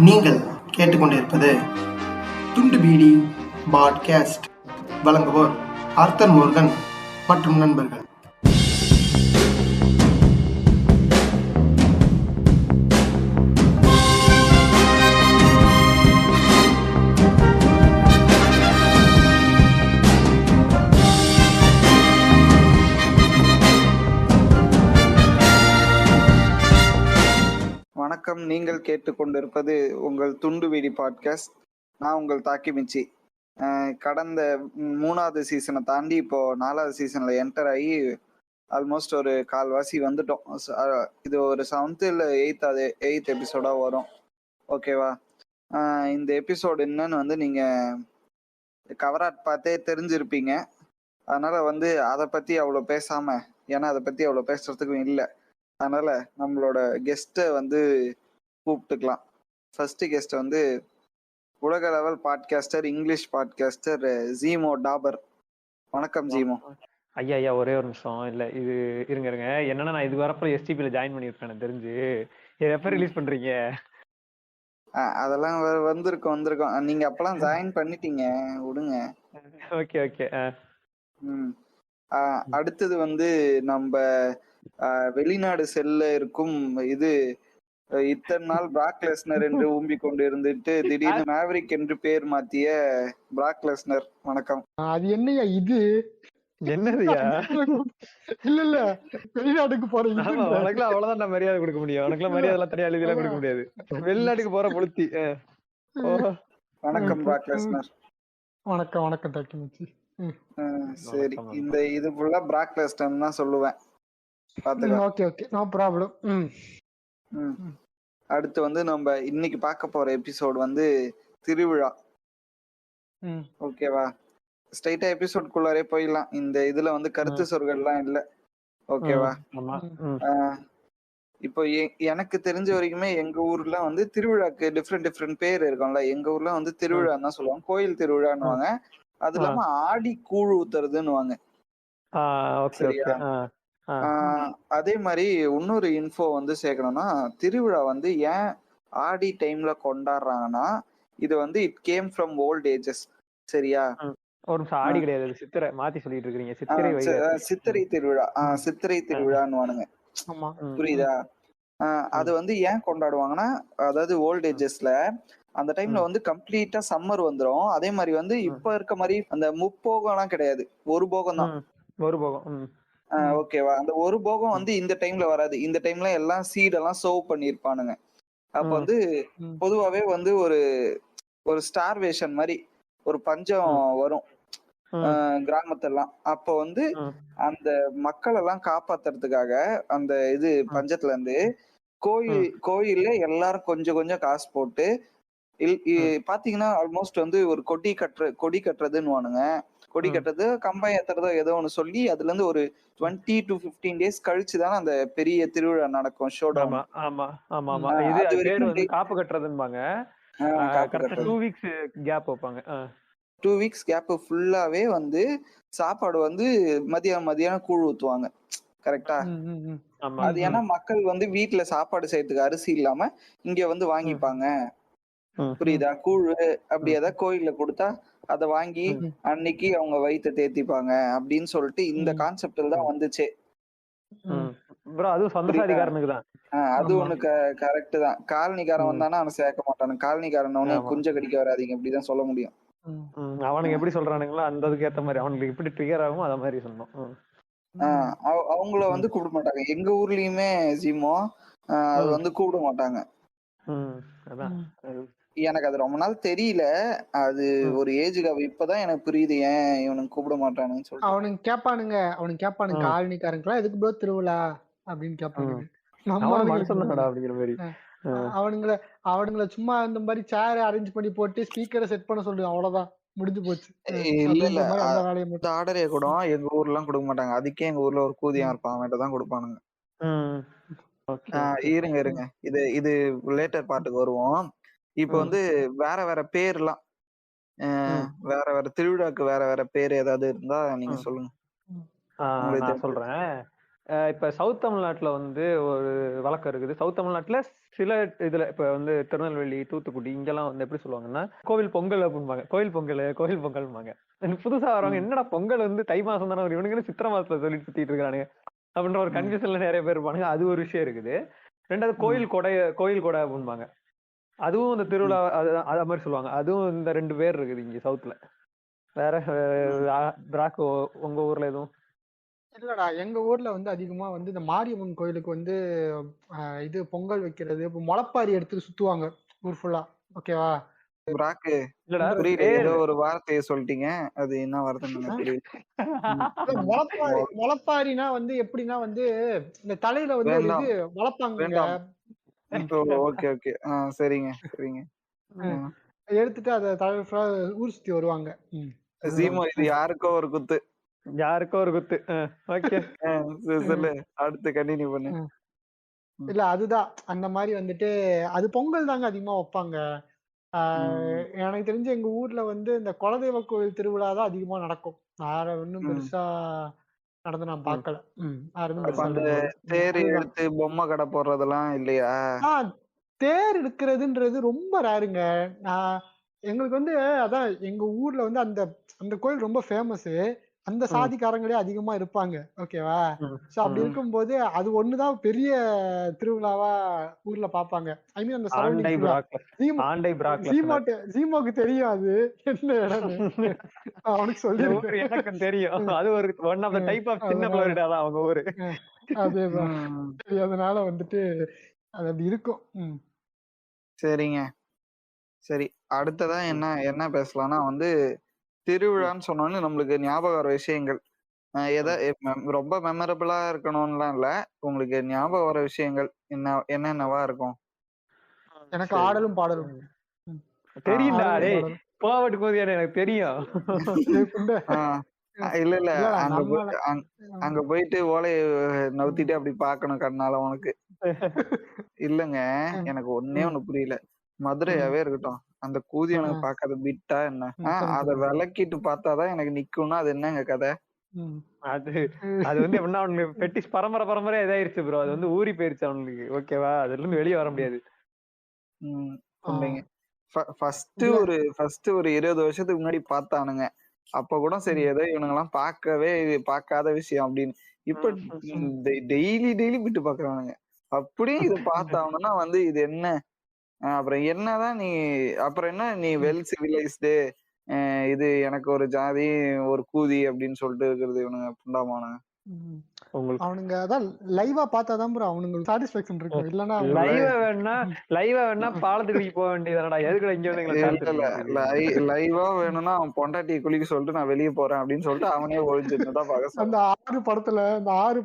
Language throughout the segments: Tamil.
நீங்கள் கேட்டுக்கொண்டிருப்பது துண்டு பீடி பாட்காஸ்ட். வழங்குவோர் ஆர்த்தர் மோர்கன் மற்றும் நண்பர்கள். வணக்கம். நீங்கள் கேட்டுக்கொண்டிருப்பது உங்கள் துண்டு வீடி பாட்காஸ்ட். நான் உங்கள் தாக்கி மிச்சி. கடந்த 3வது சீசனை தாண்டி இப்போ 4வது சீசன்ல என்டர் ஆகி ஆல்மோஸ்ட் ஒரு கால்வாசி வந்துட்டோம். இது ஒரு 7th இல்லை 8th எபிசோடா வரும். ஓகேவா? இந்த எபிசோடு என்னன்னு வந்து நீங்க கவராட் பார்த்தே தெரிஞ்சிருப்பீங்க. அதனால அதை பத்தி அவ்வளோ பேசாம, ஏன்னா அதை பத்தி அவ்வளோ பேசுறதுக்கும் இல்லை. அதனால நம்மளோட கெஸ்ட்டை கூப்பிட்டுக்கலாம். ஃபர்ஸ்ட் கெஸ்ட் உலக லெவல் பாட்காஸ்டர், இங்கிலீஷ் பாட்காஸ்டர் ஜீமோ டாபர். வணக்கம் ஜீமோ. ஐயா ஒரே ஒரு நிமிஷம். இல்ல இது இருங்க என்னன்னா, நான் இது வரப்ப எஸ்டிபில ஜாயின் பண்ணிருக்கேன் தெரிஞ்சு. எப்ப ரிலீஸ் பண்றீங்க? அதெல்லாம் வந்திருக்கோம். நீங்க அப்பெல்லாம் ஜாயின் பண்ணிட்டீங்க, விடுங்க. ஓகே. அடுத்தது நம்ம வெளிநாடு செல்ல இருக்கும் இத்தனை நாள் பிராக் லெஸ்னர் என்று ஊம்பி கொண்டு இருந்துட்டு திடீர்னு மேவரிக் என்று பேர் மாத்திய பிராக் லெஸ்னர். வணக்கம். அது என்னையா இது? என்னதுயா? இல்ல வெளிநாட்டுக்கு போறீங்க, உனக்குலாம் அவ்வளவுதான் நான் மரியாதை கொடுக்க முடியும். உனக்குலாம் மரியாதை எல்லாம் தனியா எழுதி எல்லாம் கொடுக்க முடியாது. வெளிநாட்டுக்கு போற பொழுத்தி. வணக்கம் பிராக் லெஸ்னர். வணக்கம் டாக்கி. சரி, இது ஃபுல்லா பிராக் லெஸ்னர் தான் சொல்லுவேன். Okay no problem. அடுத்து நம்ம இன்னைக்கு பார்க்க போற எபிசோடு திருவிழா. ஓகேவா? ஸ்ட்ரைட்டா எபிசோட்குள்ளாரே போயிடலாம். இந்த இதுல கருத்து சொற்கள்லாம் இல்ல. ஓகேவா? இப்போ எனக்கு தெரிஞ்ச வரைக்குமே எங்க ஊர்ல திருவிழாக்கு டிஃப்ரெண்ட் பேர் இருக்கும்ல. எங்க ஊர்ல திருவிழான்னு தான் சொல்லுவாங்க, கோயில் திருவிழான்னுவாங்க. அது இல்லாம ஆடி கூழ் ஊத்துறதுன்னுவாங்க. சரியா? அதே மாதிரி இன்னொரு இன்ஃபோ சேர்க்கணும்னா, திருவிழா ஏன் ஆடி டைம்ல கொண்டாடுறாங்கன்னா, இது it came from old ages. சரியா? ஒரு நிமிஷம், ஆடி கிடையாது, சித்திரை மாத்தி சொல்லிட்டு இருக்கீங்க. சித்திரை திருவிழா. சித்திரை திருவிழான்னு புரியுதா? அது ஏன் கொண்டாடுவாங்கன்னா, அதாவது ஓல்ட் ஏஜஸ்ல அந்த டைம்ல கம்ப்ளீட்டா சம்மர் வந்துரும். அதே மாதிரி இப்ப இருக்க மாதிரி அந்த முப்போகம் எல்லாம் கிடையாது, ஒரு போகம் தான். ஒரு போகம். ஓகேவா? அந்த ஒரு போகம் இந்த டைம்ல வராது. இந்த டைம்ல எல்லாம் சீடெல்லாம் சர்வ் பண்ணிருப்பானுங்க. அப்ப பொதுவாவே ஒரு ஸ்டார்வேஷன் மாதிரி ஒரு பஞ்சம் வரும் கிராமத்தெல்லாம். அப்ப அந்த மக்கள் எல்லாம் காப்பாத்துறதுக்காக அந்த பஞ்சத்துல இருந்து கோயில்ல எல்லாரும் கொஞ்சம் கொஞ்சம் காசு போட்டு பாத்தீங்கன்னா ஆல்மோஸ்ட் ஒரு கொடி கட்டுறதுன்னு கொடி கட்டுறது, கம்பம் ஏத்துறதோ ஏதோ ஒண்ணு சொல்லி அதுல இருந்து ஒரு 20 to 15 days கழிச்சுதானே அந்த பெரிய திருவிழா நடக்கும், ஷோ டவுன். காப்பு கட்டுறதுன்பாங்க. 2 weeks கேப் வைப்பாங்க. 2 weeks கேப் ஃபுல்லாவே சாப்பாடு மதியானம் கூழ் ஊத்துவாங்க. கரெக்டா? அது ஏன்னா மக்கள் வீட்டுல சாப்பாடு செய்யறதுக்கு அரிசி இல்லாம இங்க வாங்கிப்பாங்க. புரியுதா? கூழ் அப்படி ஏதாவது கோயில்ல கொடுத்தா அத வாங்கி அன்னைக்கு அவங்க வயிற்ற தேத்திப்பாங்க அப்படின்னு சொல்லிட்டு இந்த கான்செப்ட்ல தான் வந்துச்சு. அது ஒண்ணு கரெக்ட் தான். காலனிக்காரன் வந்தானா அவனை சேர்க்க மாட்டானு. காலனிக்காரன் குஞ்ச கடிக்க வராதிங்க அப்படிதான் சொல்ல முடியும். அவனுக்கு எப்படி சொல்றானுங்களோ அந்த ஏத்த மாதிரி அவனுக்கு எப்படி ட்ரிகர் ஆகும் அத மாதிரி சொன்னோம். அவங்கள கூப்பிட மாட்டாங்க. எங்க ஊர்லயுமே ஜிமோ அது கூப்பிட மாட்டாங்க. எனக்கு அது ரொம்ப நாள் தெரியல. அது ஒரு ஏஜுக்கு இப்பதான் எனக்கு புரியுது ஏன் இவனுக்கு கூப்பிட மாட்டானுன்னு சொல்லிட்டு. அவனுக்கு கேட்பானுங்க காலனிக்காரங்களா எதுக்கு ப்ரோ திருவிழா அப்படின்னு கேட்பானுங்க. அவனுங்கள சும்மா இந்த மாதிரி சேர் அரேஞ்ச் பண்ணி போட்டு ஸ்பீக்கரை செட் பண்ண சொல்லுங்க, அவ்வளவுதான், முடிஞ்சு போச்சு. இல்ல ஆர்டரே கூட எங்க ஊர்ல எல்லாம் கொடுக்க மாட்டாங்க. அதுக்கே எங்க ஊர்ல ஒரு கூதியம் இருப்பான், அவன்கிட்ட தான் கொடுப்பானுங்க. இருங்க இது லேட்டர் பாட்டுக்கு வருவோம். இப்ப வேற வேற பேர்லாம் வேற வேற திருவிழாக்கு வேற வேற பேர் ஏதாவது இருந்தா நீங்க சொல்லுங்க. நான் சொல்றேன். இப்ப சவுத் தமிழ்நாட்டுல வந்து ஒரு வழக்கம் இருக்குது. சவுத் தமிழ்நாட்டுல சில இதுல இப்ப வந்து திருநெல்வேலி, தூத்துக்குடி இங்கெல்லாம் வந்து எப்படி சொல்லுவாங்கன்னா, கோவில் பொங்கல் அப்படிம்பாங்க. கோயில் பொங்கல், கோயில் பொங்கல்பாங்க. புதுசா வரவங்க என்னடா பொங்கல் வந்து தை மாசம் தானே வரும், இவனுக்கு சித்திரை மாசத்துல சொல்லிட்டு சுத்திட்டு இருக்கானுங்க அப்படின்ற ஒரு கன்ஃபியூஷன்ல நிறைய பேர் இருப்பானுங்க. அது ஒரு விஷயம் இருக்குது. ரெண்டாவது கோயில் கொடை அப்படிம்பாங்க. அதுவும் இந்த திருவிழா அது மாதிரி சொல்லுவாங்க. அதுவும் இந்த 2 பேர் இருக்குது இங்க சவுத்ல. வேற பிராக்கோ உங்க ஊர்ல எதுவும்? இல்லடா, எங்க ஊர்ல வந்து அதிகமா வந்து இந்த மாரியம்மன் கோயிலுக்கு வந்து இது பொங்கல் வைக்கிறது, இப்ப முளைப்பாரி எடுத்து சுத்துவாங்க ஊர் ஃபுல்லா. ஓகேவா? பிராக்கு இல்லடா புரியல, பேர் ஏதோ ஒரு வார்த்தையை சொல்லிட்டீங்க, அது என்ன வார்த்தைன்னு எனக்கு தெரியல. முளைப்பாரினா வந்து எப்படின்னா வந்து இந்த தலையில வந்து ஒரு வேண்டாம் இது வளர்ப்பாங்க. வேண்டாம். ஓகே ஓகே, சரிங்க சரிங்க. எடுத்துட்டு அதை தலையில full ஆ ஊர் சுத்தி வருவாங்க. சீமோ, இது யாருக்கோ ஒரு குத்து. யாருக்கோ ஒரு குத்து. ஓகே சொல்லு, அடுத்து கண்டினியூ பண்ணு. இல்ல அதுதான் அந்த மாதிரி வந்துட்டு அது பொங்கல் தாங்க அதிகமா வைப்பாங்க. எனக்கு தெரிஞ்சு எங்க ஊர்ல வந்து இந்த குலதெய்வ கோவில் திருவிழா தான் அதிகமா நடக்கும். வேற ஒண்ணும் பெருசா நடந்து நான் பார்க்கல. யாருமே அப்ப பெருசா அந்த இல்ல. தேர் அதுதான். எடுத்து பொம்மை கடை போடுறதெல்லாம் இல்லையா? தேர் எடுக்கிறதுன்றது ரொம்ப ரேருங்க. எங்களுக்கு வந்து அதான் எங்க ஊர்ல வந்து அந்த அந்த கோயில் ரொம்ப ஃபேமஸ். அந்த சாதிக்காரங்களே அதிகமா இருப்பாங்க. ஓகேவா? சோ அப்படி இருக்கும்போது அது ஒண்ணுதான் பெரிய திருவிழாவா ஊர்ல பார்ப்பாங்க. ஐ மீன் அந்த ஆண்டை சரௌண்டிங்ஸ் தான். ஜீமோக்கு தெரியும் அது என்ன இடம்னு. அவனுக்கு சொல்லிருக்கேன். எனக்கும் தெரியும். அது ஒரு one of the type of சின்ன பிளோரிடா தான் அவங்க ஊரு. அதேதான். அதனால வந்துட்டு அது அப்படி இருக்கும். சரிங்க. சரி, அடுத்ததா என்ன பேசலாம்னா வந்து திருவிழான்னு சொன்னோன்னு நம்மளுக்கு ஞாபகம் வர விஷயங்கள் ரொம்ப மெமரபிளா இருக்கணும்லாம் இல்ல, உங்களுக்கு ஞாபகம் வர விஷயங்கள் என்னென்னவா இருக்கும்? எனக்கு ஆடலும் பாடலும் தெரியும்டா. டேய் போவட்டு போதியான எனக்கு தெரியும். இல்ல இல்ல, அங்க போயிட்டு ஓலைய நவுத்திட்டு அப்படி பாக்கணும் கண்ணால உனக்கு. இல்லங்க, எனக்கு ஒண்ணு புரியல. மதுரையாவே இருக்கட்டும், அந்த கூதி எனக்கு பாக்காத பிட்டா என்ன? அத விளக்கிட்டு பார்த்தாதான் எனக்கு நிக்கும்னா அது என்னங்க கதை? அது வந்து எப்படின்னா அவனுக்கு பெட்டிஸ் பரம்பரை இதாயிருச்சு ப்ரோ. அது வந்து ஊறி போயிருச்சு அவனுக்கு. ஓகேவா? அதுல இருந்து வெளியே வர முடியாது. ஃபர்ஸ்ட் ஒரு 20 வருஷத்துக்கு முன்னாடி பார்த்தானுங்க. அப்ப கூட சரி, ஏதோ இவனுங்கெல்லாம் பார்க்காத விஷயம் அப்படின்னு. இப்ப டெய்லி விட்டு பாக்குறானுங்க. அப்படியே இதை பார்த்தாங்கன்னா வந்து இது என்ன? அப்புறம் என்ன நீ வெல் சிவிலைஸ்டு, இது எனக்கு ஒரு ஜாதி ஒரு கூதி அப்படின்னு சொல்லிட்டு இருக்கிறது இவனுங்க புண்டாமான. அவனுங்க அதான் லைவா பார்த்தாதான் ப்ரோ அவனுங்களுக்கு சாட்டிஸ்ஃபேக்ஷன் இருக்கும். இல்லனா லைவா வேணா பாலத்துக்கு போக வேண்டியதுடா. எதுக்குடா இங்க வந்து லைவா வேணும்னா அவன் பொண்டாட்டி குளிக்க சொல்லிட்டு நான் வெளியே போறேன் அப்படின்னு சொல்லிட்டு அவனே ஒழிஞ்சுதான் பார்க்க. அந்த 6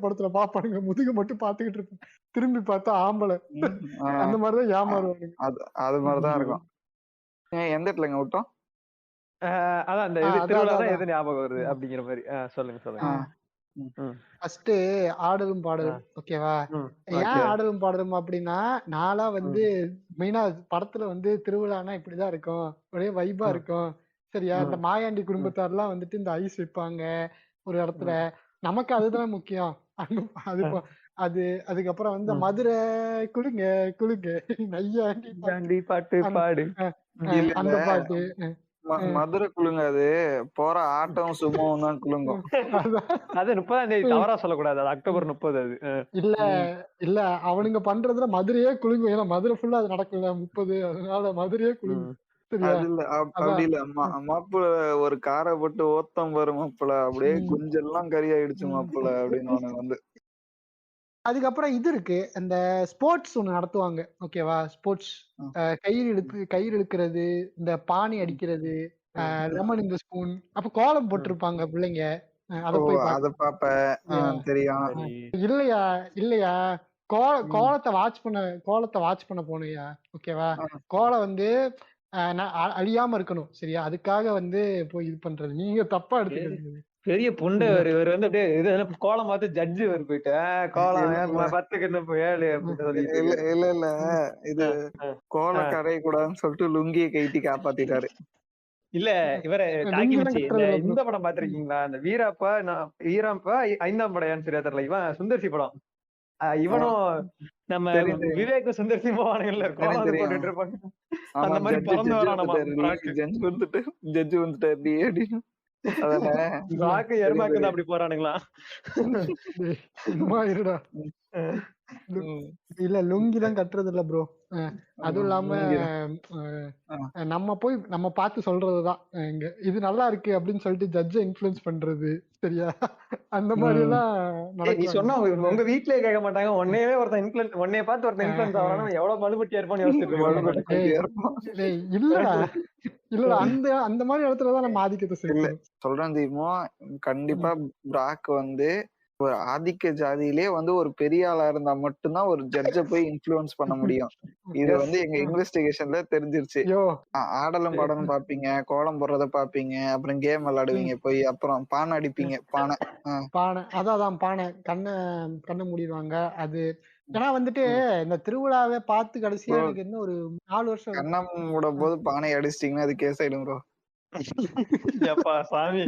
படத்துல பாப்பானுங்க, முதுகு மட்டும் பாத்துக்கிட்டு இருப்பேன், திரும்பி பார்த்தா ஆம்பளை. அந்த மாதிரிதான் ஏமாறுவாங்க. அது மாதிரிதான் இருக்கும். எந்த இடத்துலங்க விட்டோம்? அதான் அந்த இது திருவிழா தான் எது ஞாபகம் வருது அப்படிங்கிற மாதிரி. சொல்லுங்க. ஃபர்ஸ்ட் ஆடலும் பாடலும். ஓகேவா? ஏன் ஆடலும் பாடலும் அப்படின்னா, நாளா வந்து மெயினா படத்துல வந்து திருவிழானா இப்படிதான் இருக்கும், ஒரே வைபா இருக்கும். சரியா? இந்த மாயாண்டி குடும்பத்தாரெல்லாம் வந்துட்டு இந்த ஐஸ் வைப்பாங்க ஒரு இடத்துல. நமக்கு அதுதான் முக்கியம். அதுக்கப்புறம் வந்து மதுரை குளுங்க நையாண்டி பாட்டு பாடு அந்த பாட்டு. மதுரை குளுங்க, அது போற ஆட்டம் சும்மாவும் தான் குளுங்கும். அது 30ஆம் தேதி தவறா சொல்லக்கூடாது. அது அக்டோபர் 30. அது இல்ல அவனுங்க பண்றதுல மதுரையே குளுங்கும். ஏன்னா மதுரை ஃபுல்லா அது நடக்கல 30, அதனால மதுரையே குளுங்கும். அப்படி இல்ல, மாப்பிள ஒரு காரை போட்டு ஓத்தம் வரும் மாப்பிள, அப்படியே குஞ்செல்லாம் கறி ஆயிடுச்சு மாப்பிள அப்படின்னு வந்து. அதுக்கப்புறம் இது இருக்கு, இந்த ஸ்போர்ட்ஸ் ஒண்ணு நடத்துவாங்க. ஓகேவா? ஸ்போர்ட்ஸ் கயிறு இழுக்கிறது, இந்த பானை அடிக்கிறது, லெமன் இந்த ஸ்பூன், அப்ப கோலம் போட்டிருப்பாங்க பிள்ளைங்க. அத பாப்பேன் தெரியும். இல்லையா கோலத்தை வாட்ச் பண்ண போனியா? ஓகேவா? கோலம் வந்து அழியாம இருக்கணும். சரியா? அதுக்காக வந்து போய் இது பண்றது நீங்க தப்பா எடுத்துக்கிறீங்க. பெரிய புண்டை இவர் வந்து அப்படியே இது கோலம் பார்த்து ஜட்ஜு வர போயிட்டு கோலம் 10க்கு 7 இல்ல இது கோலம் கரைய கூடாதுன்னு சொல்லிட்டு லுங்கியை கைட்டி காப்பாத்திட்டாரு. இல்ல இவர லுங்கி எல்லாம் தாக்கிமிச்சி இந்த கட்டுறது இல்ல ப்ரோ. இந்த படம் பாத்திருக்கீங்களா? இந்த வீராப்பா வீராப்பா 5ஆம் படையான்னு சரியா தெரியல. இவன் சுந்தர்சி படம். இவனும் நம்ம தெரியும் தெரியும் விவேக் சுந்தர்சி போவானுங்கல்ல, தெரியும் கோலம் வந்து தெரியும். போட்டுட்டு இருப்பாங்க. ஆமா, அந்த மாதிரி ஜட்ஜு பறந்து வரானாமா வந்துட்டாரு, பிராக்கு. ஜட்ஜு வந்துட்டாரு அப்படின்னு. அதானே? பிராக்கு தெரியும் எருமாக்கு தான் தெரியும். அப்படி போறானுங்களா? டேய், சும்மா இருடா. ம். லு- ம். இல்ல லுங்கி தான் கட்டுறது இல்ல ப்ரோ. அதுவும் இல்லாம லுங்கிதான். நம்ம பார்த்து சொல்றதுதான். இங்க இது நல்லா இருக்கு அப்படின்னு சொல்லிட்டு ஜட்ஜை இன்ஃப்ளூயன்ஸ் பண்றது, சரியா? அந்த மாதிரி ம். எல்லாம் நீ நடக்கும். சொன்னா உங்க வீட்லயே கேட்க மாட்டாங்க. உன்னையவே ஒருத்தன் இன்ஃபுளுன்ஸ், உன்னைய பார்த்து ஒருத்தன் இன்ஃபுளுன்ஸ் ஆவறானா எவ்வளவு மலுபட்டியா இருப்பான்னு யோசிச்சுட்டு இருப்பாங்க. டேய், டேய், இல்லடா இல்லடா, அந்த அந்த மாதிரி இடத்துலதான் நம்ம ஆதிக்கத்தை இல்ல செலுத்தணும். சொல்றேன் தெரியுமோ, கண்டிப்பா பிராக் வந்து ஒரு ஆதிக்க ஜாதியிலே வந்து ஒரு பெரிய ஆளா இருந்தா மட்டும்தான் ஒரு ஜட்ஜ போய் இன்ஃப்ளூயன்ஸ் பண்ண முடியும். இது Yes. வந்து எங்க இன்வெஸ்டிகேஷன்ல தெரிஞ்சிருச்சு. ஐயோ, ஆடலும் பாடலும் பாப்பீங்க, கோலம் போடுறத பாப்பீங்க, அப்புறம் கேம் விளையாடுவீங்க போய், அப்புறம் பானை அடிப்பீங்க, பானை. பானை, அதான் பானை, கண்ணை மூடிடுவாங்க. அது ஏன்னா வந்துட்டு இந்த திருவிழாவை பார்த்து கடைசியா Bro, எனக்கு என்ன ஒரு 4 வருஷம் இருக்கும். கண்ணம் மூடும் போது பானையை அடிச்சிட்டீங்கன்னா அது கேஸ் ஆயிடும் ப்ரோ. எப்பா சாமி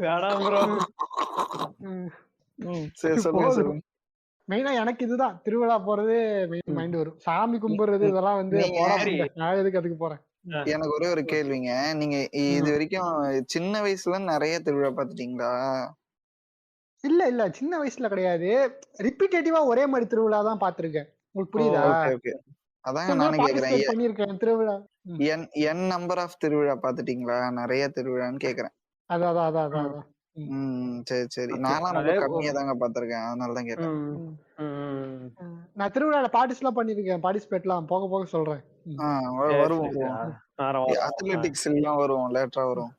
வேணாம் ப்ரோ. சரி சொல்லுங்க சொல்லுங்க. மெயினா எனக்கு இதுதான் திருவிழா போறது மைண்ட் வரும். சாமி கும்பிடுறது இதெல்லாம் வந்து நீங்க போடா போங்க, நான் எதுக்கு அதுக்கு போறேன். எனக்கு ஒரே ஒரு கேள்விங்க, நீங்க இது வரைக்கும் சின்ன வயசுல நிறைய திருவிழா பாத்துட்டீங்களா? இல்ல சின்ன வயசுல கிடையாது, ரிப்பீட்டேட்டிவா ஒரே மாதிரி திருவிழா தான் பாத்திருக்கேன். உங்களுக்கு புரியுதா? ஓகே ஓகே, அதாங்க நானும் கேக்குறேன். பண்ணிருக்கேன் திருவிழா. என் நம்பர் ஆஃப் திருவிழா பாத்துட்டீங்களா? நிறைய திருவிழான்னு கேக்குறேன். அதான். சரி சரி, நான்லாம் ரொம்ப கம்மியா தாங்க பாத்திருக்கேன், அதனாலதான் கேட்டேன். நான் திருவிழால பார்ட்டிசிபேட்லாம் போக போக சொல்றேன். வருவோம். அத்லெட்டிக்ஸ் எல்லாம் வரும், லேட்டரா வரும்.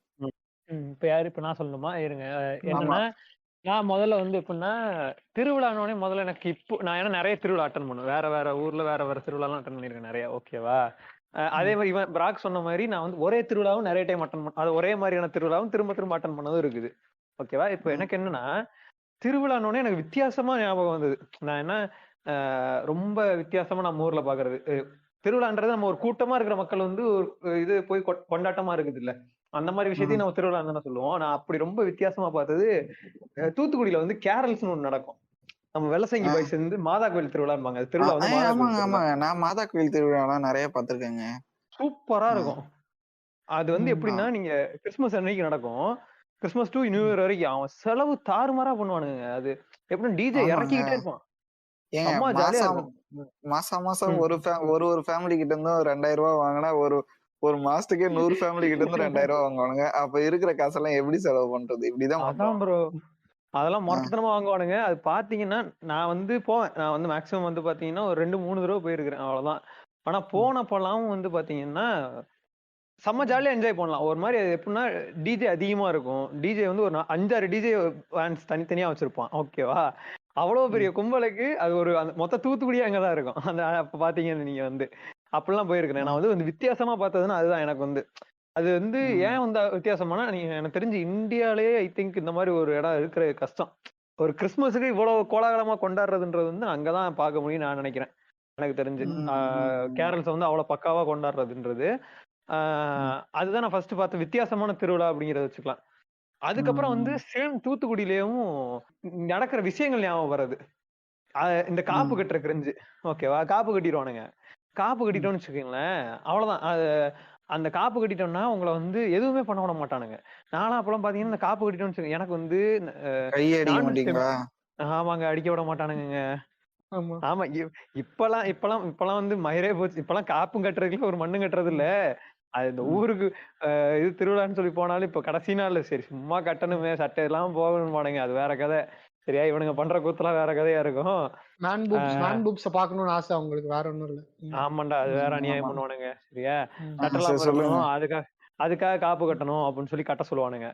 இப்ப யாரு, இப்ப நான் சொல்லணுமா? இருங்க. என்னன்னா நான் முதல்ல வந்து எப்படின்னா திருவிழானோடனே முதல்ல எனக்கு இப்போ நான் ஏன்னா நிறைய திருவிழா அட்டன் பண்ணுவேன். வேற ஊர்ல வேற திருவிழாலாம் அட்டன் பண்ணிருக்கேன் நிறைய. ஓகேவா? அதே மாதிரி இவன் பிராக் சொன்ன மாதிரி நான் வந்து ஒரே திருவிழாவும் நிறைய டைம் அட்டன் பண்ண, அது ஒரே மாதிரியான திருவிழாவும் திரும்ப அட்டன் பண்ணதும் இருக்குது. ஓகேவா? இப்போ எனக்கு என்னன்னா திருவிழானோடனே எனக்கு வித்தியாசமா ஞாபகம் வந்தது. நான் என்ன ரொம்ப வித்தியாசமா நம்ம ஊர்ல பாக்குறது, திருவிழான்றது நம்ம ஒரு கூட்டமா இருக்கிற மக்கள் வந்து ஒரு இது போய் கொண்டாட்டமா இருக்குது இல்ல, அந்த மாதிரி விஷயத்தையும் நம்ம திருவிழா தானே சொல்லுவோம். நான் அப்படி ரொம்ப வித்தியாசமா பார்த்தது தூத்துக்குடியில வந்து கேரல்ஸ்னு ஒண்ணு நடக்கும். நம்ம வெள்ளசங்கி பாய்ஸ் வந்து மாதா கோயில் திருவிழாம்பாங்க. அது திருவிழா வந்து மாதா கோயில் திருவிழா. நான் மாதா கோயில் திருவிழாலாம் நிறைய பாத்திருக்கேங்க. சூப்பரா இருக்கும். அது வந்து எப்படின்னா நீங்க கிறிஸ்துமஸ் அன்னைக்கு நடக்கும், கிறிஸ்துமஸ் டு நியூ இயர் வரைக்கும் அவன் செலவு தாறுமாறா பண்ணுவானுங்க. அது எப்படின்னா டிஜே இறக்கிக்கிட்டே இருப்பான். அம்மா ஜாலியா இருக்கும். மாசம் ஒரு ஃபேமிலி கிட்ட இருந்து 2000 ரூபாய் வாங்கினா ஒரு மாசத்துக்கே 100 ஃபேமிலி கிட்ட இருந்து 2000 ரூபாய் வாங்குவானுங்க. அப்ப இருக்கிற காசெல்லாம் எப்படி செலவு பண்றது? இப்படிதான் அதான் ப்ரோ, அதெல்லாம் மொத்தமா வாங்குவானுங்க. அது பாத்தீங்கன்னா நான் வந்து போவேன், நான் வந்து மேக்சிமம் வந்து பாத்தீங்கன்னா ஒரு 2-3 தடவை போயிருக்கிறேன், அவ்வளவுதான். ஆனா போனப்பெல்லாம் வந்து பாத்தீங்கன்னா செம்ம ஜாலியா என்ஜாய் பண்ணலாம். ஒரு மாதிரி அது எப்படின்னா டிஜே அதிகமா இருக்கும். டிஜே வந்து ஒரு 5-6 டிஜே வேன்ஸ் தனித்தனியா வச்சிருப்பான். ஓகேவா? அவ்வளவு பெரிய கும்பலுக்கு அது ஒரு மொத்த தூத்துக்குடியே அங்கதான் இருக்கும். அந்த அப்ப பாத்தீங்கன்னு நீங்க வந்து அப்படிலாம் போயிருக்கிறேன். நான் வந்து வித்தியாசமா பார்த்ததுன்னா அதுதான் எனக்கு வந்து. அது வந்து ஏன் வந்து வித்தியாசமானா, நீங்க எனக்கு தெரிஞ்சு இந்தியாலேயே ஐ திங்க் இந்த மாதிரி ஒரு இடம் இருக்கிற கஷ்டம். ஒரு கிறிஸ்துமஸுக்கு இவ்வளவு கோலாகலமா கொண்டாடுறதுன்றது வந்து அங்கதான் பார்க்க முடியும் நான் நினைக்கிறேன். எனக்கு தெரிஞ்சு கேரள்ஸ் வந்து அவ்வளவு பக்காவா கொண்டாடுறதுன்றது அதுதான் நான் ஃபர்ஸ்ட் பார்த்த வித்தியாசமான திருவிழா அப்படிங்கறத வச்சுக்கலாம். அதுக்கப்புறம் வந்து சேம் தூத்துக்குடியிலயும் நடக்கிற விஷயங்கள் ஞாபகம் வர்றது. இந்த காப்பு கட்டுற கிரிஞ்சு. ஓகேவா? காப்பு கட்டிடுவானுங்க. காப்பு கட்டிட்டோம்னு வச்சுக்கோங்களேன், அவ்வளவுதான். அந்த காப்பு கட்டிட்டோம்னா உங்களை வந்து எதுவுமே பண்ண விட மாட்டானுங்க. நானும் அப்பெல்லாம் பாத்தீங்கன்னா இந்த காப்பு கட்டிட்டோம்னு எனக்கு வந்து ஆமாங்க, அடிக்க விட மாட்டானுங்க. ஆமா, இப்பெல்லாம் வந்து மயிரே போச்சு. இப்பெல்லாம் காப்பும் கட்டுறதுல ஒரு மண்ணு கட்டுறது இல்ல. அது இந்த ஊருக்கு இது திருவிழான்னு சொல்லி போனாலும் இப்ப கடைசி நாள்ல சரி சும்மா கட்டணுமே, சட்டை எல்லாம் போகணுமானுங்க, அது வேற கதை. சரியா? இவனுங்க பண்ற கூத்தெல்லாம் வேற கதையா இருக்கும். பாக்கணும்னு ஆசை அவங்களுக்கு, வேற ஒண்ணும் இல்ல. ஆமாண்டா, அது வேற அநியாயம் பண்ணுவானுங்க. சரியா? சட்டெல்லாம் இருக்கணும், அதுக்காக காப்பு கட்டணும் அப்படின்னு சொல்லி கட்ட சொல்லுவானுங்க.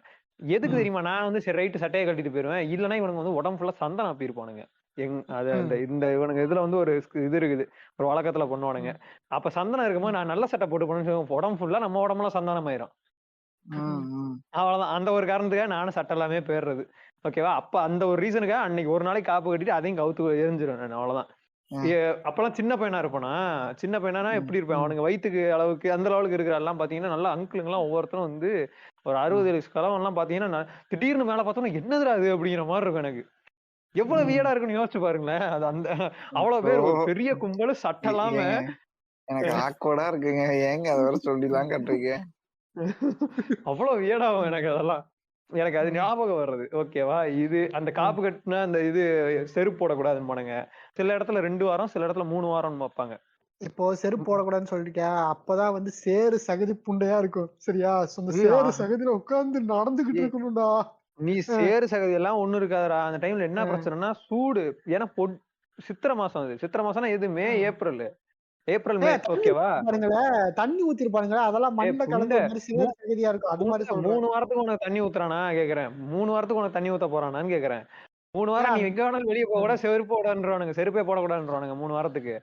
எதுக்கு தெரியுமா? நான் வந்து சரி ரைட்டு சட்டையை கட்டிட்டு போயிருவேன். இல்லன்னா இவனுங்க வந்து உடம்பு ஃபுல்லா சந்தனம் ஆப்பிருப்பானுங்க. இந்த இவனுங்க இதுல வந்து ஒரு இது இருக்குது, ஒரு வழக்கத்துல பண்ணுவானுங்க. அப்ப சந்தனம் இருக்கும்போது நான் நல்ல சட்டை போட்டு போனேன்னு உடம்பு ஃபுல்லா நம்ம உடம்புலாம் சந்தனம் ஆயிரும். அவ்வளவுதான். அந்த ஒரு காரணத்துக்காக நானும் சட்டை எல்லாமே போயிடுறது. ஓகேவா? அப்ப அந்த ஒரு ரீசனுக்காக அன்னைக்கு ஒரு நாளைக்கு காப்பு கட்டிட்டு அதையும் கவுத்து எரிஞ்சிடும் நான், அவ்வளவுதான். அப்பெல்லாம் சின்ன பையனா இருப்பானா, சின்ன பையனா எப்படி இருப்பேன், அவனுங்க வயிற்றுக்கு அளவுக்கு அந்த அளவுக்கு இருக்கிற எல்லாம் பாத்தீங்கன்னா நல்லா அங்கிளுங்க எல்லாம் ஒவ்வொருத்தரும் வந்து ஒரு 60 கலவன் எல்லாம் பாத்தீங்கன்னா திடீர்னு மேல பார்த்தோம்னா என்னதுடா அது அப்படிங்கிற மாதிரி இருக்கும் எனக்கு. எவ்வளவு வியடா இருக்குன்னு யோசிச்சு பாருங்களேன். அது அந்த அவ்வளவு பேர் ஒரு பெரிய கும்பல் சட்டை இல்லாம. எனக்கு ஆக்வர்டா இருக்குங்க, ஏங்க அதை வர சொல்லிலாம் கட்டுறீங்க. அவ்வளவு வியடாகும் எனக்கு அதெல்லாம். எனக்கு அது ஞாபகம் வர்றது. ஓகேவா, இது அந்த காப்பு கட்டின அந்த இது செருப்பு போடக்கூடாதுன்னு போனங்க. சில இடத்துல 2 வாரம், சில இடத்துல 3 வாரம்னு வைப்பாங்க. இப்போ செருப்பு போடக்கூடாதுன்னு சொல்லிருக்கியா, அப்பதான் வந்து சேறு சகதி புண்டையா இருக்கும். சரியா, அந்த சேறு சகதியில உட்கார்ந்து நடந்துகிட்டு இருக்கணும்டா. நீ சேறு சகதி எல்லாம் ஒண்ணு இருக்காதுடா. அந்த டைம்ல என்ன பிரச்சனைனா சூடு. ஏன்னா சித்திரை மாசம், அது சித்திரை மாசம்னா எது, மே ஏப்ரல் மே. ஓகேவா, தண்ணி ஊத்திருப்பானுங்க, அதெல்லாம் மண்ணில கலந்து சேறு சகதியா இருக்கும். அது மாதிரி 3 வாரத்துக்கு உனக்கு தண்ணி ஊத்துறானா கேக்குறேன். 3 வாரத்துக்கு உனக்கு தண்ணி ஊத்த போறானான்னு கேக்குறேன். 3 வாரம் நீ எங்க வேணாலும் வெளியே போக கூட செருப்பு போடான்றானுங்க, செருப்பே போடக்கூடாதுன்றானுங்க 3 வாரத்துக்கு.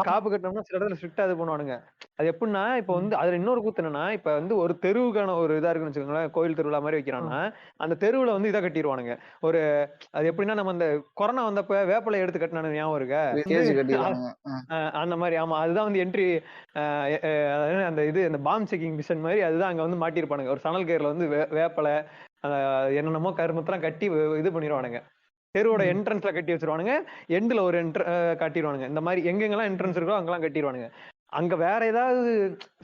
காப்பு கட்டணும்னா சில இடத்துல ஸ்ட்ரிக்டா இது பண்ணுவானுங்க. அது எப்படின்னா இப்ப வந்து அதுல இன்னொரு கூத்து என்னன்னா, இப்ப வந்து ஒரு தெருவுக்கான ஒரு இதா இருக்குன்னு வச்சுக்கோங்களேன், கோயில் திருவிழா மாதிரி வைக்கிறான்னா அந்த தெருவுல வந்து இதை கட்டிடுவானுங்க. ஒரு அது எப்படின்னா நம்ம அந்த கொரோனா வந்தப்ப வேப்பலை எடுத்து கட்டினானு ஞாபகம் இருக்க, அந்த மாதிரி. ஆமா, அதுதான் வந்து என்ட்ரி, அந்த இது அந்த பாம் செக்கிங் மிஷன் மாதிரி அதுதான் அங்க வந்து மாட்டிருப்பானுங்க. ஒரு சணல் கயிறுல வந்து வேப்பலை என்னென்னமோ கருமத்தெல்லாம் கட்டி இது பண்ணிடுவானுங்க. தெருவோட என்ட்ரன்ஸ்ல கட்டி வச்சிருவானுங்க, எண்ட்ல ஒரு கட்டிடுவானுங்க. இந்த மாதிரி எங்கெங்கெல்லாம் என்ட்ரன்ஸ் இருக்கோ அங்கெல்லாம் கட்டிடுவானுங்க. அங்க வேற ஏதாவது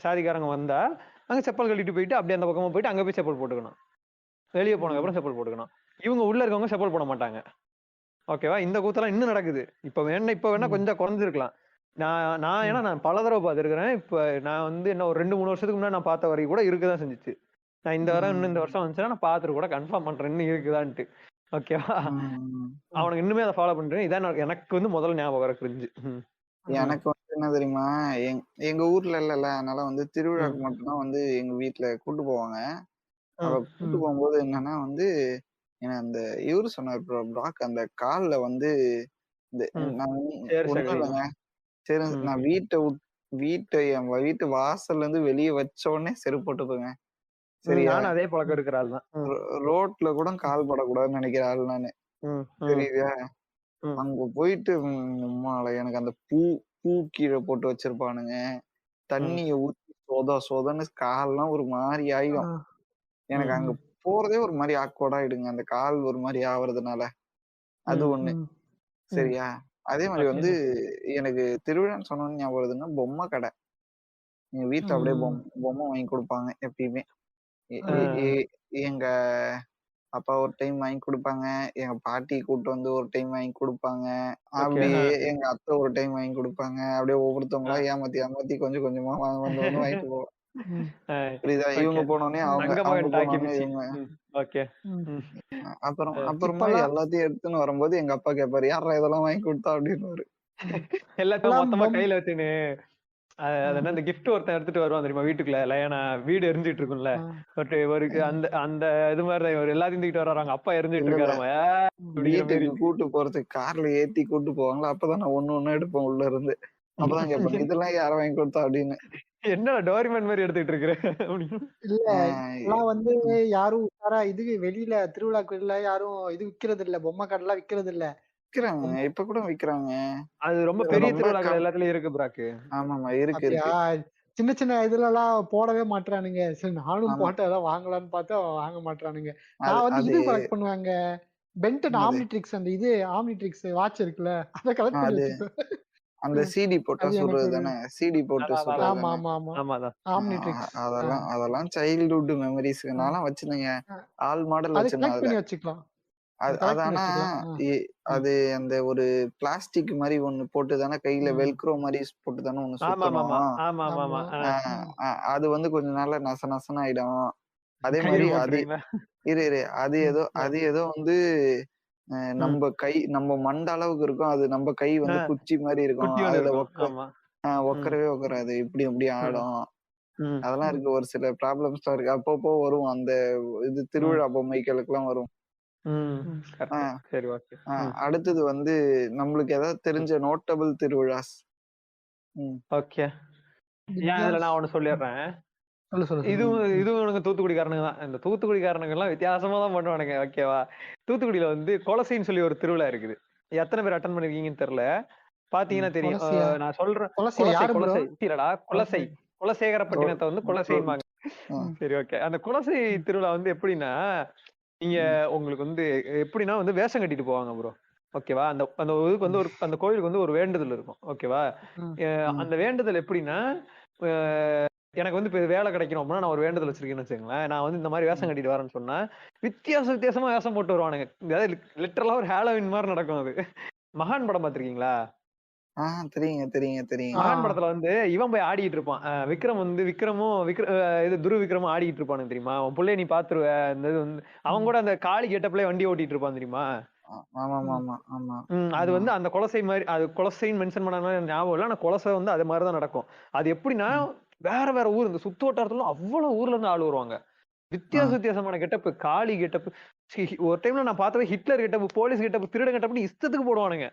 சாதிக்காரங்க வந்தா அங்க செப்பல் கட்டிட்டு போயிட்டு அப்படியே அந்த பக்கமா போயிட்டு அங்க போய் செப்பல் போட்டுக்கணும். வெளியே போனதுக்கு அப்புறம் செப்பல் போட்டுக்கணும். இவங்க உள்ள இருக்கவங்க செப்பல் போட மாட்டாங்க. ஓகேவா, இந்த கூத்தெல்லாம் இன்னும் நடக்குது. இப்ப வேணா கொஞ்சம் குறைஞ்சிருக்கலாம். ஏன்னா நான் பல தடவை பார்த்துருக்கிறேன். இப்ப நான் வந்து என்ன ஒரு 2-3 வருஷத்துக்கு முன்னாடி நான் பார்த்த வரைக்கும் கூட இருக்குதான் செஞ்சுச்சு. நான் இந்த வருஷம் வந்துச்சுன்னா நான் பார்த்துட்டு கூட கன்ஃபார்ம் பண்றேன் இன்னும் இருக்குதான்ட்டு. ஓகேவா, அவனுக்கு இன்னுமே அதை ஃபாலோ பண்றேன். இதான் எனக்கு வந்து முதல்ல ஞாபகம் இருக்கு. எனக்கு வந்து என்ன தெரியுமா, எங்க ஊர்ல இல்ல, அதனால வந்து திருவிழாக்கு மட்டும்தான் வந்து எங்க வீட்டுல கூட்டு போவாங்க. அவ கூட்டு போகும்போது என்னன்னா வந்து அந்த இவரு சொன்னார் ப்ராக், அந்த கால்ல வந்து சரி, நான் என் வீட்டு வாசல்ல இருந்து வெளியே வச்ச உடனே செருப்பு போட்டுப்பேங்க. சரியா, அதே பழக்கம் இருக்கிற ஆள் தான். ரோட்ல கூட கால் படக்கூடாதுன்னு நினைக்கிற ஆள் நானு. சரியா, அங்க போயிட்டு எனக்கு அந்த பூ கீழே போட்டு வச்சிருப்பானுங்க, தண்ணிய ஊத்தி சொதன்னு கால்லாம் ஒரு மாதிரி ஆயிடும். எனக்கு அங்க போறதே ஒரு மாதிரி ஆக்வர்டா ஆயிடுங்க, அந்த கால் ஒரு மாதிரி ஆவறதுனால. அது ஒண்ணு. சரியா, அதே மாதிரி வந்து எனக்கு திருவிழான்னு சொன்னோன்னு ஞாபகம் வருதுன்னா பொம்மை கடை. எங்க வீட்டுல அப்படியே பொம்மை வாங்கி கொடுப்பாங்க எப்பயுமே. எங்க அப்பா ஒரு டைம் வாங்கி கொடுப்பாங்க, எங்க பாட்டி கூட்டு வந்து ஒரு டைம் வாங்கி கொடுப்பாங்க, அப்படியே எங்க அத்தை ஒரு டைம் வாங்கி கொடுப்பாங்க. அப்படியே ஒவ்வொருத்தவங்களா ஏமாத்தி கொஞ்சம் கொஞ்சமா வந்து வாங்கிட்டு போவோம். புரியுதா, இவங்க போனோடனே அவங்க போனோடனே இவங்க. அப்புறமா எல்லாத்தையும் எடுத்துன்னு வரும்போது எங்க அப்பா கேட்பாரு, யாரா இதெல்லாம் வாங்கி கொடுத்தா அப்படின்னு. எல்லாத்தையும் மொத்தமா கையில வச்சுன்னு அந்த கிஃப்ட் ஒருத்தன் எடுத்துட்டு வருவான் தெரியுமா வீட்டுக்குள்ள, லயனா வீடு எரிஞ்சிட்டு இருக்கும்ல, அந்த இது மாதிரி எல்லாத்தையும் தூக்கிட்டு வர்றாங்க. அப்பா எரிஞ்சிட்டு இருக்காரு, கூட்டு போறதுக்கு கார்ல ஏத்தி கூட்டு போவாங்களா, அப்பதான் நான் ஒண்ணு எடுப்பேன் உள்ள இருந்து. அப்பதான் கேட்பேன், இதெல்லாம் யார வாங்கி கொடுத்தா அப்படின்னு. என்ன டோரிமேன் மாதிரி எடுத்துட்டு இருக்கிறேன். இல்ல, நான் வந்து யாரும் இது வெளியில திருவிழாக்குள்ள யாரும் இது விக்கிறது இல்ல, பொம்மை கடை எல்லாம் விக்கிறது இல்ல. விக்கிறாங்க, இப்ப கூட விக்கிறாங்க. அது ரொம்ப பெரிய திருவிழாக்கள் எல்லாத்துலயும் இருக்கு பிராக்கு. ஆமாமா, இருக்கு. சின்ன சின்ன இதுல எல்லாம் போடவே மாட்டானுங்க. சரி, நானும் போட்டு அதான் வாங்கலாம்னு பார்த்தா வாங்க மாட்டானுங்க. நான் வந்து இது கலெக்ட் பண்ணுவாங்க, பென்டன் ஆம்னிட்ரிக்ஸ், அந்த இது ஆம்னிட்ரிக்ஸ் வாட்ச் இருக்குல்ல, அத கலெக்ட் பண்ணி வச்சிருப்பேன். அந்த சிடி போட்டு சொல்றது தானே, சிடி போட்டு சொல்றது. ஆமா ஆமா ஆமா, ஆம்னிட்ரிக்ஸ். அதெல்லாம் சைல்ட்ஹுட் மெமரிஸ். நான்லாம் வச்சிருந்தேங்க, ஆல் மாடல் வச்சுக்கலாம். அது அந்த ஒரு பிளாஸ்டிக் மாதிரி ஒண்ணு போட்டு தானே, கையில வெல்க்ரோ மாதிரி போட்டு தானே ஒண்ணு சுத்தணும். அது வந்து கொஞ்ச நாள்ல நச நசன ஆயிடும். அதே மாதிரி அது ஏதோ வந்து நம்ம மண்ட அளவுக்கு இருக்கும், அது நம்ம கை வந்து குச்சி மாதிரி இருக்கும், அதுல உட்காரவே உட்காராது, இப்படி ஆடும். அதெல்லாம் இருக்கு, ஒரு சில ப்ராப்ளம்ஸ் இருக்கு. அப்பப்போ வரும் அந்த இது திருவிழா பொம்மைகளுக்கு எல்லாம் வரும். அடுத்தது வந்து நம்மளுக்கு ஏதாவது தெரிஞ்ச நோட்டபிள் திருவிழாஸ். ஓகே, நான் ஒண்ணு சொல்லிடுறேன். இதுவும் எனக்கு தூத்துக்குடிக்காரனுங்க தான். இந்த தூத்துக்குடிக்காரனுங்க எல்லாம் வித்தியாசமா தான் பண்ணுவானுங்க. ஓகேவா? தூத்துக்குடியில வந்து கொலசைன்னு சொல்லி ஒரு திருவிழா இருக்குது. எத்தனை பேர் அட்டன் பண்ணிருக்கீங்கன்னு தெரியல. பாத்தீங்கன்னா தெரியும். நான் சொல்றேன். கொலசை இல்லடா, குலசை. குலசேகரப்பட்டினத்தை வந்து குலசைன்பாங்க. சரி, ஓகே. அந்த குலசை திருவிழா வந்து எப்படின்னா, நீங்க உங்களுக்கு வந்து எப்படின்னா வந்து வேஷம் கட்டிட்டு போவாங்க ப்ரோ. ஓகேவா? அந்த அந்த இதுக்கு வந்து அந்த கோயிலுக்கு வந்து ஒரு வேண்டுதல் இருக்கும். ஓகேவா? அந்த வேண்டுதல் எப்படின்னா, எனக்கு வந்து இப்ப வேலை கிடைக்கணும் அப்படின்னா நான் ஒரு வேண்டுதல் வச்சிருக்கேன்னு வச்சுக்கோங்களேன். நான் வந்து இந்த மாதிரி வேஷம் கட்டிட்டு வரேன்னு சொன்னா வித்தியாசமா வேஷம் போட்டு வருவானுங்க. அதாவது லிட்டரலா ஒரு ஹாலோவின் மாதிரி நடக்கும் அது. மகான் படம் பாத்திருக்கீங்களா? தெரியும். மகான் படத்துல வந்து இவன் போய் ஆடிட்டு இருப்பான். விக்ரம் வந்து இது துரு விக்ரமும் ஆடிட்டு இருப்பானு தெரியுமா? அவன் பிள்ளைய நீ பாத்துருவ. இந்த இது வந்து அவன் கூட அந்த காளி கெட்டப்லயே வண்டி ஓட்டிட்டு இருப்பான் தெரியுமா? அது வந்து அந்த கொலசை மாதிரி, அது கொலசைன்னு மென்ஷன் பண்ண ஞாபகம் இல்ல. ஆனா கொலசை வந்து அது மாதிரிதான் நடக்கும். அது எப்படின்னா வேற ஊர், இந்த சுத்து வட்டாரத்துல அவ்வளவு ஊர்ல இருந்து ஆள் வருவாங்க. வித்தியாசமான கெட்டப், காளி கெட்டப். ஒரு டைம்ல நான் பார்த்தது ஹிட்லர் கெட்டப், போலீஸ் கெட்டப், திருட கெட்டப்னு இஷ்டத்துக்கு போடுவானுங்க.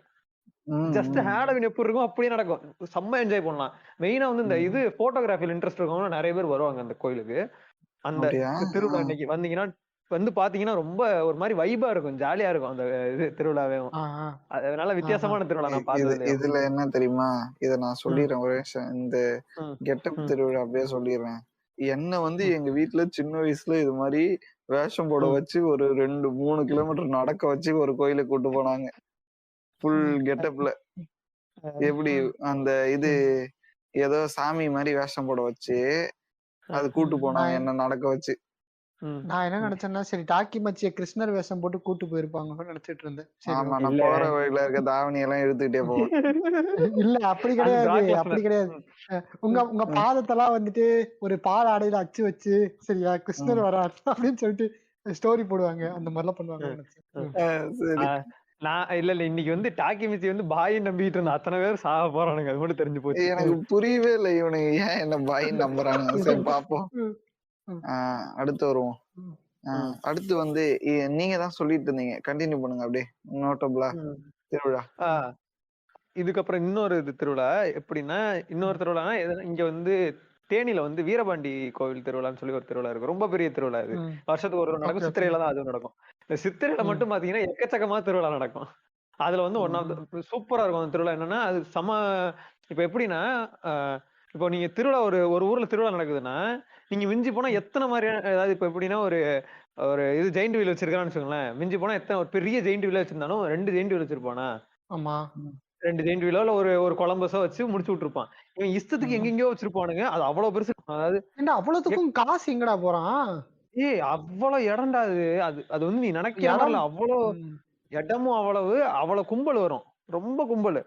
ஜஸ்ட் ஹாலோவின் எப்படி இருக்கும் அப்படியே நடக்கும். செம்ம என்ஜாய் பண்ணலாம். மெயினா வந்து இந்த இது போட்டோகிராஃபில இன்ட்ரெஸ்ட் இருக்கவங்க நிறைய பேர் வருவாங்க அந்த கோயிலுக்கு. அந்த திருவிழா அன்னைக்கு வந்தீங்கன்னா வந்து பாத்தீங்கன்னா ரொம்ப ஒரு மாதிரி வைபா இருக்கும், ஜாலியா இருக்கும் அந்த இது திருவிழாவே. அதனால வித்தியாசமான திருவிழா நான் பார்த்தது. இதுல என்ன தெரியுமா, இத நான் சொல்லிடுறேன் ஒரு விஷயம். இந்த கெட்டப் திருவிழா அப்படியே சொல்லிடுறேன். என்ன வந்து எங்க வீட்டுல சின்ன வயசுல இது மாதிரி வேஷம் போட வச்சு ஒரு 2-3 கிலோமீட்டர் நடக்க வச்சு ஒரு கோயிலுக்கு கூட்டு போனாங்க. ஃபுல் கெட்டப்ல. எப்படி அந்த இது ஏதோ சாமி மாதிரி வேஷம் போட வச்சு அது கூட்டு போனாங்க என்ன நடக்க வச்சு. நான் என்ன நினைச்சேன்னா, சரி டாக்கி மச்சிய கிருஷ்ணர் வேஷம் போட்டு கூட்டு போயிருப்பாங்கன்னு நினைச்சிட்டு இருந்தேன். ஆமா, நான் போற வழியில இருக்க தாவணி எல்லாம் எடுத்துக்கிட்டே போவேன். இல்ல அப்படி கிடையாது. உங்க பாதத்தெல்லாம் வந்துட்டு ஒரு பால் ஆடையில அச்சு வச்சு, சரியா கிருஷ்ணர் வரார் அப்படின்னு சொல்லிட்டு ஸ்டோரி போடுவாங்க. அந்த மாதிரிலாம் பண்ணுவாங்க. நான் இல்ல இன்னைக்கு வந்து டாக்கி மிச்சி வந்து பாய் நம்பிட்டு இருந்த அத்தனை பேர் சாக போறானுங்க. அது மட்டும் தெரிஞ்சு போச்சு. எனக்கு புரியவே இல்லை இவனுக்கு ஏன் என்ன பாய் நம்புறானுங்க. சரி பாப்போம். அடுத்து வருவோம். அடுத்து வந்து நீங்க தான் சொல்லிட்டு இருந்தீங்க, கண்டினியூ பண்ணுங்க அப்படியே. நோட்டபிளா திருவிழா. இதுக்கப்புறம் இன்னொரு இது திருவிழா எப்படின்னா, இன்னொரு திருவிழா இங்க வந்து தேனியில வந்து வீரபாண்டி கோவில் திருவிழான்னு சொல்லி ஒரு திருவிழா இருக்கு. ரொம்ப பெரிய திருவிழா இது. வருஷத்துக்கு ஒரு நடக்கும். சித்திரையில தான் அது நடக்கும். இந்த சித்திரையில மட்டும் பாத்தீங்கன்னா எக்கச்சக்கமா திருவிழா நடக்கும். அதுல வந்து சூப்பரா இருக்கும் அந்த திருவிழா. என்னன்னா அது இப்ப எப்படின்னா, இப்போ நீங்க திருவிழா ஒரு ஊர்ல திருவிழா நடக்குதுன்னா நீங்க மிஞ்சி போனா எத்தனை மாதிரியான, அதாவது இப்ப எப்படின்னா ஒரு இது ஜெயிண்ட் வீல் வச்சிருக்கான்னு வச்சுக்கோங்களேன். மிஞ்சி போனா எத்தனை ஒரு பெரிய ஜெயிண்ட் வீல் வச்சிருந்தாலும் 2 ஜெயிண்ட் வீல் வச்சிருப்பானா? ஆமா, 2 ஜெயிண்ட் வீலோ இல்ல ஒரு கொலம்பஸோ வச்சு முடிச்சு விட்டுருப்பான். இவன் இஷ்டத்துக்கு எங்கெங்கயோ வச்சிருப்பானுங்க. அது அவ்வளவு பெருசு. அதாவது அவ்வளவுக்கும் காசு எங்கடா போறான்? அவ்வளவு இடம்டா அது. அது வந்து நீ நினைக்கிறல அவ்வளவு இடமும் அவ்வளவு கும்பல் வரும். ரொம்ப கும்பல்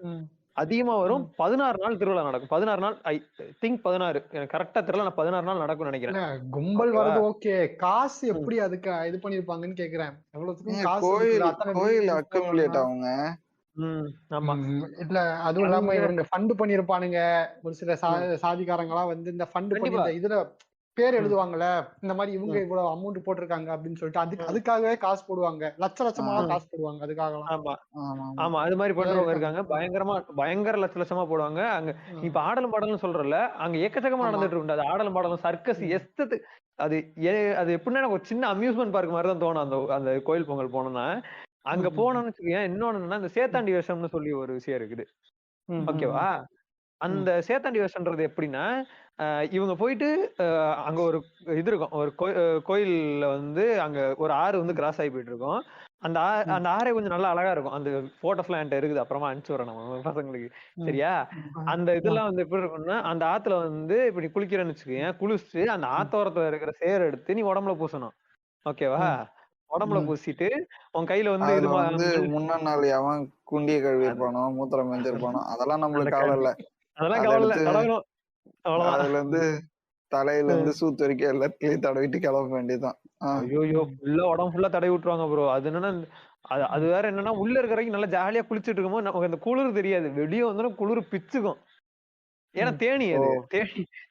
அதிகமா வரும். 16 நாள் திருவிழா நடக்கும். 16 நாள் ஐ திங்க் 16, எனக்கு கரெக்டா தெரியல. நான் 16 நாள் நடக்கும்னு நினைக்கிறேன். கும்பல் வரது ஓகே, காசு எப்படி அதுக்கு இது பண்ணிருப்பாங்கன்னு கேக்குறேன். கோயில் அக்குமுலேட் ஆகுங்க. ஆமா, இல்ல அதுவும் இல்லாம இவங்க ஃபண்ட் பண்ணிருப்பானுங்க. ஒரு சில சாதிகாரங்களா வந்து இந்த ஃபண்ட் பண்ணி இதுல பேர் எழுதுவாங்கல்ல, இந்த மாதிரி இவங்க இவ்வளவு அமௌண்ட் போட்டிருக்காங்க அப்படின்னு சொல்லிட்டு அதுக்காகவே காசு போடுவாங்க. லட்சமா காசு போடுவாங்க அதுக்காக. ஆமா, அது மாதிரி பண்றவங்க இருக்காங்க. பயங்கர லட்சமா போடுவாங்க. அங்க இப்ப ஆடலும் பாடலும் சொல்றல, அங்க ஏக்கச்சக்கமா நடந்துட்டு இருக்கு. அது ஆடலும் பாடலும் சர்க்கஸ் எஸ்தது. அது எப்படின்னா எனக்கு ஒரு சின்ன அம்யூஸ்மெண்ட் பார்க் மாதிரி தான் தோணும். அந்த கோயில் பொங்கல் போனோம்னா அங்க போனோம்னு வச்சுக்கேன். இன்னொன்னு இந்த சேத்தாண்டி வேஷம்னு சொல்லி ஒரு விஷயம் இருக்குது. ஓகேவா? அந்த சேத்தாண்டி வேஷம்ன்றது எப்படின்னா, இவங்க போயிட்டு அங்க ஒரு இது இருக்கும். ஒரு கோயில்ல வந்து அங்க ஒரு ஆறு வந்து கிராஸ் ஆகி போயிட்டு இருக்கும். அந்த ஆறே கொஞ்சம் நல்லா அழகா இருக்கும். அந்த போட்டோஸ் எல்லாம் என்கிட்ட இருக்குது. அப்புறமா அனுப்பிச்சு வரேன் நம்ம பசங்களுக்கு. சரியா? அந்த இதெல்லாம் வந்து எப்படி இருக்கும்னா, அந்த ஆத்துல வந்து இப்படி குளிக்கிறேன்னு வச்சுக்கோங்க. குளிச்சுட்டு அந்த ஆத்தோரத்துல இருக்கிற சேர் எடுத்து நீ உடம்புல பூசணும். ஓகேவா? உடம்புல பூசிட்டு உன் கையில வந்து இது முன்னா நாள் அவன் குண்டிய கழுவி இருப்பானோ, மூத்திரம் மேஞ்சிருப்பானோ, அதெல்லாம் நம்மளுக்கு கவலை இல்ல. அதெல்லாம் கவலை இல்ல. அதுல இருந்து தலையில இருந்து சூத்து வரைக்கும் எல்லாத்தையும் தடவிட்டு கிளம்ப வேண்டியதுதான். ஐயோ, ஃபுல்லா உடம்பு ஃபுல்லா தடவி விட்டுருவாங்க ப்ரோ. அது என்னன்னா அது வேற என்னன்னா, உள்ள இருக்கிற வரைக்கும் நல்லா ஜாலியா குளிச்சுட்டு இருக்கும்போது நமக்கு அந்த குளிர் தெரியாது. வெளியே வந்தோம்னா குளிர் பிச்சுக்கும். ஏன்னா தேனி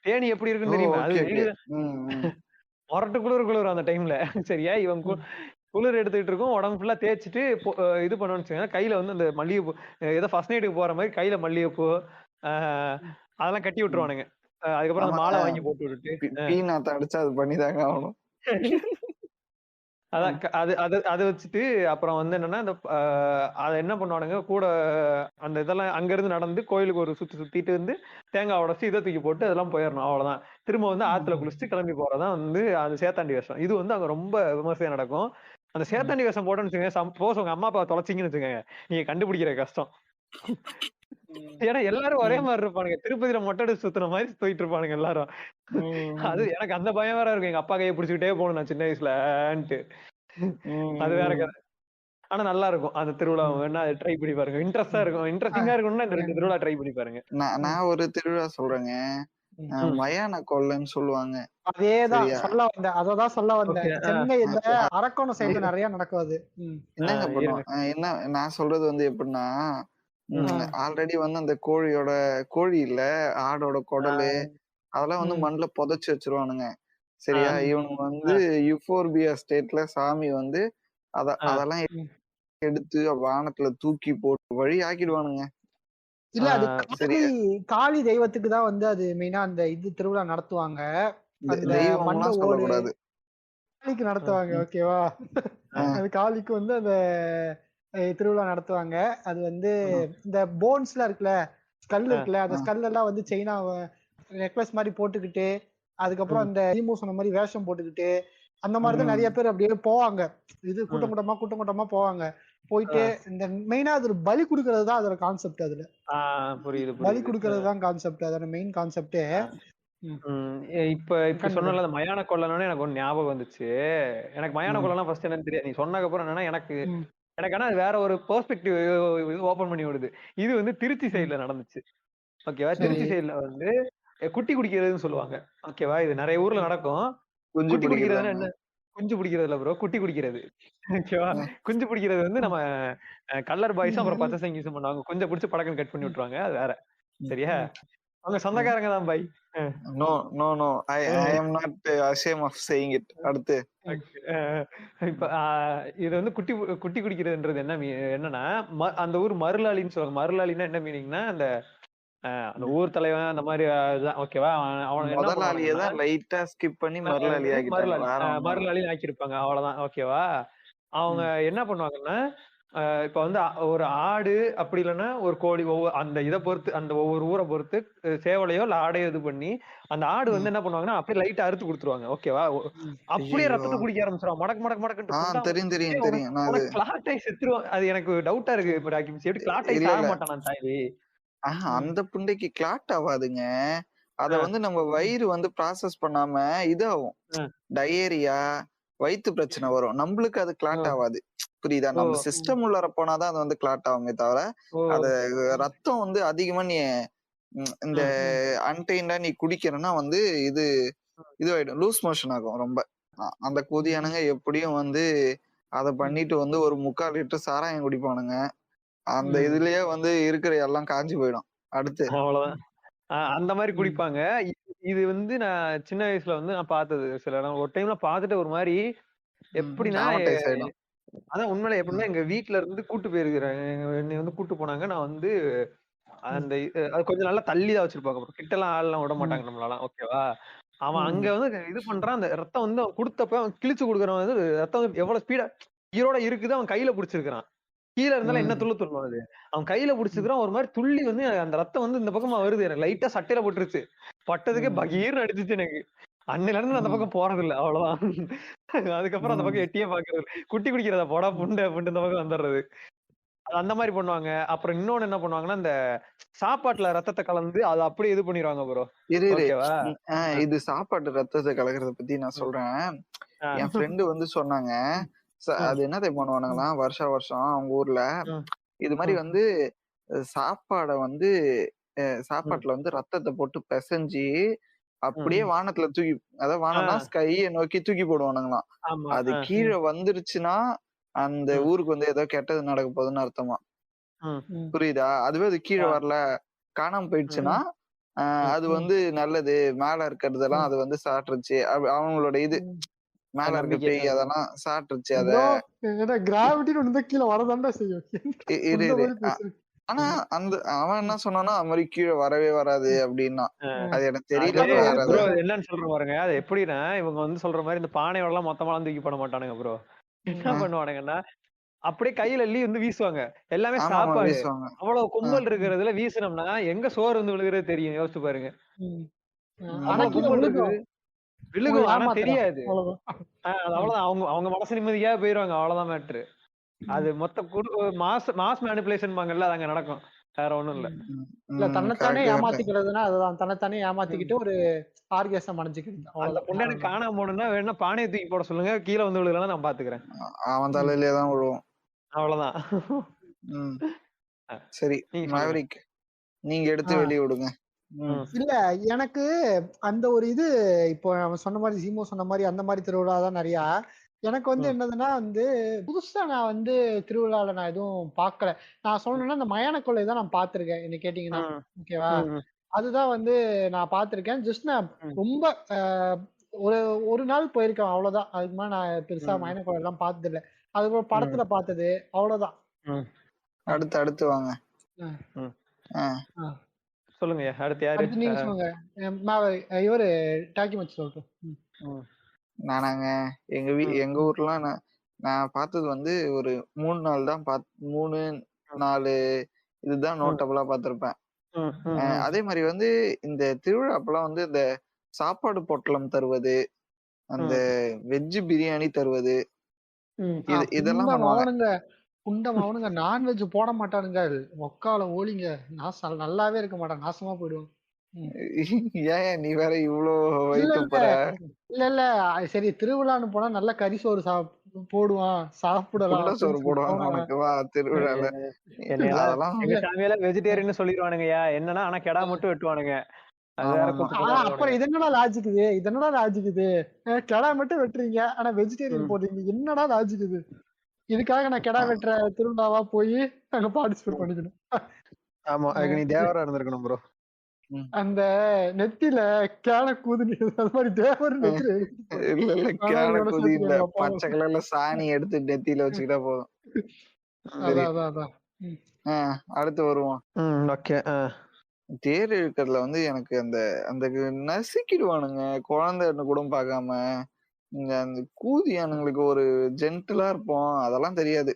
தேனி எப்படி இருக்குன்னு தெரியுமா? அது மொரட்டு குளிர் அந்த டைம்ல. சரியா? இவன் குளிர் எடுத்துக்கிட்டு இருக்கும். உடம்பு ஃபுல்லா தேய்ச்சிட்டு இது பண்ணணும்னு வச்சுக்கோங்க. கையில வந்து அந்த மல்லிகைப்பூ, ஏதோ ஃபர்ஸ்ட் நைட்டுக்கு போற மாதிரி கையில மல்லிகைப்பூ அதெல்லாம் கட்டி விட்டுருவானுங்க. அதுக்கப்புறம் அந்த ஆமா மாலை வாங்கி போட்டு விட்டுட்டு பீனாத்த அடிச்சா அது பண்ணிதாங்க ஆகணும். அதான் அது அது அதை வச்சுட்டு அப்புறம் வந்து என்னன்னா அந்த அதை என்ன பண்ணுவானுங்க கூட அந்த இதெல்லாம் அங்க இருந்து நடந்து கோயிலுக்கு ஒரு சுத்திட்டு வந்து தேங்காய் உடச்சி இதை தூக்கி போட்டு அதெல்லாம் போயிடணும், அவ்வளவுதான். திரும்ப வந்து ஆத்துல குளிச்சுட்டு கிளம்பி போறதான் வந்து அது சேத்தாண்டி வேஷம். இது வந்து அங்க ரொம்ப விமர்சையா நடக்கும். அந்த சேத்தாண்டி வேஷம் போட்டோன்னு வச்சுக்கோங்க, சப்போஸ் உங்க அம்மா அப்பா தொலைச்சிங்கன்னு வச்சுக்கோங்க, நீங்க கண்டுபிடிக்கிற கஷ்டம். ஏன்னா எல்லாரும் ஒரே மாதிரி இருப்பானுங்க, திருப்பதியில மொட்டை அடிச்சு சுத்துற மாதிரி போயிட்டு இருப்பானுங்க எல்லாரும். அது எனக்கு அந்த பயம் வேற இருக்கும், எங்க அப்பா கையை பிடிச்சுக்கிட்டே போகணும் நான் சின்ன வயசுலன்ட்டு. அது வேற கதை. ஆனா நல்லா இருக்கும் அந்த திருவிழா, வேணா ட்ரை பண்ணி பாருங்க, இன்ட்ரெஸ்டா இருக்கும். இன்ட்ரெஸ்டிங்கா இருக்கும்னா இந்த 2 திருவிழா ட்ரை பண்ணி பாருங்க. நான் ஒரு திருவிழா சொல்றேங்க, மயான கொள்ளைன்னு சொல்லுவாங்க. அதேதான் சொல்ல வந்தேன், அததான் சொல்ல வந்தேன். சென்னையில அரக்கோணம் சைடுல நிறைய நடக்கும் அது. என்னங்க பண்ணுவோம், என்ன நான் சொல்றது வந்து எப்படின்னா, ஆல்ரெடி வந்து அந்த கோழி இல்ல ஆடோட குடலு அதெல்லாம் வந்து மண்ணுல புதைச்சு வச்சிருவானுங்க. சரியா? இவனுங்க வந்து யுஃபோர்பியா ஸ்டேட்ல சாமி வந்து அதெல்லாம் எடுத்து வானத்துல தூக்கி போட்டு வழி ஆக்கிடுவானுங்க. இல்ல அது காளி தெய்வத்துக்கு தான் வந்து அது மெயினா அந்த இது திருவிழா நடத்துவாங்க. தெய்வம்லாம் சொல்லக்கூடாது, காளிக்கு நடத்துவாங்க. ஓகேவா? அது காளிக்கு வந்து அந்த திருவிழா நடத்துவாங்க. அது வந்து இந்த போன்ஸ்லாம் இருக்குல்ல, ஸ்கல் இருக்குல்ல, அந்த ஸ்கல் எல்லாம் வந்து செயினா நெக்லஸ் மாதிரி போட்டுக்கிட்டு, அதுக்கப்புறம் அந்த ஈமு சொன்ன மாதிரி வேஷம் போட்டுக்கிட்டு, அந்த மாதிரிதான் நிறைய பேர் அப்படியே போவாங்க. இது கூட்டம் கூட்டமா போவாங்க. போயிட்டு இந்த மெயினா அது பலி குடுக்கறது தான் அதோட கான்செப்ட். அதுல பலி குடுக்கறது தான் கான்செப்ட், அதோட மெயின் கான்செப்டே. இப்ப சொன்னல அந்த மயான கொள்ளனே எனக்கு ஒரு ஞாபகம் வந்துச்சு. எனக்கு மயான கொள்ளலாம் ஃபர்ஸ்ட் என்னன்னு தெரியாது. நீ சொன்னதுக்கு அப்புறம் என்னன்னா எனக்கு ஆனா வேற ஒரு பெர்ஸ்பெக்டிவ் ஓபன் பண்ணி விடுது. இது வந்து திருச்சி சைடுல நடந்துச்சு. ஓகேவா? திருச்சி சைடுல வந்து குட்டி குடிக்கிறதுன்னு சொல்லுவாங்க. ஓகேவா? இது நிறைய ஊர்ல நடக்கும். குட்டி குடிக்கிறதுன்னா என்ன? குஞ்சு பிடிக்கிறதுல ப்ரோ, குட்டி குடிக்கிறது. ஓகேவா? குஞ்சு பிடிக்கிறது வந்து நம்ம கல்லர் பாய்ஸும் அப்புறம் பச்சை சங்கீஸும் பண்ணுவாங்க. கொஞ்சம் பிடிச்சி படக்கம் கட் பண்ணி விட்டுருவாங்க, அது வேற. சரியா? அவங்க சொந்தக்காரங்க தான் பாய். No no no I am not ashamed of saying it. அடுத்து இப்ப இது வந்து குட்டி குட்டி குடிக்கிறதுன்றது என்னன்னா அந்த ஊர் மருளாளின்னு சொல்லுவாங்க. மருளாளின்னா என்ன மீனிங்னா அந்த அந்த ஊர் தலைவன் அந்த மாதிரி ஓகேவா? முதலாளியை தான் லைட்டா ஸ்கிப் பண்ணி மருளாளி ஆக்கிருப்பாங்க, அவ்வளவுதான். ஓகேவா? அவங்க என்ன பண்ணுவாங்கன்னா இப்ப வந்து ஒரு ஆடு அப்படி இல்லைன்னா ஒரு கோழி, அந்த இதை பொறுத்து அந்த ஒவ்வொரு ஊரை பொறுத்து சேவலையோ இல்ல ஆடையோ இது பண்ணி அந்த ஆடு வந்து என்ன பண்ணுவாங்கன்னா அப்படியே லைட்டா அறுத்து கொடுத்துருவாங்க. ஓகேவா? அப்படியே ரத்தத்தை குடிக்க ஆரம்பிச்சிடும், மடக்கு தெரியும் கிளாட் ஆகி செத்துருவோம். அது எனக்கு டவுட்டா இருக்கு. இப்ப எப்படி கிளாட் ஆகி சாக மாட்டான் தாய்? அந்த புண்டைக்கு கிளாட் ஆகாதுங்க. அத வந்து நம்ம வயிறு வந்து ப்ராசஸ் பண்ணாம இதாகும், டயேரியா, வயிற்று பிரச்சனை வரும். நம்மளுக்கு அது கிளாட் ஆகாது, புரியுதா? நம்ம சிஸ்டம் உள்ளார போனாதான் அது வந்து கிளாட் ஆகுமே தவிர, அது ரத்தம் வந்து அதிகமா நீ இந்த அன்டைண்டா நீ குடிக்கிறன்னா வந்து இது ஆயிடும், லூஸ் மோஷன் ஆகும் ரொம்ப. அந்த கொதியானுங்க எப்படியும் வந்து அதை பண்ணிட்டு வந்து ஒரு 3/4 லிட்டர் சாராயம் குடிப்பானுங்க. அந்த இதுலயே வந்து இருக்கிற எல்லாம் காஞ்சி போயிடும். அடுத்து அவ்வளவுதான், அந்த மாதிரி குடிப்பாங்க. இது வந்து நான் சின்ன வயசுல வந்து நான் பார்த்தது சில இடம். ஒரு டைம்ல பார்த்துட்டு ஒரு மாதிரி எப்படின்னா, அதான் உண்மையில எப்படின்னா எங்க வீட்டுல இருந்து கூட்டு போயிருக்கிறேன், என்னை வந்து கூட்டு போனாங்க. நான் வந்து அந்த அது கொஞ்சம் நல்லா தள்ளிதான் வச்சிருப்பாங்க, கிட்ட எல்லாம் ஆள்லாம் விட மாட்டாங்க நம்மளால. ஓகேவா? அவன் அங்க வந்து இது பண்றான், அந்த ரத்தம் வந்து அவன் கொடுத்தப்ப அவன் கிழிச்சு கொடுக்குறவன் வந்து ரத்தம் வந்து எவ்வளவு ஸ்பீடா ஈரோட இருக்குது, அவன் கையில பிடிச்சிருக்கான். கீழே இருந்தாலும் என்ன துள்ளும் அது, அவன் கையில பிடிச்சிருக்கான். ஒரு மாதிரி துள்ளி வந்து அந்த ரத்தம் வந்து இந்த பக்கமா வருது, எனக்கு லைட்டா சட்டையில போட்டுருச்சு. பட்டதுக்கே பகீர்னு அடிச்சிச்சு எனக்கு. அன்னில இருந்து அந்த பக்கம் போறது இல்ல, அவ்வளவுதான். அதுக்கப்புறம் அந்த பக்கம் எட்டியே பாக்குறது, குட்டி குடிக்கிறதா போடா புண்டை இந்த பக்கம் வந்துடுறது. அந்த மாதிரி பண்ணுவாங்க. அப்புறம் இன்னொன்னு என்ன பண்ணுவாங்கன்னா, இந்த சாப்பாட்டுல ரத்தத்தை கலந்து அதை அப்படியே இது பண்ணிடுவாங்க ப்ரோ. இது சாப்பாட்டு ரத்தத்தை கலக்கிறத பத்தி நான் சொல்றேன். என் ஃப்ரெண்டு வந்து சொன்னாங்க, அது என்ன பண்ணுவானுங்களா, வருஷம் அவங்க ஊர்ல இது மாதிரி வந்து சாப்பாடை வந்து சாப்பாட்டுல வந்து ரத்தத்தை போட்டு பிசைஞ்சு அப்படியே வானத்துல தூக்கி, அதாவது வானம்னா ஸ்கையை நோக்கி தூக்கி போடுவானுங்களாம். அது கீழே வந்துருச்சுன்னா அந்த ஊருக்கு வந்து ஏதோ கெட்டது நடக்க போகுதுன்னு அர்த்தமா, புரியுதா? அதுவே அது கீழே வரல, காணாம போயிடுச்சுன்னா அது வந்து நல்லது, மேல இருக்கிறதெல்லாம் அது வந்து சாப்பிட்டுருச்சு, அவங்களோட இது மேல இருக்க பேய் அதெல்லாம் சாப்பிட்டுருச்சு. அத கிராவிட்டின்னு ஒண்ணு கீழே வரதாண்டா செய்யும். ஆனா அவன் என்ன சொன்னானா அது மாதிரி கீழே வரவே வராது அப்படின்னா. அது எனக்கு தெரியல. ப்ரோ என்னன்னு சொல்ற பாருங்க. அது எப்படின்னா இவங்க வந்து சொல்ற மாதிரி இந்த பானையோட எல்லாம் மொத்தமா தூக்கி போட மாட்டானுங்க ப்ரோ. என்ன பண்ணுவானுங்கன்னா அப்படியே கையில அள்ளி வந்து வீசுவாங்க. எல்லாமே சாப்பாடு. அவ்வளவு கும்பல் இருக்கிறதுல வீசினோம்னா எங்க சோறு வந்து விழுகிறது தெரியும். யோசிச்சு பாருங்க. அவ்வளவு கும்பல் இருக்குது. விழுகும் ஆனா தெரியாது. அவ்வளவுதான். அவங்க மனசு நிம்மதியா போயிருவாங்க. அவ்வளவுதான் மேட்ரு. அது மொத்த மாஸ் மேனிபுலேஷன் பாங்கல்ல, அது அங்க நடக்கும். வேற ஒண்ணும் இல்ல. இல்ல தன்னைத்தானே ஏமாத்திக்கிறதுனா அதுதான். தன்னைத்தானே ஏமாத்திக்கிட்டு ஒரு ஆர்கேசம் அடைஞ்சுக்கிறது. அந்த பொண்ணு காணாம போகணும்னா வேணா பானையை தூக்கி போட சொல்லுங்க, கீழே வந்து விழுகலாம், நான் பாத்துக்கிறேன். அவன் தலையிலே தான் விழுவும். அவ்வளவுதான். சரி மேவரிக், நீங்க எடுத்து வெளியே விடுங்க. இல்ல எனக்கு அந்த ஒரு இது இப்போ அவன் சொன்ன மாதிரி சீமோ சொன்ன மாதிரி அந்த மாதிரி திருவிழா தான் நிறைய. எனக்கு வந்து என்னதுன்னா வந்து புதுசா நான் வந்து திருவிழால நான் எதுவும் பார்க்கல. நான் சொல்லணும்னா இந்த மயான கொள்ளை தான் நான் பார்த்திருக்கேன் என்ன கேட்டீங்கன்னா. ஓகேவா, அதுதான் வந்து நான் பார்த்திருக்கேன். ஜஸ்ட் நான் ரொம்ப ஒரு நாள் போயிருக்கேன் அவ்வளவுதான். அதுக்கு மேல நான் பெருசா மயான கொள்ளை எல்லாம் பார்த்தது இல்லை. அது படத்துல பார்த்தது அவ்வளவுதான். அடுத்து வாங்க. சொல்லுங்க அடுத்து யாரு? நீங்க சொல்லுங்க. இவரு டாக்குமெண்ட் சொல்லட்டும். நானாங்க எங்க ஊர்லாம் நான் பார்த்தது வந்து ஒரு 3 நாள் தான் 3 4 இதுதான் நோட்டபிளா பார்த்திருப்பேன். அதே மாதிரி வந்து இந்த திருவிழா அப்பெல்லாம் வந்து இந்த சாப்பாடு பொட்டலம் தருவது, அந்த வெஜ் பிரியாணி தருவது, இதெல்லாம் அவனுங்க குண்டம் அவனுங்க நான்வெஜ் போட மாட்டானுங்க. ஒக்கால ஓலிங்க நல்லாவே இருக்க மாட்டான், நாசமா போயிடுவான். ஏன் நீ வேற இவ்வளவு இல்ல சரி திருவிழான்னு போனா நல்ல கறி சோறு போடுவான், சாப்பிடலாம் சோறு போடுவாங்க உனக்கு வா திருவிழால. வெஜிடேரியன் சொல்லிடுவானுங்கயா என்னன்னா, ஆனா கெடா மட்டும் வெட்டுவானுங்க. அப்புறம் இதென்னடா லாஜிக்குது, இதென்னடா லாஜிக்குது, கெடா மட்டும் வெட்டுறீங்க ஆனா வெஜிடேரியன் போடுறீங்க, என்னடா லாஜிக்குது? இதுக்காக நான் கெடா வெட்டுற திருவிழாவா போய் அங்க பார்ட்டிசிபேட் பண்ணிக்கணும்? ஆமா, அதுக்கு நீ தேவரா இருந்திருக்கணும் ப்ரோ. அந்த நெத்தில கேன கூதுனி அது மாதிரி தேவர் நெத்தில இல்ல கேன கூதி இல்ல, பச்சை கலர்ல சாணி எடுத்து நெத்தில வச்சுக்கிட்டா போதும். அடுத்து வருவோம். ஓகே. தேர் இழுக்கிறதுல வந்து எனக்கு அந்த அந்த நசுக்கிடுவானுங்க குழந்தைன்னு கூட பார்க்காம. இங்க அந்த கூதியானுங்களுக்கு ஒரு ஜென்டிலா இருப்போம், அதெல்லாம் தெரியாது.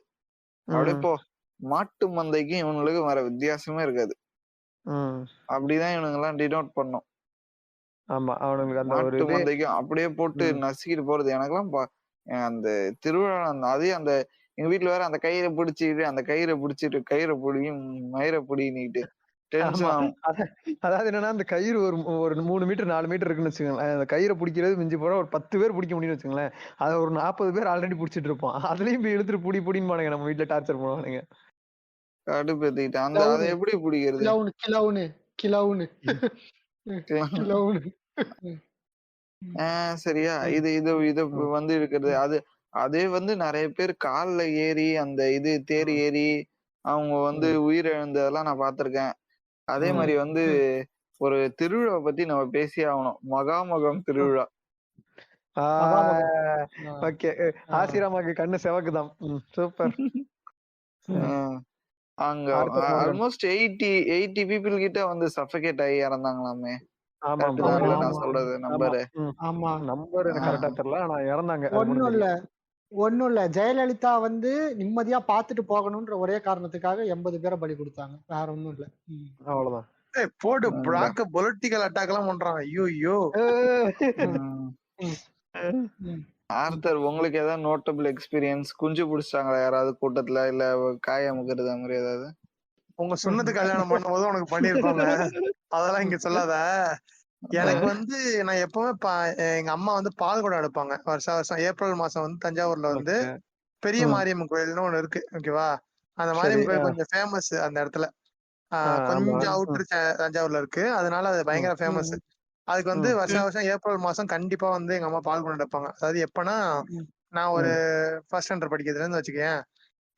அப்படியே இப்போ மாட்டு மந்தைக்கும் இவனுங்களுக்கு வேற வித்தியாசமே இருக்காது. அப்படிதான் இவனுங்க எல்லாம் டினோட் பண்ணோம். ஆமா, அவனுங்களுக்கு அந்த மாட்டு மந்தைக்கும் அப்படியே போட்டு நசுக்கிட்டு போறது. எனக்கெல்லாம் அந்த திருவிழா அதே அந்த எங்க வீட்டுல வேற அந்த கயிறை பிடிச்சிட்டு கயிறை பொடியும் மயிரை பொடின்னுட்டு டென்ஷன் ஆகும். அதாவது என்னன்னா அந்த கயிறு ஒரு 3 மீட்டர் 4 மீட்டர் இருக்குன்னு வச்சுக்கோங்களேன். அந்த கயிறை பிடிக்கிறது மிஞ்சி போற ஒரு 10 பேர் பிடிக்க முடியும்னு வச்சுக்கோங்களேன். அதை ஒரு 40 பேர் ஆல்ரெடி பிடிச்சிட்டு இருப்போம். அதுலயும் போய் எடுத்துட்டு புடின்னு பானுங்க, நம்ம வீட்டுல டார்ச்சர் பண்ணுவானுங்க. கடுப்பேத்திட்டு அந்த அதை எப்படி பிடிக்கிறது? சரியா, இது வந்து இருக்கிறது. அதே வந்து நிறைய பேர் கால்ல ஏறி அந்த இது தேர் ஏறி அவங்க வந்து உயிரிழந்ததெல்லாம் நான் பார்த்திருக்கேன். அதே மாதிரி வந்து ஒரு திருவிழா பத்தி நம்ம பேசி ஆகணும். மகாமகம் திருவிழா. ஓகே, ஆசிரமாக்கு கண்ணு செவக்குதான். சூப்பர். அங்க ஆல்மோஸ்ட் 80 பீப்புள் கிட்ட வந்து சஃபகேட் ஆகி இறந்தாங்களாமே. நான் சொல்றது நம்பரு எனக்கு கரெக்டா தெரியல, ஆனா இறந்தாங்க. ஒண்ணும் இல்ல ஜெயலலிதா வந்து நிம்மதியா பாத்துட்டு போகணும்ன்ற ஒரே காரணத்துக்காக 80 பேரை பலி கொடுத்தாங்க, வேற ஒண்ணும் இல்ல. அவ்வளவுதான். போடு பிளாக் பொலிட்டிக்கல் அட்டாக் எல்லாம் பண்றாங்க. ஐயோ ஆர்த்தர், உங்களுக்கு ஏதாவது நோட்டபிள் எக்ஸ்பீரியன்ஸ்? குஞ்சு பிடிச்சாங்களா யாராவது கூட்டத்துல, இல்ல காய அமுக்குறது அந்த மாதிரி ஏதாவது? உங்க சொன்னது கல்யாணம் பண்ணும்போது உனக்கு பண்ணிருப்பாங்க, அதெல்லாம் இங்க சொல்லாத. எனக்கு வந்து நான் எப்பவுமே எங்க அம்மா வந்து பால் குடம் எடுப்பாங்க வருஷம் வருஷம். ஏப்ரல் மாசம் வந்து தஞ்சாவூர்ல வந்து பெரிய மாரியம்மன் கோயில்னு ஒண்ணு இருக்கு, ஓகேவா? அந்த மாரியம்மன் கோயில் கொஞ்சம் ஃபேமஸ் அந்த இடத்துல. கொஞ்சம் அவுட்டர் தஞ்சாவூர்ல இருக்கு, அதனால அது பயங்கர ஃபேமஸ். அதுக்கு வந்து வருஷம் வருஷம் ஏப்ரல் மாசம் கண்டிப்பா வந்து எங்க அம்மா பால் குடம் எடுப்பாங்க. அதாவது எப்பன்னா நான் ஒரு ஃபர்ஸ்ட் ஸ்டாண்டர்ட் படிக்கிறதுல இருந்து வச்சுக்கேன்,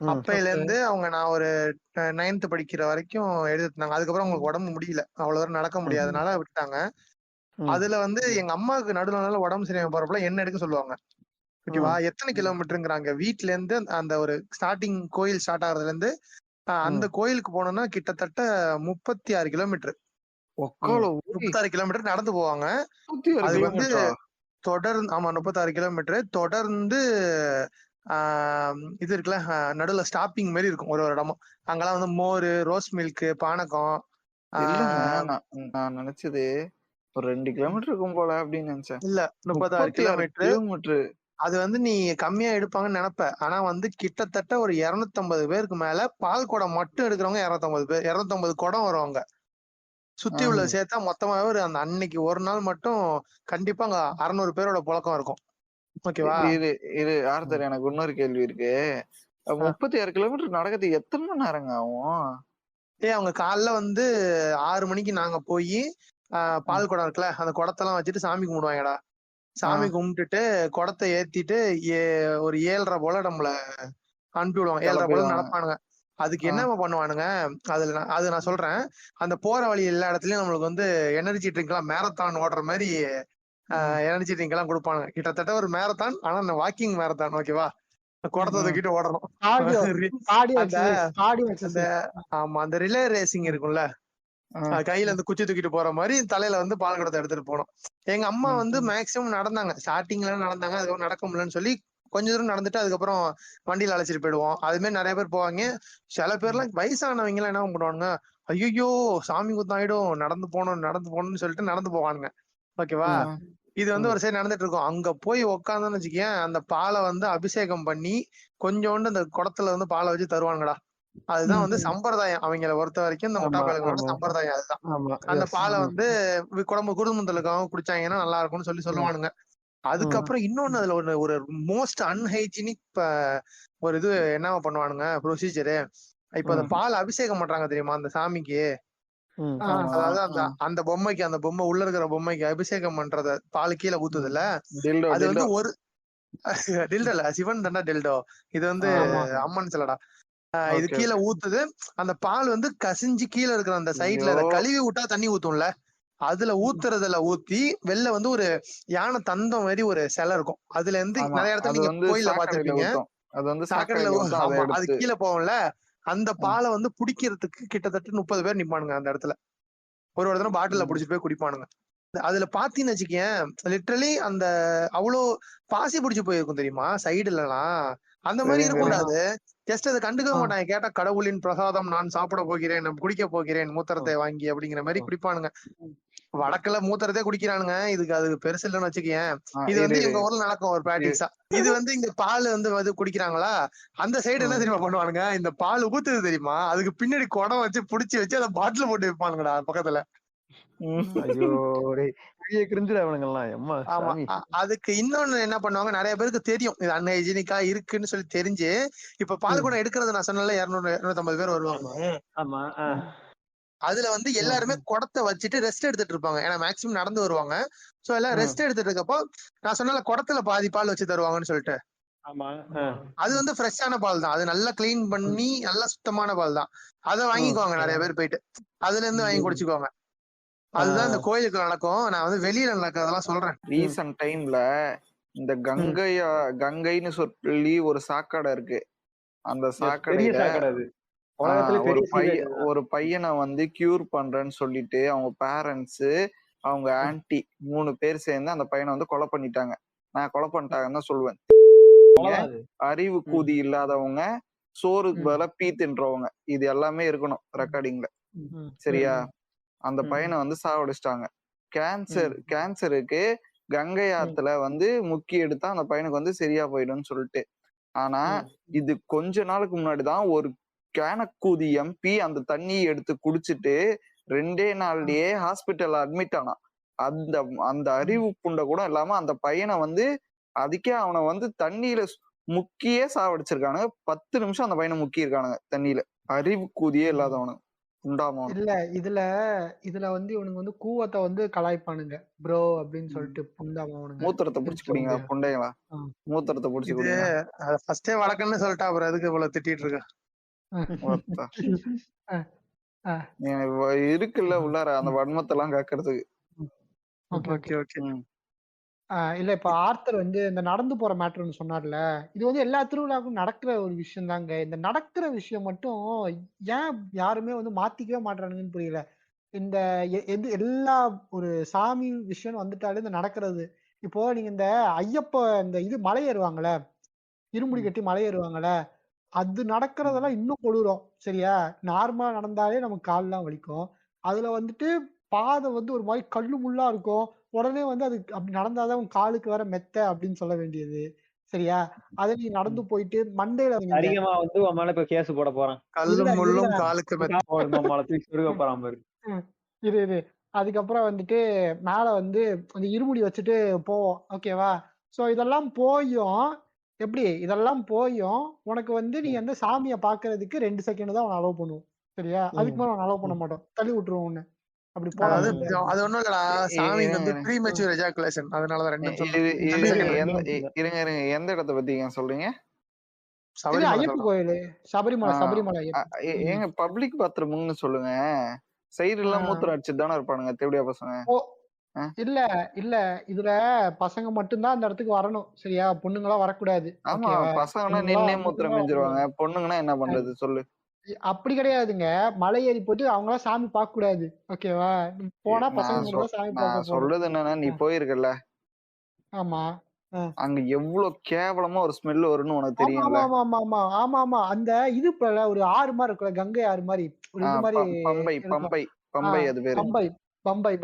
அப்பையில இருந்து அவங்க நான் ஒரு 9th படிக்கிற வரைக்கும் எடுத்துட்டாங்க. அதுக்கப்புறம் அவங்களுக்கு உடம்பு முடியல, அவ்வளவு தூரம் நடக்க முடியாதனால விட்டுட்டாங்க. அதுல வந்து எங்க அம்மாவுக்கு நடுவுல உடம்பு சரியாம போறப்பல என்ன எடுக்க சொல்லுவாங்க, ஓகேவா? எத்தனை கிலோமீட்டருங்கிறாங்க வீட்டுல இருந்து அந்த ஒரு ஸ்டார்டிங் கோயில் ஸ்டார்ட் ஆகுறதுல இருந்து அந்த கோயிலுக்கு போனோம்னா கிட்டத்தட்ட 36 கிலோமீட்டர். 36 கிலோமீட்டர் நடந்து போவாங்க. அதுக்கு வந்து தொடர்ந்து 36 கிலோமீட்டர் தொடர்ந்து இது இருக்குல்ல, நடுவுல ஸ்டாப்பிங் மாதிரி இருக்கும் ஒரு இடமும். அங்கெல்லாம் வந்து மோர், ரோஸ் மில்க், பானகம். நான் நினைச்சது ஒரு 2 கிலோமீட்டர் இருக்கும் போல அப்படின்னு நினைச்சேன். இல்ல, 36 கிலோமீட்டர். அது வந்து நீ கம்மியா எடுப்பாங்கன்னு நினைப்ப. ஆனா வந்து கிட்டத்தட்ட ஒரு 250 பேருக்கு மேல பால் குடம் மட்டும் எடுக்கிறவங்க 250 பேர், 250 குடம் வருவாங்க. சுத்தி உள்ள சேர்த்தா மொத்தமாவே ஒரு அந்த அன்னைக்கு ஒரு நாள் மட்டும் கண்டிப்பா அங்க 600 பேரோட புழக்கம் இருக்கும். ஓகேவா? இது ஆர்த்தர், எனக்கு இன்னொரு கேள்வி இருக்கு. 36 கிலோமீட்டர் நடக்கிறதுக்கு எத்தனை மணி நேரங்க ஆகும்? அவங்க காலைல வந்து 6 மணிக்கு நாங்க போய் பால் குடம் இருக்குல்ல, அந்த குடத்தெல்லாம் வச்சுட்டு சாமி கும்பிடுவாங்கடா. சாமி கும்பிட்டுட்டு குடத்தை ஏத்திட்டு ஒரு 7:30 போல நம்மள அனுப்பி விடுவாங்க. 7:30 போல நடப்பானுங்க. அதுக்கு என்ன பண்ணுவானுங்க, அது நான் சொல்றேன். அந்த போற வழி எல்லா இடத்துலயும் நம்மளுக்கு வந்து எனர்ஜி ட்ரிங்க் எல்லாம் மேரத்தான் ஓடுற மாதிரி எனர்ஜி ட்ரிங்க் எல்லாம் கொடுப்பானுங்க. கிட்டத்தட்ட ஒரு மேரத்தான், ஆனா வாக்கிங் மேரத்தான். ஓகேவா? குடத்தை தூக்கிட்டு ஓடணும். ஆமா, அந்த ரிலே ரேசிங் இருக்கும்ல, கையில அந்த குச்சி தூக்கிட்டு போற மாதிரி தலையில வந்து பால் குடத்தை எடுத்துட்டு போனோம். எங்க அம்மா வந்து மேக்சிமம் நடந்தாங்க, ஸ்டார்டிங்ல நடந்தாங்க. அதுக்கப்புறம் நடக்க முடியலன்னு சொல்லி கொஞ்ச தூரம் நடந்துட்டு அதுக்கப்புறம் வண்டியில அழைச்சிட்டு போயிடுவோம். அது மாதிரி நிறைய பேர் போவாங்க. சில பேர்லாம் வயசானவங்க எல்லாம் என்ன பண்ணுவானுங்க, ஐயோ சாமி குத்தம் ஆயிடும், நடந்து போகணும்னு சொல்லிட்டு நடந்து போவானுங்க. ஓகேவா? இது வந்து ஒரு சைடு நடந்துட்டு இருக்கும். அங்க போய் உக்காந்தோன்னு வச்சுக்கேன், அந்த பாலை வந்து அபிஷேகம் பண்ணி கொஞ்சோண்டு அந்த குடத்துல வந்து பாலை வச்சு தருவானுங்கடா. அதுதான் வந்து சம்பிரதாயம். அவங்களை பொறுத்த வரைக்கும் இந்த முட்டாப்பழங்களோட சம்பிரதாயம் அதுதான். அந்த பாலை வந்து குடும்பத்துக்காக குடிச்சாங்கன்னா நல்லா இருக்கும்னு சொல்லுவானுங்க. அதுக்கப்புறம் இன்னொன்னு அதுல ஒரு மோஸ்ட் அன்ஹைஜீனிக் ஒரு இது என்ன பண்ணுவானுங்க ப்ரொசீஜரு. இப்ப அந்த பால் அபிஷேகம் பண்றாங்க தெரியுமா அந்த சாமிக்கு, அதாவது அந்த பொம்மைக்கு, அந்த பொம்மை உள்ள இருக்கிற பொம்மைக்கு அபிஷேகம் பண்றத பால் கீழே ஊத்துதுல்ல, அது வந்து ஒரு டில்டோல சிவன் தாண்டா டெல்டோ, இது வந்து அம்மன் சிலடா. இது கீழே ஊத்துது. அந்த பால் வந்து கசிஞ்சு கீழே இருக்கிற அந்த சைட்ல கழுவி விட்டா தண்ணி ஊத்தும்ல, அதுல ஊத்துறதுல ஊத்தி வெளில வந்து ஒரு யானை தந்தம் மாதிரி ஒரு சிலை இருக்கும். அதுல இருந்து நிறைய இடத்துல நீங்க கோயில பாத்துருப்பீங்க, சாக்கடையில அது கீழே போகும்ல. அந்த பாலை வந்து குடிக்கிறதுக்கு கிட்டத்தட்ட 30 பேர் நிப்பானுங்க அந்த இடத்துல. ஒரு தடவை பாட்டில புடிச்சிட்டு போய் குடிப்பானுங்க. அதுல பாத்தீங்கன்னு வச்சுக்கேன், லிட்டரலி அந்த அவ்வளோ பாசி பிடிச்சு போயிருக்கும் தெரியுமா சைடுல எல்லாம். அந்த மாதிரி இருக்கக்கூடாது. ஜஸ்ட் அதை கண்டுக்க மாட்டாங்க. கேட்டா கடவுளின் பிரசாதம், நான் சாப்பிட போகிறேன், குடிக்க போகிறேன் மூத்திரத்தை வாங்கி அப்படிங்கிற மாதிரி குடிப்பானுங்க. வடக்குல மூத்திரத்தை குடிக்கிறானுங்க. இதுக்கு அது பெருசு இல்லைன்னு வச்சுக்கேன். இது வந்து எங்க ஊர்ல நடக்கும் ஒரு பிராக்டிஸா. இது வந்து இங்க பால் வந்து குடிக்கிறாங்களா, அந்த சைடு என்ன தெரியுமா பண்ணுவானுங்க, இந்த பால் ஊத்துது தெரியுமா, அதுக்கு பின்னாடி குடம் வச்சு புடிச்சு வச்சு அதை பாட்டில போட்டு வைப்பானுங்கடா பக்கத்துல. அதுக்கு இன்னொன்னு என்ன பண்ணுவாங்க, நிறைய பேருக்கு தெரியும் இது அன்ஹைஜீனிக்கா இருக்குன்னு சொல்லி தெரிஞ்சு, இப்ப பால் குடம் எடுக்கிறது நான் சொன்னல 200-250 பேர் வருவாங்க. அதுல வந்து எல்லாருமே குடத்தை வச்சுட்டு ரெஸ்ட் எடுத்துட்டு இருப்பாங்க. ஏன்னா மேக்சிமம் நடந்து வருவாங்க. சோ எல்லாம் ரெஸ்ட் எடுத்துட்டு இருக்கப்போ நான் சொன்னல குடத்துல பாதி பால் வச்சு தருவாங்கன்னு சொல்லிட்டு, அது வந்து ஃப்ரெஷ்ஷான பால் தான். அது நல்லா கிளீன் பண்ணி நல்லா சுத்தமான பால் தான். அதை வாங்கிக்குவாங்க நிறைய பேர் போயிட்டு, அதுல இருந்து வாங்கி குடிச்சுக்குவாங்க. அதுதான் இந்த கோயிலுக்கு நடக்கும். நான் வந்து வெளியில நடக்கிறதெல்லாம் சொல்றேன். ரீசன்ட் டைம்ல இந்த கங்கைன்னு சொல்லி ஒரு சாக்கடை இருக்கு. அந்த சாக்கடையில ஒரு பையனை வந்து கியூர் பண்றேன்னு சொல்லிட்டு அவங்க பேரண்ட்ஸ், அவங்க ஆன்டி 3 பேர் சேர்ந்து அந்த பையனை வந்து கொலை பண்ணிட்டாங்க. நான் கொலை பண்ணிட்டாங்கன்னு தான் சொல்லுவேன். அறிவு கூதி இல்லாதவங்க, சோறுக்கு பதிலா பீ தின்றவங்க, இது எல்லாமே இருக்கணும் ரெக்கார்டிங்ல. சரியா? அந்த பையனை வந்து சாவடிச்சிட்டாங்க. கேன்சருக்கு கங்கை ஆத்துல வந்து முக்கி எடுத்தா அந்த பையனுக்கு வந்து சரியா போயிடும்னு சொல்லிட்டு. ஆனா இது கொஞ்ச நாளுக்கு முன்னாடிதான் ஒரு கேனக்கூதி எம்பி அந்த தண்ணியை எடுத்து குடிச்சிட்டு 2 நாள்லயே ஹாஸ்பிட்டல்ல அட்மிட் ஆனா. அந்த அறிவு புண்டை கூட இல்லாம அந்த பையனை வந்து அதுக்கே அவனை வந்து தண்ணியில முக்கியே சாவடிச்சிருக்கானுங்க. 10 நிமிஷம் அந்த பையனை முக்கி இருக்கானுங்க தண்ணியில. அறிவு கூதியே இல்லாதவனுங்க. இல்ல இதுல வந்து இவனுங்க வந்து கூவத்தை வந்து கலாய்ப்பானுங்க ப்ரோ அப்படின்னு சொல்லிட்டு. புண்டாமாவனுங்க மூத்திரத்தை புடிச்சு குடிங்க புண்டைங்களா, மூத்திரத்தை புடிச்சு குடிங்க. ஃபர்ஸ்டே வழக்கம்னு சொல்லிட்டா அப்புறம் அதுக்கு இவ்வளவு திட்டிட்டு இருக்க இருக்குல்ல உள்ளார அந்த வன்மத்தை எல்லாம் காக்கிறதுக்கு. இல்ல இப்ப ஆர்த்தர் வந்து இந்த நடந்து போற மேட்டர்னு சொன்னார்ல, இது வந்து எல்லா திருவிழாவுக்கும் நடக்கிற ஒரு விஷயம் தாங்க. இந்த நடக்கிற விஷயம் மட்டும் ஏன் யாருமே வந்து மாத்திக்கவே மாட்றானுங்கன்னு புரியல. இந்த எது எல்லா ஒரு சாமி விஷயம்னு வந்துட்டாலே இந்த நடக்கிறது. இப்போ நீங்க இந்த ஐயப்ப இந்த இது மலை ஏறுவாங்கல்ல, இருமுடி கட்டி மலை ஏறுவாங்கல்ல, அது நடக்கிறதெல்லாம் இன்னும் கொடூரம். சரியா? நார்மலா நடந்தாலே நமக்கு கால்லாம் வலிக்கும். அதுல வந்துட்டு பாதை வந்து ஒரு மாரி கல்லு முள்ளா இருக்கும். உடனே வந்து அது அப்படி நடந்தா தான் உன் காலுக்கு வேற மெத்த அப்படின்னு சொல்ல வேண்டியது. சரியா? அத நீ நடந்து போயிட்டு மண்டையில நீங்க இந்த அதிகமா வந்து உன் மேல இப்ப கேஸ் போட போறான். இல்ல, கல்லும் இல்ல. முள்ளும் காலுக்கு நம்மள தூக்கி சொருக போறான் பாரு. இரு, இரு. அதுக்கப்புறம் வந்துட்டு மேல வந்து அந்த இருமுடி வச்சுட்டு போவோம். ஓகேவா? சோ இதெல்லாம் போயும் எப்படி? இதெல்லாம் போயும் உனக்கு வந்து நீ வந்து சாமிய பார்க்கறதுக்கு 2 செகண்ட் தான் உன்ன அலோவ் பண்ணுவோம். சரியா? அதுக்கு மேல உன்ன அலோவ் பண்ண மாட்டோம். தள்ளி விட்டுருவோம் உன்ன. அப்படி போடா அதாவது வெளில அது அப்படின்னு. ஒண்ணும் இல்லடா, சாமிக்கு வந்து ப்ரீமெச்சூர் எஜாகுலேஷன், அதனாலதான் 2 நிமிஷம் தான். இது 2 செகண்ட் இருங்க எந்த இடத்த பத்திங்க சொல்றீங்க? இது சபரிமலை ஐயப்ப சொல்றோம். கோயிலு. சபரிமலை ஐயப்பன். ஏங்க பப்ளிக் பாத்ரூம்னு சொல்லுங்க. சைடு எல்லாம் ஆ. மூத்திரம் அடிச்சுட்டு தானே இருப்பானுங்க தேவடியா பசங்க. ஓ இல்ல, இல்ல. இதுல பசங்க மட்டும் தான் அந்த இடத்துக்கு வரணும். சரியா? பொண்ணுங்கலாம் வரக்கூடாது. ஆமா, ஓகேவா? பசங்கன்னா பொண்ணுங்கலாம் நின்னே மூத்திரம் மட்டும் தான் மிஞ்சிருவாங்க. பொண்ணுங்கன்னா என்ன பண்றது சொல்லு? அப்படி கிடையாதுங்க. மலை ஏறி போயிட்டு அவங்கலாம் சாமி பார்க்க கூடாது. ஓகேவா? போனா பசங்க மட்டும் தான் சாமி பார்க்க நான் போணும். சொல்றது என்னன்னா, நீ போயிருக்கல, ஆமா. அ. அங்க எவ்வளவு கேவலமா ஒரு ஸ்மெல் வரும்னு உனக்கு ஆமா, தெரியும்ல? ஆமா, ஆமா, ஆமா, ஆமா, ஆமா, ஆமா. அந்த இது போல ஒரு ஆறு மாரி இருக்குல்ல, கங்கை ஆறு மாரி. ஒரு இது மாரி பம்பை இருக்கும். பம்பை ஆ பம்பை அது பேரு.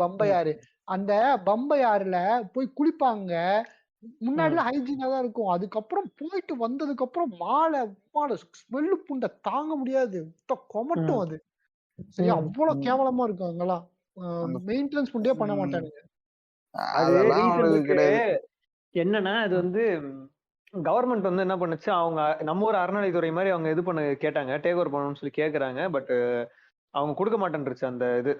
பம்பை ஆறு. அந்த பம்பை ஆறுல போய் குளிப்பாங்க. முன்னாடிலாம் ஹைஜீனா தான் இருக்கும். அதுக்கப்புறம் போயிட்டு வந்ததுக்கு அப்புறம் அம்மாட ஸ்மெல்லு புண்ட தாங்க முடியாது. கொமட்டும் அது. சரியா? அவ்ளோ கேவலமா இருக்கும் அங்கலாம். அந்த மெயின்டனன்ஸ் ஃபுட்டே பண்ண ம், மாட்டானுங்க. அது அதெல்லாம் ரீசன் அவனுக்கு இருக்கு. கிடையாது. என்னன்னா அது வந்து கவர்மெண்ட் வந்து என்ன பண்ணுச்சு, அவங்க நம்ம ஒரு அறநிலைத்துறை மாதிரி அவங்க இது பண்ண கேட்டாங்க, டேக் ஓவர் பண்ணணும்னு சொல்லி கேக்குறாங்க. பட் அவங்க கொடுக்க மாட்டேன்ருச்சு அந்த இது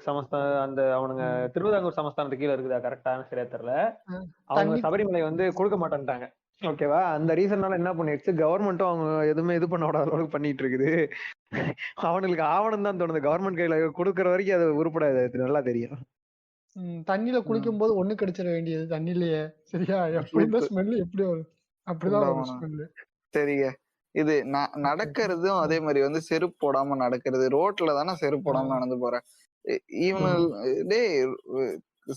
அந்த அவனுங்க திருவிதாங்கூர் சமஸ்தானத்துக்கு கீழே இருக்குதா கரெக்டான சரியா தெரியல. அவங்க தண்ணி சபரிமலை வந்து கொடுக்க மாட்டேன்ட்டாங்க. ஓகேவா? அந்த ரீசன்னால என்ன பண்ணிடுச்சு, கவர்மெண்ட்டும் அவங்க எதுவுமே இது பண்ண விடாத அளவுக்கு பண்ணிட்டு இருக்குது. அவனுக்கு ஆவணம் தான் தோணுது, கவர்மெண்ட் கையில கொடுக்கற வரைக்கும் அது உருப்படாது, அது நல்லா தெரியும். தண்ணியில குளிக்கும்போது ஒண்ணு கடிச்சிட வேண்டியது தண்ணியிலேயே. சரியா? எப்படி இந்த சூப்பு ஸ்மெல் எப்படி வரும்? அப்படிதான் வரும் உண்டாவணும். ஸ்மெல்லு. சரிங்க. இது நடக்கிறதும் அதே மாதிரி வந்து செருப்பு போடாம நடக்கிறது. ரோட்ல தானே செருப்பு போடாம நடந்து போறேன். இவனு டேய்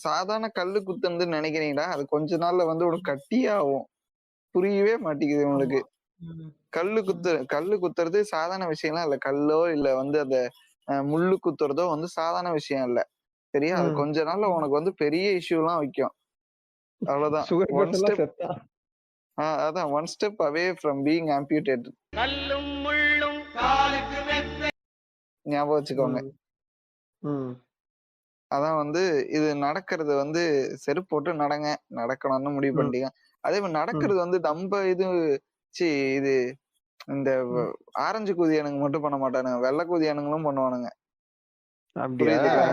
சாதாரண கல்லு குத்துன்னு நினைக்கிறீங்களா? அது கொஞ்ச நாள்ல வந்து ஒரு கட்டியாகும். புரியவே மாட்டேங்குது இவங்களுக்கு. கல்லு குத்துறது சாதாரண விஷயம்லாம் இல்ல. கல்லோ இல்ல வந்து அந்த முள்ளு குத்துறதோ வந்து சாதாரண விஷயம் இல்ல. சரியா? அது கொஞ்ச நாள்ல உனக்கு வந்து பெரிய இஷ்யூ எல்லாம் வைக்கும். அவ்வளவுதான். ஒன் ஸ்டெப் அதான் one step away from being ஆம்பியூட்டேட்டட். ஞாபகம் வச்சுக்கோங்க. அதான் வந்து இது நடக்கிறது வந்து செருப்பு போட்டு நடக்கணும்னு முடிவு பண்ணிட்டீங்க. அதே மாதிரி நடக்கிறது வந்து நம்ம இது இந்த ஆரஞ்சு கூதியானுங்க மட்டும் பண்ண மாட்டானுங்க, வெள்ளை கூதியானுங்களும் பண்ணுவானுங்க. புரியுதுங்களா?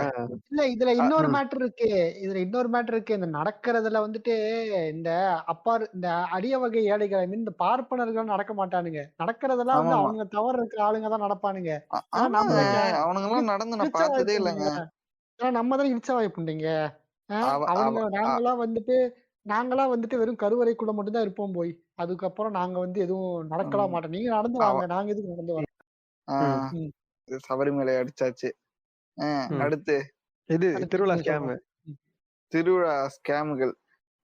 இல்ல இதுல இன்னொரு மேட்டர் இருக்கு. இந்த நடக்கிறதுல வந்துட்டு இந்த இந்த அரிய வகை ஏழைகள், ஐ மீன் இந்த பார்ப்பனர்கள் நடக்க மாட்டானுங்க. நடக்கிறதெல்லாம் வந்து அவங்க தவறு இருக்கிற ஆளுங்க தான் நடப்பானுங்க. அவனுங்க எல்லாம் நடந்து நான் பார்த்ததே இல்லைங்க. நம்ம தான் இழிச்ச வாய்ப்புண்டீங்க. நாங்களாம் வந்துட்டு வெறும் கருவறைக்குள்ள மட்டும் தான் இருப்போம் போய். அதுக்கப்புறம் நாங்க வந்து எதுவும் நடக்கலாம் மாட்டோம். நீங்க நடந்து வாங்க, நாங்க எதுக்கு நடந்து வரோம்? சபரிமலை அடிச்சாச்சு. அடுத்து இது திருவிழா ஸ்கேம். திருவிழா ஸ்கேம்கள்.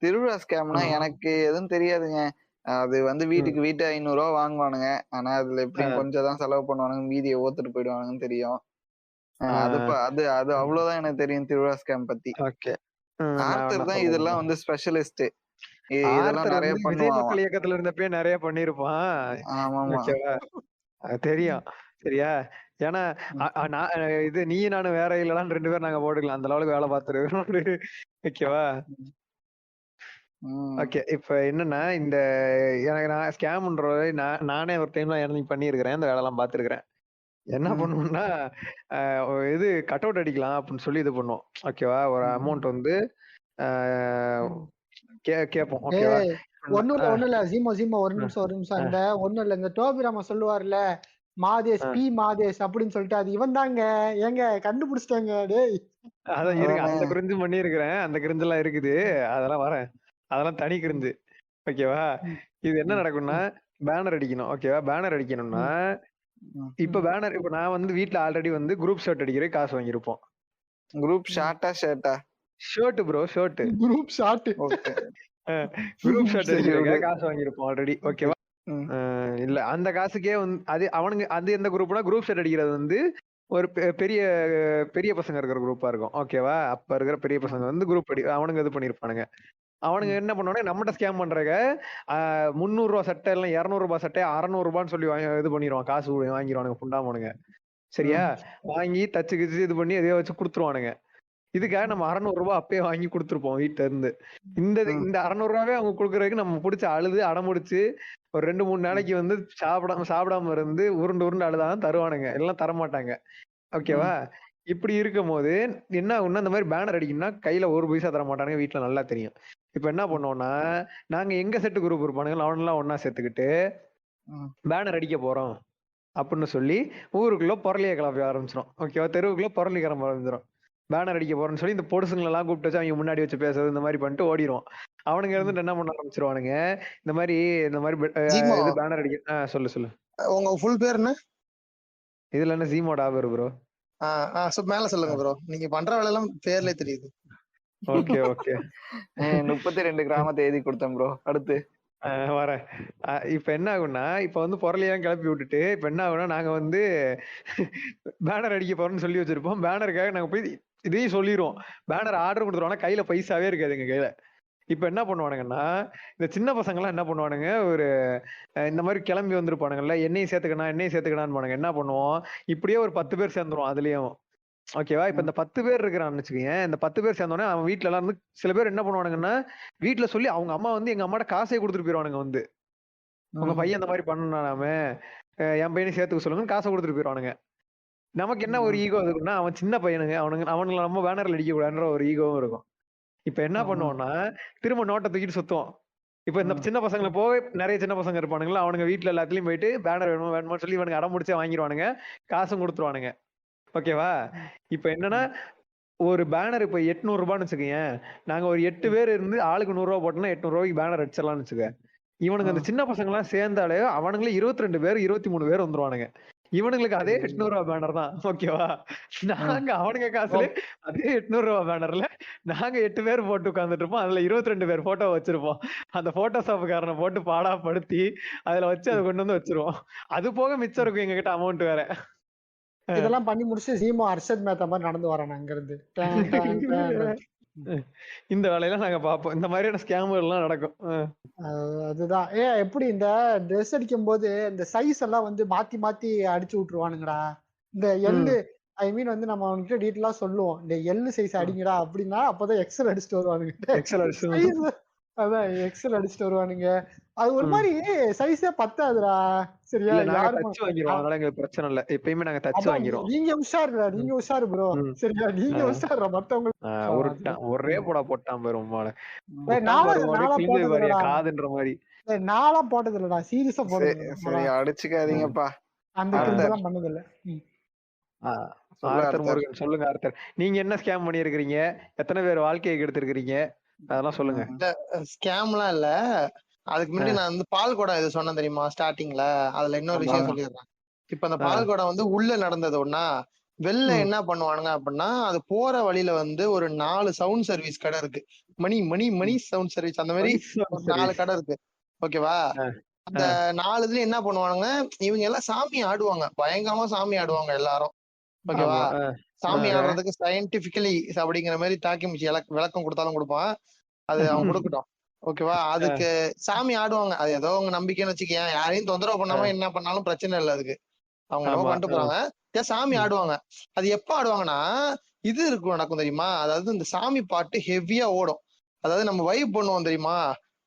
திருவிழா ஸ்கேம்னா எனக்கு எதுவும் தெரியாதுங்க. அது வந்து வீட்டுக்கு 500 ரூபா வாங்குவானுங்க. ஆனா அதுல எப்படியும் கொஞ்சம் தான் செலவு பண்ணுவானுங்க, மீதியை ஓத்துட்டு போயிடுவானுங்கன்னு தெரியும். அது அவ்வளவுதான் எனக்கு தெரியும் திருவிழா ஸ்கேம் பத்தி. ஆர்த்தர் தான் இதெல்லாம் வந்து ஸ்பெஷலிஸ்ட். இதெல்லாம் நிறைய விஜய் மக்கள் இயக்கத்துல இருந்தப்பே நிறைய பண்ணிருப்பான். ஆமாமா தெரியும். சரியா? ஏன்னா இது நீ நானும் வேற இல்லலாம் 2 பேரும் நாங்க போட்டுக்கலாம், அந்த அளவுக்கு வேலை பார்த்துருக்கோம். ஓகேவா? ஓகே. இப்ப என்னன்னா இந்த எனக்கு நான் ஸ்கேம்ன்ற நானே ஒரு டைம்ல ஏர்னிங் பண்ணியிருக்கிறேன், இந்த வேலை எல்லாம் பார்த்திருக்கிறேன். என்ன பண்ணுவோம்னா இது கட் அவுட் அடிக்கலாம் அப்படின்னு சொல்லி இது பண்ணுவோம். ஓகேவா? ஒரு அமௌண்ட் வந்து கேட்போம். ஓகேவா? ஒண்ணும் இல்ல ஜீமோ ஒரு நிமிஷம். அந்த ஒண்ணும் இல்ல, இந்த டோபிராம சொல்லுவார்ல, மாதேஷ் பி மாதேஷ் அப்படின்னு சொல்லிட்டு, அது இவன் தாங்க. ஏங்க கண்டுபிடிச்சிட்டாங்க. டேய் அதான் இருங்க, அந்த கிரிஞ்சு பண்ணிருக்கிறேன், அந்த கிரிஞ்செல்லாம் இருக்குது, அதெல்லாம் வரேன். அதெல்லாம் தனி கிரிஞ்சு. ஓகேவா? இது என்ன நடக்கும்னா பேனர் அடிக்கணும். ஓகேவா? பேனர் அடிக்கணும்னா இப்ப பேனர் இப்ப நான் வந்து வீட்ல ஆல்ரெடி வந்து குரூப் ஷர்ட் அடிக்கிற காசு வாங்கியிருப்போம். குரூப் ஷார்ட்டா shirt bro, shirt. Group shot. Okay. Group shirt சரி, அடிக்கிறதுக்காக okay. காசு வாங்கியிருப்போம் ஆல்ரெடி. ஓகேவா? இல்ல அந்த காசுக்கே வந்து அது அவனுங்க அது எந்த குரூப்னா குரூப் ஷர்ட் அடிக்கிறது வந்து ஒரு பெரிய பெரிய பசங்க இருக்கிற குரூப்பா இருக்கும். ஓகேவா? அப்ப இருக்கிற பெரிய பசங்க வந்து குரூப் அவனுங்க இது பண்ணிருப்பானுங்க. அவனுங்க என்ன பண்ணுவானுங்க நம்மகிட்ட ஸ்கேம் பண்றங்க 300 ரூபா சட்டை இல்ல 200 ரூபாய் சட்டை 600 ரூபான்னு சொல்லி இது பண்ணிடுவான். காசு வாங்கிடுவானுங்க புண்டாமனுங்க. சரியா? வாங்கி தச்சு கிச்சு இது பண்ணி எதையோ வச்சு கொடுத்துருவானுங்க. இதுக்காக நம்ம 600 ரூபாய் அப்பயே வாங்கி கொடுத்துருப்போம் வீட்டுல இருந்து. இந்த 600 ரூபாவே அவங்க கொடுக்கறதுக்கு நம்ம பிடிச்ச அழுது அடமுடிச்சு ஒரு 2-3 நாளைக்கு வந்து சாப்பிடாம இருந்து உருண்டு அழுதான் தருவானுங்க. எல்லாம் தரமாட்டாங்க. ஓகேவா? இப்படி இருக்கும் போது என்ன ஒண்ணு அந்த மாதிரி பேனர் அடிக்கணும்னா கையில 1 பைசா தர மாட்டானுங்க. வீட்டுல நல்லா தெரியும். இப்ப என்ன பண்ணுவோம்னா நாங்க எங்க செட்டு குரூப் இருப்பானுங்க அவனெல்லாம் ஒன்னா சேர்த்துக்கிட்டு பேனர் அடிக்க போறோம் அப்படின்னு சொல்லி ஊருக்குள்ள பொருளிய கிளப்ப ஆரம்பிச்சிடும். ஓகேவா? தெருவுக்குள்ள பொருளி கிளம்ப ஆரம்பிச்சிடும். பேனர் அடிக்க போறேன்னு சொல்லி இந்த பொடுசுங்களை எல்லாம் கூப்பிட்டு வச்சு அவங்க முன்னாடி வச்சு பேசுறது இந்த மாதிரி பண்ணிட்டு ஓடிடுவோம். அவனுங்க இருந்து என்ன பண்ண ஆரம்பிச்சிருவானுங்க இந்த மாதிரி இது பேனர் அடிக்க. சொல்லு உங்க ஃபுல் பேர் என்ன? இதுல என்ன ஜீமோட ஆபர் ப்ரோ? மேல சொல்லுங்க ப்ரோ. நீங்க பண்ற வேலை எல்லாம் பேர்லயே தெரியுது. ஓகே 32 கிராமத்தை எழுதி கொடுத்தேன் ப்ரோ. அடுத்து வரேன். இப்ப என்ன ஆகும்னா இப்ப வந்து பொருளையெல்லாம் கிளப்பி விட்டுட்டு இப்ப என்ன ஆகும்னா நாங்க வந்து பேனர் அடிக்க போறோம்னு சொல்லி வச்சிருப்போம். பேனருக்காக நாங்க போய் இதையும் சொல்லிடுவோம். பேனர் ஆர்டர் கொடுத்துருவோம். கையில பைசாவே இருக்காது எங்க கையில. இப்ப என்ன பண்ணுவானுங்கன்னா இந்த சின்ன பசங்க எல்லாம் என்ன பண்ணுவானுங்க ஒரு இந்த மாதிரி கிளம்பி வந்திருப்பானுங்கல்ல என்னையும் சேர்த்துக்கணான்னு பானுங்க. என்ன பண்ணுவோம் இப்படியே ஒரு 10 பேர் சேர்ந்துரும் அதுலயும். ஓகேவா? இப்ப இந்த 10 பேர் இருக்கிறான்னு வச்சுக்கோங்க. இந்த 10 பேர் சேர்ந்தோடனே அவன் வீட்டுல எல்லாம் வந்து சில பேர் என்ன பண்ணுவானுங்கன்னா வீட்டுல சொல்லி அவங்க அம்மா வந்து எங்க அம்மாட்ட காசே கொடுத்துட்டு போயிருவானுங்க. வந்து உங்க பையன் இந்த மாதிரி பண்ணாம என் பையனை சேர்த்துக்க சொல்லுங்க காசை கொடுத்துட்டு போயிருவானுங்க. நமக்கு என்ன ஒரு ஈகோ இருக்குன்னா அவன் சின்ன பையனுங்க அவனுங்களை நம்ம பேனர்ல அடிக்க கூடாதுன்ற ஒரு ஈகோவும் இருக்கும். இப்ப என்ன பண்ணுவோம்னா திரும்ப நோட்டை தூக்கிட்டு சுத்துவோம். இப்ப இந்த சின்ன பசங்களை போக நிறைய சின்ன பசங்க இருப்பானுங்களா அவனுங்க வீட்டுல எல்லாத்துலயும் போயிட்டு பேனர் வேணுமான்னு சொல்லி இவனுக்கு அடம் முடிச்சே வாங்கிடுவானுங்க. காசும் கொடுத்துருவானுங்க. ஓகேவா? இப்ப என்னன்னா ஒரு பேனர் இப்ப 800 ரூபான்னு வச்சுக்கோங்க. நாங்க ஒரு 8 பேர் இருந்து ஆளுக்கு 100 ரூபாய் போட்டோம்னா 800 ரூபாய்க்கு பேனர் அடிச்சிடலாம்னு வச்சுக்க. இவனுங்க அந்த சின்ன பசங்க எல்லாம் சேர்ந்தாலே அவனுங்களே 22 பேர் 23 பேர் வந்துருவானுங்க. இவனுங்களுக்கு அதே 800 ரூபாய் பேனர் தான். ஓகேவா? நாங்க அவனுங்க காசுல அதே 800 ரூபாய் பேனர்ல நாங்க 8 பேர் போட்டு உட்கார்ந்துட்டு இருப்போம். அதுல 22 பேர் போட்டோ வச்சிருப்போம். அந்த போட்டோஷாப்புக்காரனை போட்டு பாடாப்படுத்தி அதுல வச்சு அதை கொண்டு வந்து வச்சிருவோம். அது போக மிச்சம் இருக்கும் எங்க கிட்ட அமௌண்ட் வேற. இதெல்லாம் பண்ணி முடிச்சு சீமோ அர்ஷத் மேத்தா மாதிரி நடந்து வரானே அங்க இருந்து. இந்த வேலையெல்லாம் நாங்க பாப்போம். இந்த மாதிரியான ஸ்கேம்கள் எல்லாம் நடக்கும். அதுதான் எப்படி இந்த ட்ரெஸ் அடிக்கும் போது இந்த சைஸ் எல்லாம் வந்து மாத்தி மாத்தி அடிச்சு விட்டுருவானுங்கடா. இந்த எல்லு ஐ மீன் வந்து நம்ம அவன்கிட்ட டீட்டெயிலா சொல்லுவோம் இந்த எல்லு சைஸ் அடிங்கடா அப்படின்னா அப்பதான் எக்ஸல் அடிச்சுட்டு வருவானுங்க. அதான் எக்ஸல் அடிச்சுட்டு வருவானுங்க. அது ஒரு மாதிரி சைஸே பத்தாதுடா. சரியா? பிரச்சனை இல்ல. எப்பயுமே நாங்க தச்சு வாங்கிடுவோம். நீங்க உஷாரு ப்ரோ. சரியா? நீங்க உஷாரு. மத்தவங்க ஒரே போடா போட்டான் பாரு காதுன்ற மாதிரி. நாளா போட்டது இல்லடா. சீரியஸா போட்டது. சரி அடிச்சுக்காதீங்கப்பா. அந்த இதெல்லாம் பண்ணது இல்ல. ஆர்த்தர் முருகன் சொல்லுங்க. ஆர்த்தர் நீங்க என்ன ஸ்கேம் பண்ணி இருக்கீங்க? எத்தனை பேர் வாழ்க்கையை கெடுத்திருக்கீங்க? அதெல்லாம் சொல்லுங்க. ஸ்கேம்லாம் இல்ல. அதுக்கு முன்னாடி நான் வந்து பால் குடம் இது சொன்னேன் தெரியுமா ஸ்டார்டிங்ல. அதுல இன்னொரு விஷயம் சொல்லிடுறேன். இப்ப அந்த பால் குடம் வந்து உள்ள நடந்தது ஒன்னா வெளில என்ன பண்ணுவானுங்க அப்படின்னா அது போற வழியில வந்து ஒரு 4 சவுண்ட் சர்வீஸ் கடை இருக்கு. மணி சவுண்ட் சர்வீஸ் அந்த மாதிரி 4 கடை இருக்கு. ஓகேவா? அந்த 4 இதுல என்ன பண்ணுவானுங்க இவங்க எல்லாம் சாமி ஆடுவாங்க. பயங்கரமா சாமி ஆடுவாங்க எல்லாரும். ஓகேவா? சாமி ஆடுறதுக்கு சயின்டிபிக்கலி அப்படிங்கிற மாதிரி தாக்கிமிச்சு விளக்கம் கொடுத்தாலும் கொடுப்பான். அது அவன் கொடுக்கட்டும். ஓகேவா? அதுக்கு சாமி ஆடுவாங்க. அது ஏதோ உங்க நம்பிக்கைன்னு வச்சுக்கேன். யாரையும் தொந்தரவு பண்ணாம என்ன பண்ணாலும் பிரச்சனை இல்லை. அதுக்கு அவங்க என்ன பண்ணிட்டு போறாங்க. சாமி ஆடுவாங்க. அது எப்ப ஆடுவாங்கன்னா இது இருக்கும் நடக்கும் தெரியுமா? அதாவது இந்த சாமி பாட்டு ஹெவியா ஓடும். அதாவது நம்ம வைப் பண்ணுவோம் தெரியுமா?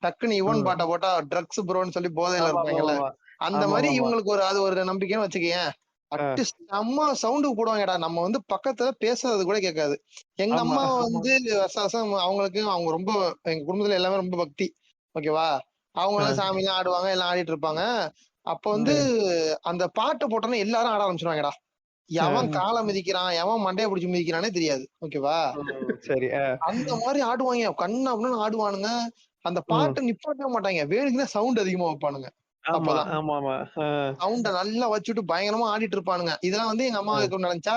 டக்குன்னு இவன் பாட்டை போட்டா ட்ரக்ஸ் ப்ரோன்னு சொல்லி போதையில இருப்பாங்கல்ல. அந்த மாதிரி இவங்களுக்கு அது ஒரு நம்பிக்கைன்னு வச்சுக்கேன். அம்மா சவுண்டு போடுவாங்கடா. நம்ம வந்து பக்கத்துல பேசுறது கூட கேட்காது. எங்க அம்மா வந்து வருஷம் அவங்களுக்கு அவங்க ரொம்ப எங்க குடும்பத்துல எல்லாமே ரொம்ப பக்தி. ஓகேவா? அவங்க எல்லாம் சாமி எல்லாம் ஆடுவாங்க. எல்லாம் ஆடிட்டு இருப்பாங்க. அப்ப வந்து அந்த பாட்டை போட்டோன்னா எல்லாரும் ஆட ஆரம்பிச்சிருவாங்கடா. எவன் காலை மிதிக்கிறான் எவன் மண்டையை பிடிச்சி மிதிக்கிறானே தெரியாது. ஓகேவா? சரி. அந்த மாதிரி ஆடுவாங்க. கண்ணு அப்படின்னு ஆடுவானுங்க. அந்த பாட்டை நிப்பாட்ட மாட்டாங்க, வேணுக்குதான் சவுண்ட் அதிகமா வைப்பானுங்க. ஆமா அப்பதான் ஆமா ஆமா சவுண்ட நல்லா வச்சுட்டு பயங்கரமா ஆடிட்டு இருப்பானுங்க. இதெல்லாம் வந்து எங்க அம்மாவுக்கு நடந்துச்சா.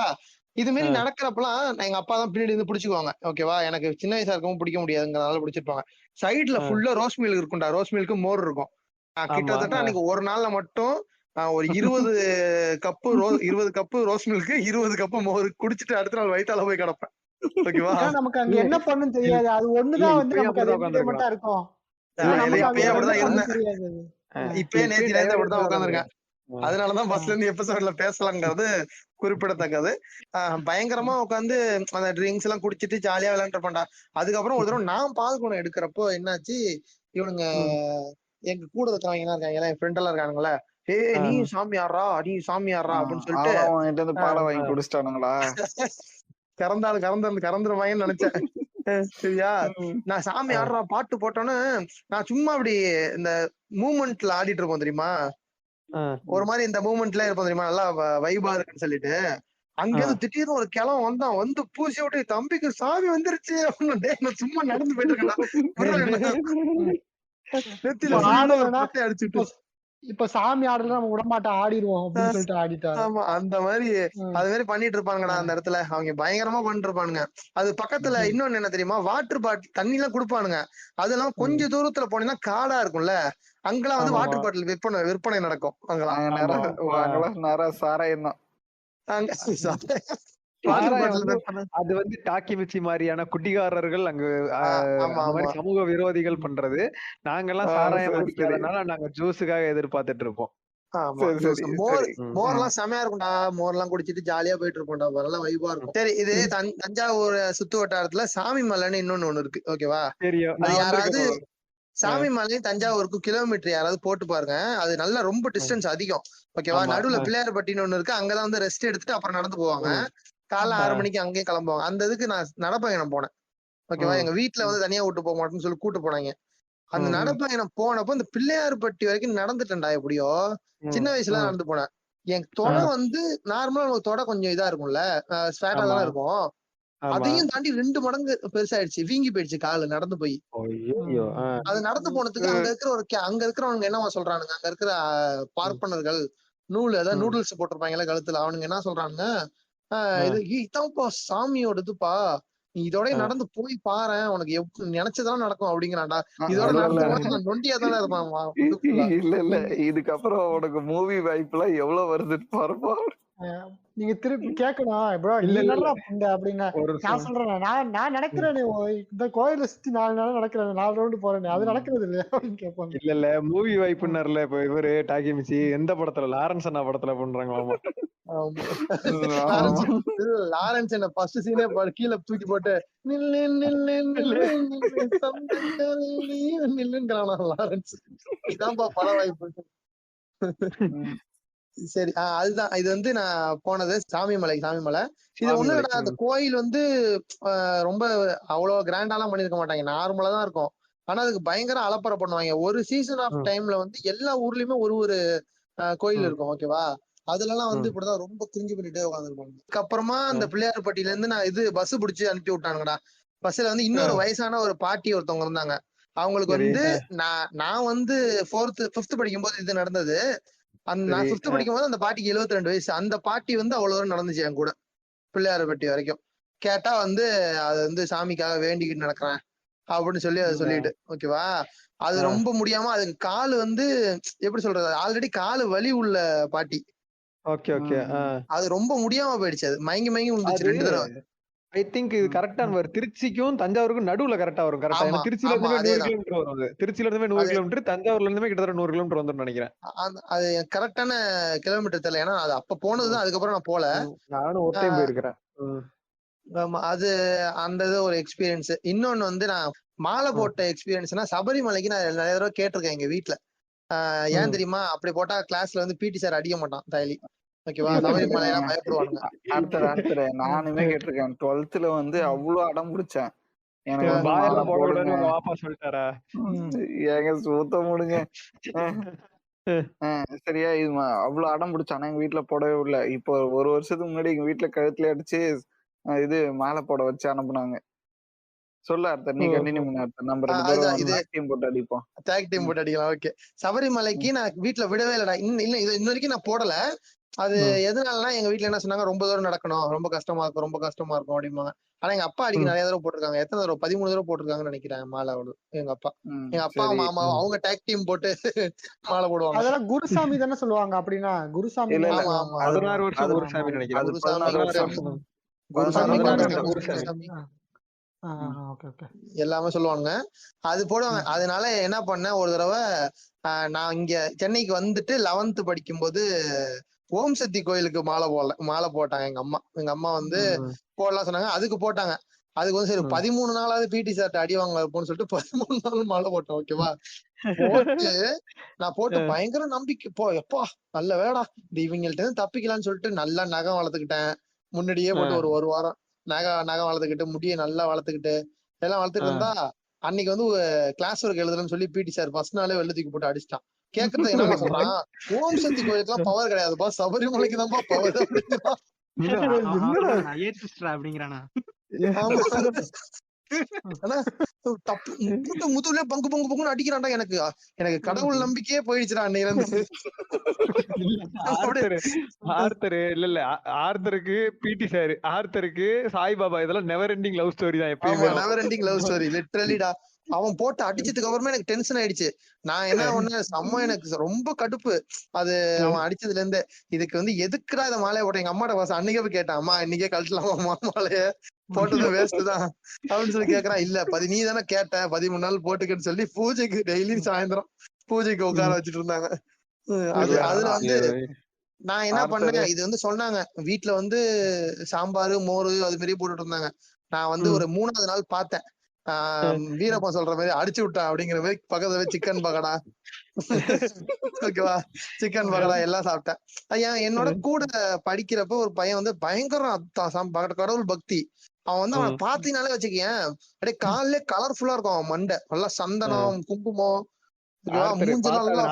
இது மாதிரி நடக்கிறப்பெல்லாம் எங்க அப்பா தான் பின்னாடி இருந்து பிடிச்சுக்குவாங்க. ஓகேவா, எனக்கு சின்ன வயசா இருக்கவும் பிடிக்க முடியாதுங்கிறனால பிடிச்சிருப்பாங்க. சைடுல ஃபுல்லா ரோஸ் மில்க் இருக்கும்டா, ரோஸ் மில்க் மோர் இருக்கும். ஆமா கிட்டத்தட்ட அன்னைக்கு ஒரு நாள்ல மட்டும் ஒரு 20 கப்பு ரோஸ் மில்க், 20 கப்பு மோர் குடிச்சிட்டு அடுத்த நாள் வயித்தால போய் கிடப்பேன். ஓகேவா, ஏன்னா நமக்கு அங்க இல்ல என்ன பண்ணுன்னு இல்ல தெரியாது. அது இல்ல ஒண்ணுதான் வந்து இப்பயும் நமக்கு அது அப்படிதான் என்டர்டைன்மெண்டா உட்காந்துருக்கான். இருக்கும். இல்ல ஆனா இல்ல நமக்கு அங்க இப்பயே இப்பயும் என்ன அப்படிதான் அப்படிதான் பண்ணுன்னு இருந்தேன். தெரியாது அது. இப்பயே இப்பயும் நேத்து நேரத்தை அப்படிதான் டைவர்ஜென்டா உட்காந்துருக்கேன். உட்காந்துருக்கான். அதனாலதான் பஸ்ல இருந்து எபிசோட்ல பேசலாங்கிறது குறிப்பிடத்தக்கது. பயங்கரமா உட்காந்து அந்த ட்ரிங்க்ஸ் எல்லாம் குடிச்சிட்டு ஜாலியா விளையாண்டுருப்பான்டா. அதுக்கப்புறம் ஒரு தடவை நான் பால் குடம் எடுக்கிறப்போ என்னாச்சு, இவனுங்க எங்க கூட இருக்கிறவங்க இருக்காங்க, என் ஃப்ரெண்ட் எல்லாம் இருக்கானுங்களே, நீ சாமியாரா, நீ சாமியாரா அப்படின்னு சொல்லிட்டு அதெல்லாம் உன்கிட்ட இருந்து பாலை வாங்கி குடிச்சிட்டானுங்களா? கறந்துருவாங்கன்னு நினைச்சேன். சரியா, நான் சாமி ஆடுறா பாட்டு போட்டோன்னு நான் சும்மா அப்படி இந்த மூமெண்ட்ல ஆடிட்டு இருப்போம் தெரியுமா, ஒரு மாதிரி இந்த மூமெண்ட்ல இருப்போம் தெரியுமா, நல்லா வைபா இருக்குன்னு சொல்லிட்டு, அங்க இருந்து திடீர்னு ஒரு கிழவன் வந்தான், வந்து பூசி விட்டு தம்பிக்கு சாமி வந்துருச்சு அப்படின்னு. டேய், நான் சும்மா நடந்து போயிட்டு இருக்கேன்டா, நெத்தியில இப்ப ஃபுல்லா ஒரு ஆடலைன்னா பட்டை அடிச்சுட்டு. இப்ப சாமி ஆடல நம்ம விடமாட்டோம், ஆடிடுவோம் அப்படின்னு சொல்லிட்டு ஆடிட்டாரு. ஆமா, அந்த மாதிரி அது மாதிரி பண்ணிட்டு இருப்பானுங்கடா அந்த இடத்துல. அவங்க பயங்கரமா பண்ணிட்டு இருப்பானுங்க. அது பக்கத்துல இன்னொன்னு என்ன தெரியுமா, வாட்டர் பாட்டில் தண்ணி எல்லாம் குடுப்பானுங்க. அதெல்லாம் கொஞ்ச தூரத்துல போனீங்கன்னா காடா இருக்கும்ல, அங்கெல்லாம் வந்து வாட்டர் பாட்டில் விற்பனை நடக்கும். அங்கெல்லாம் நேரம் சாராயம் தான். அங்க வாட்டர் சாராயம் பாட்டில் வந்து அது வந்து டாக்கி மிச்சி மாதிரியான குட்டிகாரர்கள் அங்க ஆமா அந்த மாதிரி ஆமா சமூக விரோதிகள் பண்றது. நாங்கெல்லாம் சாராயம் அடிக்காதனால நாங்க ஜூஸுக்காக எதிர்பார்த்துட்டு இருப்போம். ஆமா, மோர்லாம் செமையா இருக்கும்டா. மோர்லாம் குடிச்சிட்டு ஜாலியா போயிட்டு இருப்போம்டா, நல்லா வைபா இருக்கும். சரி, இது தஞ்சாவூர் சுத்து வட்டாரத்துல சாமி மலைன்னு இன்னொன்னு ஒண்ணு இருக்கு. ஓகேவா, தெரியும். அது யாராவது சாமி மலையும் தஞ்சாவூருக்கும் கிலோமீட்டர் யாராவது போட்டு பாருங்க, அது நல்லா ரொம்ப டிஸ்டன்ஸ் அதிகம். ஓகேவா, நடுவுல பிள்ளையார்பட்டின்னு ஒண்ணு இருக்கு, அங்கதான் வந்து ரெஸ்ட் எடுத்துட்டு அப்புறம் நடந்து போவாங்க. காலைல 6 மணிக்கு அங்கேயே கிளம்புவாங்க. அந்த இதுக்கு நான் நடப்பயணம் போனேன். ஓகேவா, எங்க வீட்டுல வந்து தனியா விட்டு போக மாட்டேன்னு சொல்லி கூட்டு போனாங்க. அந்த நடப்பயணம் போனப்போ இந்த பிள்ளையார்பட்டி வரைக்கும் நடந்துட்டேன்டா. எப்படியோ சின்ன வயசுல நடந்து போனேன். என் தொடை வந்து நார்மலா நமக்கு தொடை கொஞ்சம் இதா இருக்கும்ல, ஸ்பேட்டா தான் இருக்கும். அதையும் தாண்டி 2 மடங்கு பெருசாயிடுச்சு, வீங்கி போயிடுச்சு காலு நடந்து போய். அது நடந்து போனதுக்கு அங்க இருக்கிறவங்க என்னவா சொல்றானுங்க, அங்க இருக்கிற பார்ப்பனர்கள் ஏதாவது நூடுல்ஸ் போட்டிருப்பாங்கல்ல கழுத்துல, அவனுங்க என்ன சொல்றானுங்க, இதான்ப்பா சாமியோடதுப்பா, நீ இதோட நடந்து போய் பாரு, உனக்கு நினைச்சதெல்லாம் நடக்கும் அப்படிங்கிறான்டா. இதோட நடந்து நொண்டியா தானே இருப்பான். இல்ல இதுக்கப்புறம் உனக்கு மூவி வாய்ப்பு எல்லாம் எவ்வளவு வருதுன்னு பாருப்பா. நீங்க திருப்பி கேட்கணும், ப்ரோ இல்ல புண்ட அப்படின்னா நான் சொல்றேன், நான் நடக்கிறேன், இந்த கோயில சுத்தி 4 நாள் நடக்கிறேன், 4 ரவுண்டு போறேன், அது நடக்கிறது இல்லையா அப்படின்னு கேட்பாங்க. இல்ல மூவி வாய்ப்புன்னார்ல இப்ப இவரு டாக்கி மிச்சி எந்த படத்துல, லாரன்ஸ் அண்ணா படத்துல பண்றாங்களாமா. லாரன்ஸ் என்ன ஃபர்ஸ்ட் சீனே கீழே தூக்கி போட்டு நில்லுங்கிறானா லாரன்ஸ். இதான்ப்பா பட வாய்ப்பு. சரி, அதுதான் இது வந்து நான் போனது சாமிமலை. இது ஒண்ணு இல்லடா, அந்த கோயில் வந்து ரொம்ப அவ்வளவு கிராண்டாலாம் பண்ணிருக்க மாட்டாங்க, நார்மலா தான் இருக்கும். ஆனா அதுக்கு பயங்கர அலப்பறை பண்ணுவாங்க. ஒரு சீசன் ஆஃப் டைம்ல வந்து எல்லா ஊர்லயுமே ஒரு கோயில் இருக்கும். ஓகேவா, அதுல எல்லாம் வந்து இப்படிதான் ரொம்ப கிரிஞ்சு பண்ணிட்டே உட்காந்துருப்பாங்க. அதுக்கப்புறமா அந்த பிள்ளையார்பட்டியில இருந்து நான் இது பஸ் பிடிச்சு அனுப்பி விட்டானுங்கடா. பஸ்ல வந்து இன்னொரு வயசான ஒரு பாட்டி ஒருத்தவங்க இருந்தாங்க. அவங்களுக்கு வந்து நான் வந்து 4th 5th படிக்கும் போது இது நடந்தது. நான் 5th படிக்கும் போது அந்த பாட்டிக்கு 72 வயசு. அந்த பாட்டி வந்து அவ்வளவு தூரம் நடந்துச்சு என் கூட பிள்ளையார்பட்டி வரைக்கும். கேட்டா வந்து அது வந்து சாமிக்காக வேண்டிக்கிட்டு நடக்கிறேன் அப்படின்னு சொல்லி அதை சொல்லிட்டு. ஓகேவா, அது ரொம்ப முடியாம அதுக்கு காலு வந்து எப்படி சொல்றது, ஆல்ரெடி காலு வலி உள்ள பாட்டி. அது ரொம்ப முடியாம போயிடுச்சு, அது மயங்கி விழுந்துச்சு 2 தடவை. ஐ திங்க் இது கரெக்டா திருச்சிக்கும் தஞ்சாவூருக்கும் நடுவுல கரெக்டா வரும். கரெக்டா திருச்சியில இருந்து 100 கிலோமீட்டர் வரும். திருச்சியில இருந்து 100 கிலோமீட்டர், தஞ்சாவூர்ல இருந்து கிட்டத்தட்ட 100 கிலோமீட்டர் வந்து நினைக்கிறேன். அது கரெக்டான கிலோமீட்டர் தெரியல, ஏன்னா அது அப்ப போனதுதான், அதுக்கப்புறம் நான் போல. நானும் ஒரு டைம் போயிருக்கிறேன். அது அந்த இது ஒரு எக்ஸ்பீரியன்ஸ். இன்னொன்னு வந்து நான் மாலை போட்ட எக்ஸ்பீரியன்ஸ்னா, சபரிமலைக்கு நான் நிறைய தடவை கேட்டிருக்கேன் எங்க வீட்டுல. ஏன் தெரியுமா, அப்படி போட்டா கிளாஸ்ல வந்து பிடி சார் அடிக்க மாட்டான் தாயலி. ஓகேவா, சபரிமலையெல்லாம் பயப்படுவானுங்க. அடுத்த நானுமே கேட்டிருக்கேன். 12th வந்து அவ்வளவு அடம் பிடிச்சேன். எனக்கு ஏங்க சூத்த முடிங்க. சரியா, இது அவ்வளவு அடம் பிடிச்சானா எங்க வீட்டுல போடவே இல்லை. இப்போ 1 வருஷத்துக்கு முன்னாடி எங்க வீட்டுல கழுத்துல அடிச்சு இது மாலை போட வச்சு அனுப்புனாங்க. சொல்ல அர்த்தம், நீ கண்டினியூ பண்ண அர்த்தம். நம்ம ரெண்டு அதுதான் பேரும் இது tag team போட்டு அடிப்போம். டேக் டீம் போட்டு அடிக்கலாம். ஓகே, சபரிமலைக்கு நான் வீட்டுல விடவே இல்லடா. இல்ல இது இன்ன வரைக்கும் நான் போடல. அது எதனாலனா எங்க வீட்டுல என்ன சொன்னாங்க, ரொம்ப தூரம் நடக்கணும், ரொம்ப கஷ்டமா இருக்கும், ரொம்ப கஷ்டமா இருக்கும் அப்படிம்பாங்க. ஆனா எங்க அப்பா அடிக்க நிறைய தடவை போட்டிருக்காங்க. எத்தனை தடவை? 13 தடவை போட்டிருக்காங்கன்னு நினைக்கிறேன் மாலை. எங்க அப்பா எங்க அப்பா சரி. மாமா அவங்க டேக் டீம் போட்டு மாலை போடுவாங்க. அதெல்லாம் குருசாமி தானே சொல்லுவாங்க. அப்படின்னா குருசாமி இல்ல, இல்ல. ஆமா ஆமா 16 வருஷம் குருசாமி நினைக்கிறேன். அது குருசாமி 16 வருஷம். வருஷம். 16 வருஷம் குருசாமி ஓகே ஓகே. எல்லாமே சொல்லுவாங்க. அது போடுவாங்க. அதனால என்ன பண்ணேன், ஒரு தடவை நான் இங்க சென்னைக்கு வந்துட்டு 11th படிக்கும்போது ஓம் சக்தி கோயிலுக்கு மாலை போட்டாங்க எங்க அம்மா வந்து போடலாம் சொன்னாங்க. அதுக்கு போட்டாங்க. அதுக்கு வந்து சரி 13 நாளாவது பிடி சார்ட்ட அடி வாங்க இருப்போம்னு சொல்லிட்டு 13 நாள் மாலை போட்டேன். ஓகேவா, போட்டு நான் போட்டு பயங்கர நம்பிக்கை எப்பா நல்ல வேடா இந்த இவங்கள்ட்ட இருந்து தப்பிக்கலாம்னு சொல்லிட்டு நல்லா நகம் வளர்த்துக்கிட்டேன். முன்னாடியே போட்டு ஒரு வாரம் நகம் வளர்த்துக்கிட்டு, முடியை நல்லா வளர்த்துக்கிட்டு எல்லாம் வளர்த்துட்டு இருந்தா, அன்னைக்கு வந்து கிளாஸ் ஒர்க் எழுதுறேன்னு சொல்லி பிடி சார் ஃபர்ஸ்ட் நாளே வெள்ள தூக்கி போட்டு அடிச்சிட்டான். கேக்குறது என்ன சொல்றான், ஓம் சக்தி கோயிலுக்கு எல்லாம் பவர் கிடையாதுப்பா, சபரிமலைக்கு தான்ப்பா பவர் அப்படிங்கிறானா. முதுகுல பங்கு பங்குன்னு அடிக்கிறான்டா. எனக்கு கடவுள் நம்பிக்கையே போயிடுச்சுடா அன்னையில இருந்து. ஆர்த்தருக்கு பிடி சார், ஆர்த்தருக்கு சாய்பாபா, இதெல்லாம் நெவர் எண்டிங் லவ் ஸ்டோரி தான் எப்பயுமே. நெவர் எண்டிங் லவ் ஸ்டோரி லிட்டரலிடா. அவன் போட்டு அடிச்சதுக்கு அப்புறமே எனக்கு டென்ஷன் ஆயிடுச்சு. நான் என்ன ஒண்ணு எனக்கு ரொம்ப கடுப்பு. அது அவன் அடிச்சதுல இருந்து இதுக்கு வந்து எதுக்குடா இதை மாலையை போட்டேன். எங்க அம்மாட்ட வாசம் அன்னைக்கே போய் கேட்டான், அம்மா இன்னைக்கே கழட்டலாமா மாலைய, போட்டது வேஸ்ட் தான் அப்படின்னு சொல்லி கேக்குறான். இல்ல நீ தானே கேட்ட 13 நாள் போட்டுக்கன்னு சொல்லி பூஜைக்கு டெய்லி சாயந்தரம் பூஜைக்கு உட்கார வச்சுட்டு இருந்தாங்க. அதுல வந்து நான் என்ன பண்ணேன், இது வந்து சொன்னாங்க வீட்டுல வந்து சாம்பாரு மோரு அது மாதிரி போட்டுட்டு இருந்தாங்க. நான் வந்து ஒரு 3வது நாள் பார்த்தேன், வீரப்பா சொல்ற மாதிரி அடிச்சு விட்டா அப்படிங்கிற மாதிரி பக்கத்துல சிக்கன் பகடா ஓகேவா, சிக்கன் பகடா எல்லாம் சாப்பிட்டேன். என்னோட கூட படிக்கிறப்ப ஒரு பையன் வந்து பயங்கர கடவுள் பக்தி. அவன் வந்து அவனை பாத்தீங்கனாலே வச்சுக்கேன், அப்படியே காலையில கலர்ஃபுல்லா இருக்கும். அவன் மண்டை நல்லா சந்தனம் குங்குமம், மூஞ்சு நல்லா.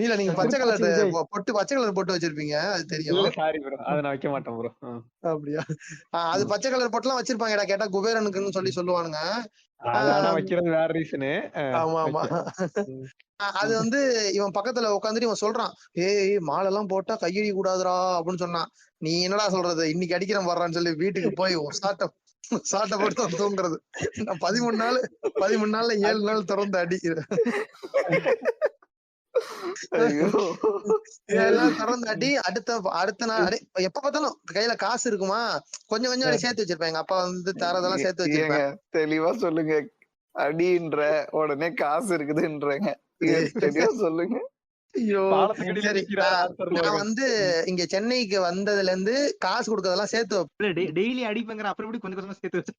நீல நீங்க பச்சை கலர் போட்டு வச்சிருப்பீங்க, அது தெரியும். வைக்க மாட்டேன் ப்ரோ. அப்படியா? அது பச்சை கலர் போட்டுலாம் வச்சிருப்பாங்கடா. கேட்டா குபேரனுக்குன்னு சொல்லுவானுங்க. வைக்கிறது வேற ரீசனு. ஆமா ஆமா. அது வந்து இவன் பக்கத்துல உட்காந்துட்டு இவன் சொல்றான், ஏய் மாலை எல்லாம் போட்டா கையடி கூடாதுரா அப்படின்னு சொன்னான். நீ என்னடா சொல்றது, இன்னைக்கு அடிக்கிறேன் வர்றான்னு சொல்லி வீட்டுக்கு போய் சாட்டை போட்டு தூங்குறது. 13 நாள்ல 7 நாள் தொடர்ந்து அடி தொடர்ந்து அடி. அடுத்த நாள் எப்ப பார்த்தாலும் கையில காசு இருக்குமா, கொஞ்சம் கொஞ்சம் சேர்த்து வச்சிருப்பேன். எங்க அப்பா வந்து தரதெல்லாம் சேர்த்து வச்சிருப்பேன். தெளிவா சொல்லுங்க, அடின்ற உடனே காசு இருக்குதுன்றங்க, தெளிவா சொல்லுங்க. ஐயோ சரி, நான் வந்து இங்க சென்னைக்கு வந்ததுல இருந்து காசு கொடுக்கறதெல்லாம் சேர்த்து டெய்லி அடிப்பேங்கிற, அப்புறம் எப்படி கொஞ்சம் கொஞ்சமா சேர்த்து வச்சு.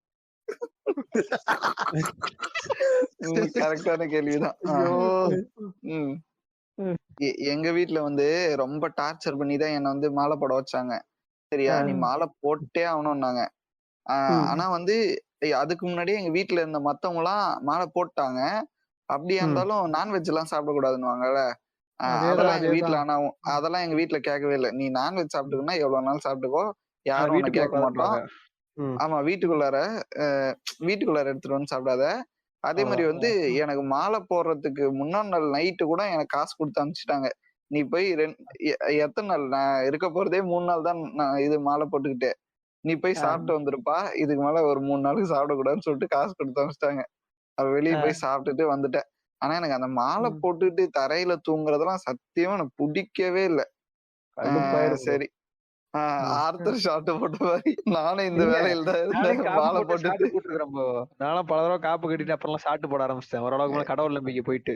கரெக்டான கேள்விதான். எங்க வீட்டுல வந்து ரொம்ப டார்ச்சர் பண்ணிதான் என்ன வந்து மாலை போட வச்சாங்க. சரியா, நீ மாலை போட்டே ஆகணும்னாங்க. ஆனா வந்து அதுக்கு முன்னாடியே எங்க வீட்டுல இருந்த மத்தவங்க எல்லாம் மாலை போட்டாங்க. அப்படியா இருந்தாலும் நான்வெஜ் எல்லாம் சாப்பிடக்கூடாதுன்னுவாங்கல்ல. அதெல்லாம் எங்க வீட்டுல அதெல்லாம் எங்க வீட்டுல கேட்கவே இல்லை. நீ நான்வெஜ் சாப்பிட்டுக்கன்னா எவ்வளவு நாள் சாப்பிட்டுக்கோ, யாரும் ஒண்ணு கேட்க மாட்டோம். ஆமா, வீட்டுக்குள்ளார எடுத்துட்டு வந்து சாப்பிடாத. அதே மாதிரி வந்து எனக்கு மாலை போடுறதுக்கு முன்னாள் நாள் நைட்டு கூட எனக்கு காசு கொடுத்து அனுப்பிச்சிட்டாங்க. நீ போய் எத்தனை நாள், நான் இருக்க போறதே 3 நாள் தான் நான் இது மாலை போட்டுக்கிட்டு, நீ போய் சாப்பிட்டு வந்துருப்பா, இதுக்கு மேல ஒரு 3 நாளுக்கு சாப்பிடக்கூடாதுன்னு சொல்லிட்டு காசு கொடுத்து அனுப்பிச்சிட்டாங்க. வெளியே போய் சாப்பிட்டுட்டு வந்துட்டேன். ஆனா எனக்கு அந்த மாலை போட்டுட்டு தரையில தூங்குறதெல்லாம் சத்தியமா எனக்கு பிடிக்கவே இல்லை. சரி, ஆர்த்தர் ஷாட் போட்ட மாதிரி நானும் இந்த வேலையில தான் மாலை போட்டு நானும் பல தடவை காப்பு கட்டிட்டு அப்புறம் ஷாட் போட ஆரம்பிச்சிட்டேன். ஓரளவுக்கு கடவுள் நம்பிக்கை போயிட்டு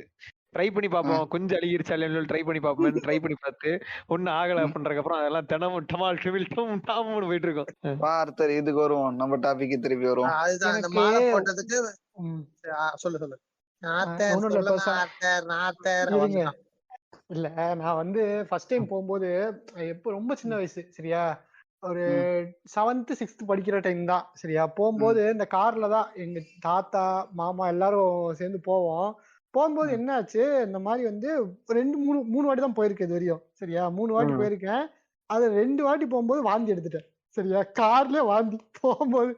ட்ரை பண்ணி பார்ப்போம், கொஞ்சம் அழுகிருச்சா இல்லைன்னு ட்ரை பண்ணி பார்ப்போம். ட்ரை பண்ணி பார்த்து ஒன்னும் ஆகல அப்படின்றதுக்கு அப்புறம் அதெல்லாம் தினமும் டமால் டுமில் டாமுன்னு போயிட்டு இருக்கோம். ஆர்த்தர் இதுக்கு வருவோம், நம்ம டாபிக் திருப்பி வருவோம். அதுதான் அந்த மாலை போட்டதுக்கு சொல்லு இல்ல, நான் வந்து ஃபர்ஸ்ட் டைம் போகும்போது எப்போ ரொம்ப சின்ன வயசு சரியா, ஒரு 7th 6th படிக்கிற டைம் தான் சரியா. போகும்போது இந்த கார்ல தான் எங்க தாத்தா மாமா எல்லாரும் சேர்ந்து போகும்போது என்ன ஆச்சு, இந்த மாதிரி வந்து 2 3 வாட்டி தான் போயிருக்கேன் இது வரையும் சரியா. 3 வாட்டி போயிருக்கேன். அது 2 வாட்டி போகும்போது வாந்தி எடுத்துட்டேன் சரியா? கார்ல வாந்தி போகும்போது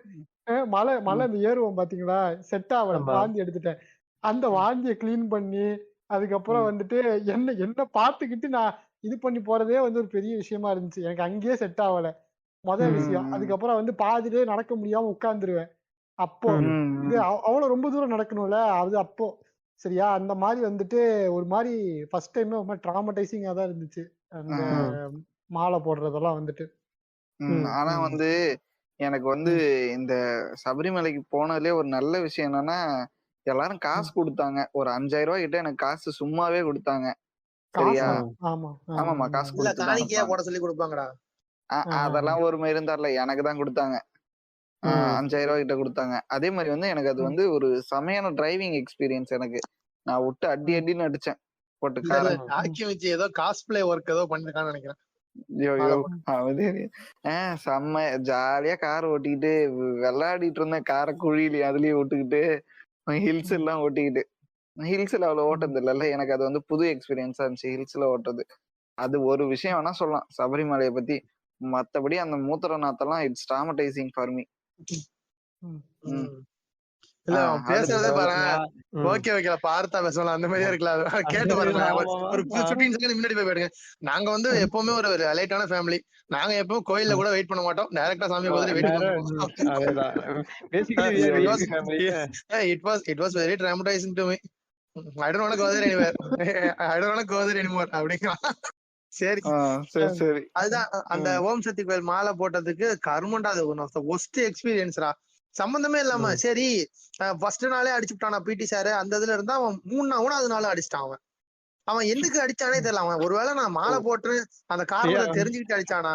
மலை அந்த ஏறுவோம் பாத்தீங்களா, செட் ஆகல, வாந்தி எடுத்துட்டேன். அந்த வாந்திய கிளீன் பண்ணி அதுக்கப்புறம் வந்துட்டு என்ன பாத்துக்கிட்டு நான் இது பண்ணி போறதே வந்து ஒரு பெரிய விஷயமா இருந்துச்சு. எனக்கு அங்கேயே செட் ஆகல விஷயம். அதுக்கப்புறம் வந்து பாதியிலே நடக்க முடியாம உட்கார்ந்துருவேன். அப்போ இது அவ்வளவு ரொம்ப தூரம் நடக்கணும்ல, அது அப்போ சரியா? அந்த மாதிரி வந்துட்டு ஒரு மாதிரி ஃபர்ஸ்ட் டைம் ஒரு மாதிரி ட்ராமடைசிங்கா தான் இருந்துச்சு அந்த மாலை போடுறதெல்லாம் வந்துட்டு. ஆனா வந்து எனக்கு வந்து இந்த சபரிமலைக்கு போனதுலயே ஒரு நல்ல விஷயம் என்னன்னா, எல்லாரும் காசு கொடுத்தாங்க. ஒரு 5000 ரூபாய் கிட்ட எனக்கு காசு சும்மாவே கொடுத்தாங்க. சரியா? ஆமாமா, காசு காணிக்கையா போட சொல்லி கொடுப்பாங்கடா. அதெல்லாம் ஒரு மாதிரி தரல, எனக்கு தான் கொடுத்தாங்க. 5000 ரூபாய் கிட்ட கொடுத்தாங்க. அதே மாதிரி வந்து எனக்கு அது வந்து ஒரு செமையான டிரைவிங் எக்ஸ்பீரியன்ஸ். எனக்கு நான் விட்டு அடின்னு அடிச்சேன் போட்டு காரை. ஏதோ காஸ்பிளே ஒர்க் ஏதோ பண்ணிருக்கான்னு நினைக்கிறேன். செம்ம ஜாலியா கார் ஓட்டிக்கிட்டு விளையாடிட்டு இருந்தேன். காரை குழியில அதுலயே ஓட்டுக்கிட்டு ஹில்ஸ் எல்லாம் ஓட்டிக்கிட்டு. ஹில்ஸ்ல அவ்வளவு ஓட்டது இல்ல, எனக்கு அது வந்து புது எக்ஸ்பீரியன்ஸா இருந்துச்சு ஹில்ஸ்ல ஓட்டுறது. அது ஒரு விஷயம் வேணா சொல்லலாம் சபரிமலையை பத்தி. மத்தபடி அந்த மூத்திரநாத்தெல்லாம் இட்ஸ் ட்ராமடைசிங் ஃபார் மீ. இல்ல பேசுறதே பாரு. ஓகே பார்த்தா பேசலாம் அந்த மாதிரியே இருக்கலாம். கேட்டு பாருங்க, ஒரு 15 செகண்ட் முன்னாடி போய் போயிடுங்க. நாங்க வந்து எப்பவுமே ஒரு லைட்டான ஃபேமிலி. நாங்க எப்பவும் கோயில்ல கூட வெயிட் பண்ண மாட்டோம், டைரக்டா சாமி பார்த்துட்டு வெயிட் பண்ணுவோம். It was very traumatizing to me. I don't want to go there anywhere. I don't want to go there anymore அப்படிங்கலாம். சரி சரி, அதுதான் அந்த ஓம் சக்தி கோயில் மாலை போட்டதுக்கு கர்மண்டா. அது ஒன் ஆஃப் தி வொர்ஸ்ட் எக்ஸ்பீரியன்ஸ்ரா. சம்பந்தமே இல்லாம சரி ஃபர்ஸ்ட் நாளே அடிச்சுட்டானா பிடி சார். அந்த இதுல இருந்தா அவன் மூணாவது நாள் அடிச்சிட்டான். அவன் எதுக்கு அடிச்சானே தெரியல. அவன் ஒருவேளை நான் மாலை போட்டு அந்த காரணத்தை தெரிஞ்சுக்கிட்டு அடிச்சானா?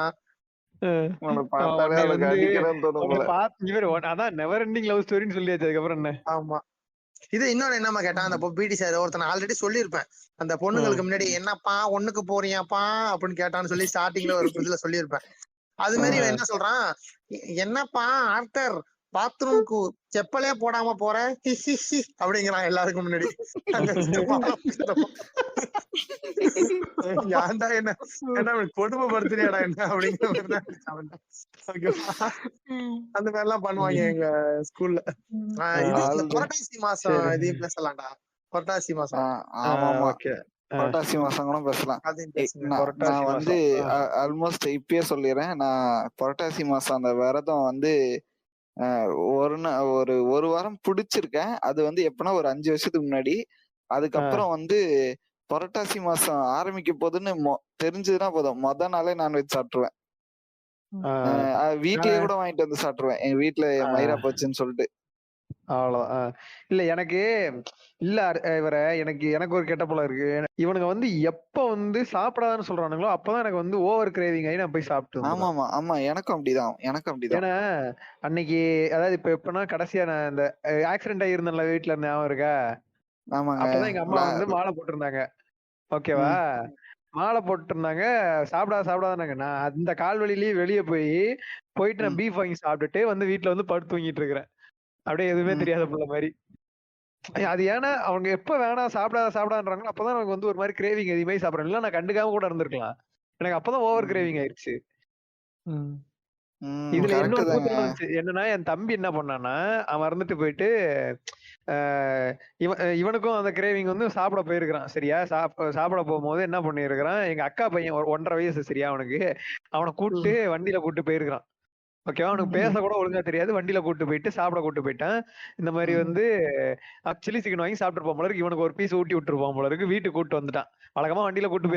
ஆமா, இது இன்னொன்னு என்னமா கேட்டான் அந்த பிடி சார். ஒருத்தன் ஆல்ரெடி சொல்லியிருப்பேன் அந்த பொண்ணுங்களுக்கு முன்னாடி, என்னப்பா ஒண்ணுக்கு போறியாப்பா அப்படின்னு கேட்டான்னு சொல்லி ஸ்டார்டிங்ல ஒரு இதுல சொல்லியிருப்பேன். அது மாதிரி இவன் என்ன சொல்றான், என்னப்பா ஆஃப்டர் பாத்ரூம்க்கு செப்பலே போடாம போற அப்படிங்கிறான் எல்லாருக்கும் முன்னாடி. ஏன்டா என்ன கொடுமைப்படுத்துறியாடா என்ன அப்படிங்கிற அந்த மாதிரி எல்லாம் பண்ணுவாங்க எங்க ஸ்கூல்ல. புரட்டாசி மாசம் இதையும் பேசலாம்டா. புரட்டாசி மாசம். ஆமா, புரட்டாசி மாசம் கூட பேசலாம். நான் வந்து ஆல்மோஸ்ட் இப்பயே சொல்லிடுறேன். நான் புரட்டாசி மாசம் அந்த விரதம் வந்து ஒரு வாரம் பிடிச்சிருக்கேன். அது வந்து எப்பனா ஒரு 5 வருஷத்துக்கு முன்னாடி. அதுக்கப்புறம் வந்து புரட்டாசி மாசம் ஆரம்பிக்க போதுன்னு தெரிஞ்சதுன்னா போதும், மொத நாளே நான்வெஜ் சாப்பிட்டுருவேன். வீட்லயே கூட வாங்கிட்டு வந்து சாப்பிட்டுருவேன். எங்க வீட்டுல மயிரா போச்சுன்னு சொல்லிட்டு. அவ்வளவுதான். இல்ல எனக்கு இல்ல இவர எனக்கு ஒரு கெட்ட பழம் இருக்கு. இவனுங்க வந்து எப்ப வந்து சாப்பிடாதான்னு சொல்றானுங்களோ அப்பதான் எனக்கு வந்து ஓவர் கிரேவிங் ஆகி நான் போய் சாப்பிட்டு. ஆமா, எனக்கும் அப்படிதான். ஏன்னா அன்னைக்கு அதாவது இப்ப எப்பன்னா கடைசியா நான் இந்த ஆக்சிடென்ட் ஆகியிருந்தேன்ல வீட்டுல இருந்த ஞாபகம் இருக்கா? அப்பதான் எங்க அம்மா வந்து மாலை போட்டிருந்தாங்க. ஓகேவா? மாலை போட்டு இருந்தாங்க. சாப்பிடாதானாங்க. நான் அந்த கால்வழியிலேயே வெளியே போயிட்டு நான் பீஃப் வாங்கி சாப்பிட்டுட்டு வந்து வீட்டுல வந்து படுத்து தூங்கிட்டு இருக்கிறேன். அப்படியே எதுவுமே தெரியாத புள்ள மாதிரி. அது ஏன்னா அவங்க எப்ப வேணாம் சாப்பிடான்றாங்களோ அப்பதான் எனக்கு வந்து ஒரு மாதிரி கிரேவிங் எதுவுமே சாப்பிடறேன். இல்ல நான் கண்டுக்காம கூட இருந்திருக்கலாம். எனக்கு அப்பதான் ஓவர் கிரேவிங் ஆயிடுச்சு. இதுல இன்னொரு கூட்டம் இருந்துச்சு. என்னன்னா என் தம்பி என்ன பண்ணான்னா, அவன் இருந்துட்டு போயிட்டு இவனுக்கும் அந்த கிரேவிங் வந்து சாப்பிட போயிருக்கிறான். சரியா? சாப்பிட போகும்போது என்ன பண்ணிருக்கிறான், எங்க அக்கா பையன் 1.5 வயசு சரியா அவனுக்கு, அவனை கூப்பிட்டு வண்டியில கூப்பிட்டு போயிருக்கிறான். ஓகேவா? அவனுக்கு பேச கூட ஒழுங்கா தெரியாது. வண்டியில கூட்டு போயிட்டு சாப்பிட கூட்டு போயிட்டான். இந்த மாதிரி வந்து சில்லி சிக்கன் வாங்கி சாப்பிட்டு போல இருக்கு. இவனுக்கு ஒரு பீஸ் ஊட்டி விட்டுருப்பான் போல இருக்கு. வீட்டுக்கு கூட்டு வந்துட்டான். வழக்கமா வண்டியில கூட்டு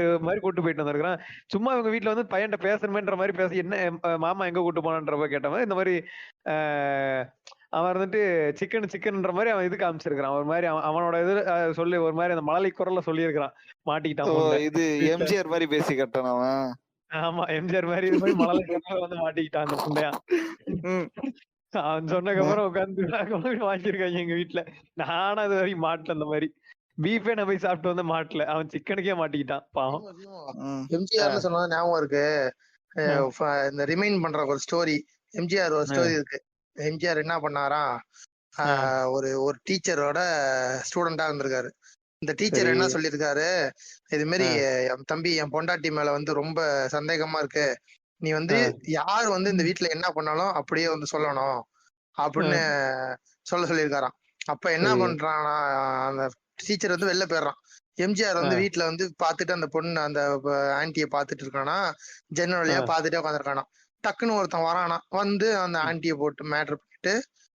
போயிட்டு வந்திருக்கான். சும்மா இவங்க வீட்டுல வந்து பையன்ட்ட பேசணுமேன்ற மாதிரி பேசி, என்ன மாமா எங்க கூட்டு போனான்றப்ப கேட்ட மாதிரி இந்த மாதிரி அவன் வந்துட்டு சிக்கன்ன்ற மாதிரி அவன் இது காமிச்சிருக்கான். ஒரு மாதிரி அவனோட இது சொல்லி ஒரு மாதிரி அந்த மழலை குரல்ல சொல்லியிருக்கிறான். மாட்டிக்கிட்டான். இது எம்ஜிஆர் மாதிரி பேசி கட்டான் அவன். ஆமா, எம்ஜிஆர் மாதிரி இது மாதிரி மழலை குரல்ல வந்து மாட்டிக்கிட்டான் அந்த புண்டையா. அவன் சொன்னதுக்கு அப்புறம் உட்காந்து வாங்கியிருக்காங்க எங்க வீட்டுல. நானும் அது வரைக்கும் மாட்டல. அந்த மாதிரி பீஃபே நான் போய் சாப்பிட்டு வந்து மாட்டல. அவன் சிக்கனுக்கே மாட்டிக்கிட்டான் பாவம். எம்ஜிஆர்னு சொன்னா ஞாபகம் இருக்கு. இந்த ரிமைண்ட் பண்ற ஒரு ஸ்டோரி, எம்ஜிஆர் ஒரு ஸ்டோரி இருக்கு. எம்ஜிஆர் என்ன பண்ணாரா, ஒரு டீச்சரோட ஸ்டூடெண்டா இருந்திருக்காரு. இந்த டீச்சர் என்ன சொல்லியிருக்காரு, இது மாதிரி என் தம்பி என் பொண்டாட்டி மேல வந்து ரொம்ப சந்தேகமா இருக்கு, நீ வந்து யார் வந்து இந்த வீட்டுல என்ன பண்ணாலும் அப்படியே வந்து சொல்லணும் அப்படின்னு சொல்லியிருக்காராம். அப்ப என்ன பண்றான்னா அந்த டீச்சர் வந்து வெளில போயிடுறான். எம்ஜிஆர் வந்து வீட்டுல வந்து பாத்துட்டு அந்த பொண்ணு அந்த ஆன்டிய பாத்துட்டு இருக்கானா, ஜன்னல் வழியா பாத்துட்டே உட்காந்துருக்கானா. டக்குன்னு ஒருத்தன் வரானா, வந்து அந்த ஆன்டிய போட்டு மேட்ரு பண்ணிட்டு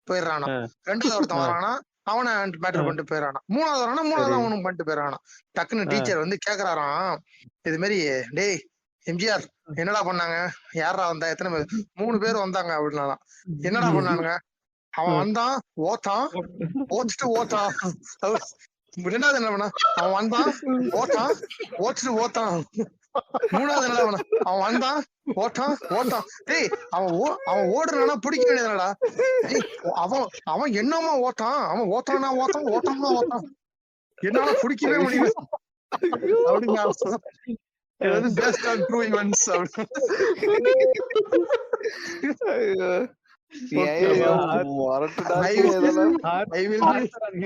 போயிடுறானா. ரெண்டாவது ஒருத்தன் வரானா, அவனை மேட்ரு பண்ணிட்டு போயிடறானா. மூணாவது வரானா, மூணாவது அவனும் பண்ணிட்டு போயிடறானா. டக்குன்னு டீச்சர் வந்து கேக்குறாராம், இது மாதிரி டேய் எம்ஜிஆர் என்னடா பண்ணாங்க, யாரா வந்தா, எத்தனை பேர், 3 பேர் வந்தாங்க அப்படின்னாலாம். என்னடா பண்ணானுங்க, அவன் வந்தான் ஓத்தான், ஓத்துட்டு ஓத்தான். ரெண்டாவது என்ன பண்ணா, அவன் வந்தான் ஓத்தான், ஓத்துட்டு ஓத்தான். மூணாவது என்ன பண்ணா, அவன் வந்தான் ஓட்டான் ஓட்டான். டேய் அவன் ஓடுறானா பிடிக்க வேண்டியதுடா. அவன் என்னமா ஓட்டான், அவன் ஓட்டானா ஓட்டான், ஓட்டானா ஓட்டான், என்னால பிடிக்கவே முடியல அப்படிங்க. Based on true events.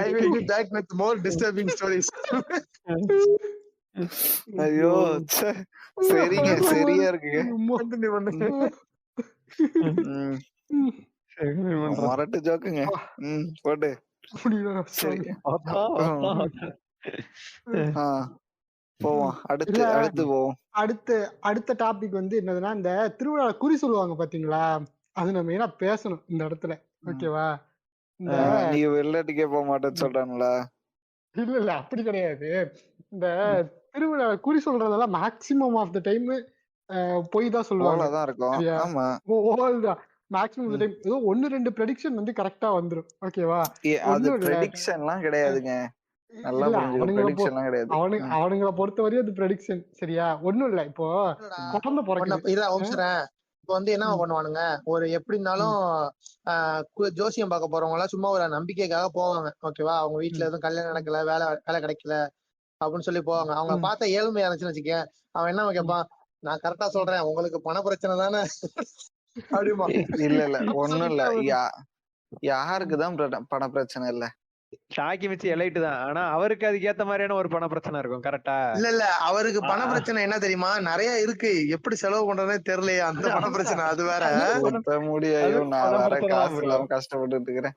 I will be back with more disturbing stories. ஐயோ சரிங்க, சரியா இருக்குங்க. மரட்டு ஜோக்குங்க. போட்டு சரி போவோம். அடுத்து போவோம். அடுத்த டாபிக் வந்து என்னதுன்னா, இந்த திருவிழா குறி சொல்லுவாங்க பாத்தீங்களா, அது நம்ம மெயினா பேசணும் இந்த இடத்துல. ஓகேவா? நீ வெள்ளாட்டுக்கே போக மாட்டேன்னு சொல்றாங்களா? இல்ல அப்படி கிடையாது. இந்த திருவிழா குறி சொல்றதெல்லாம் மேக்ஸிமம் ஆஃப் த டைம் போய் தான் சொல்லுவாங்க. மேக்ஸிமம் ஆஃப் த டைம் ஏதோ 1-2 ப்ரெடிக்ஷன் வந்து கரெக்டா வந்துரும். ஓகேவா? அது ப்ரெடிக்ஷன்லாம் கிடையாதுங்க. நல்லா புரிஞ்சுக்க, ப்ரெடிக்ஷன்லாம் கிடையாது. அவனுங்கள பொறுத்தவரையும் அது ப்ரெடிக்ஷன். சரியா? ஒண்ணும் இல்ல. இப்போ குழந்தை பிறக்குது. இப்ப வந்து என்ன பண்ணுவானுங்க, ஒரு எப்படி இருந்தாலும் ஜோசியம் பார்க்க போறவங்க எல்லாம் சும்மா ஒரு நம்பிக்கைக்காக போவாங்க. ஓகேவா? அவங்க வீட்டுல எதுவும் கல்யாணம் நடக்கல, வேலை கிடைக்கல அப்படின்னு சொல்லி போவாங்க. அவங்க பார்த்தா ஏழ்மை இருந்துச்சுன்னு வச்சுக்க, அவன் என்ன கேட்பான், நான் கரெக்டா சொல்றேன், உங்களுக்கு பண பிரச்சனை தானே அப்படிமா. இல்ல ஒண்ணும் இல்ல, யாருக்குதான் பண பிரச்சனை இல்ல. ஷாக்கி மிச்சி எலைட் தான், ஆனா அவருக்கு அதுக்கு ஏத்த மாதிரியான ஒரு பண பிரச்சனை இருக்கும். கரெக்டா? இல்ல அவருக்கு பண பிரச்சனை என்ன தெரியுமா, நிறைய இருக்கு, எப்படி செலவு பண்றதே தெரியலையே, அந்த பண பிரச்சனை. அது வேற முடியும். நான் வேற காசு இல்லாம கஷ்டப்பட்டு இருக்கிறேன்.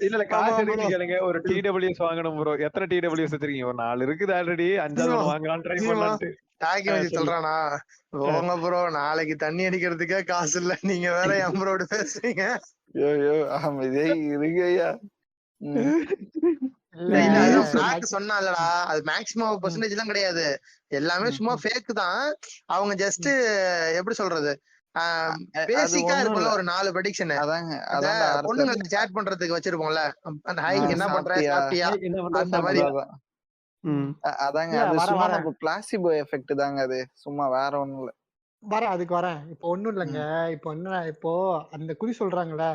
இல்ல காசு எடுத்து கேளுங்க. ஒரு டிடபிள்யூஎஸ் வாங்கணும் ப்ரோ. எத்தனை டிடபிள்யூஎஸ் வச்சிருக்கீங்க? ஒரு 4 இருக்குது ஆல்ரெடி. 5வது வாங்கலாம் ட்ரை பண்ணலாம்னு சொல்றானா. போங்க ப்ரோ, நாளைக்கு தண்ணி அடிக்கிறதுக்கே காசு இல்ல, நீங்க வேற எம்பரோடு பேசுறீங்க. இருக்கையா சொன்னாலடா, அது மேக்ஸிமம் பெர்சன்டேஜ் எல்லாம் கிடையாது, எல்லாமே சும்மா ஃபேக் தான். அவங்க ஜஸ்ட் எப்படி சொல்றது, பேசிக்கா இருக்கும்ல ஒரு 4 ப்ரெடிக்ஷன். பொண்ணுங்களுக்கு சேட் பண்றதுக்கு வச்சிருப்போம்ல, அந்த ஹாய் என்ன பண்ற, சாப்பிட்டியா, அந்த மாதிரி. அதாங்க, அது சும்மா நம்ம பிளாசிபோ எஃபெக்ட் தாங்க, அது சும்மா வேற ஒண்ணும் இல்ல. அதுக்கு வரேன். இப்போ ஒண்ணும் இல்லைங்க. இப்போ என்ன, இப்போ அந்த குறி சொல்றாங்கல்ல,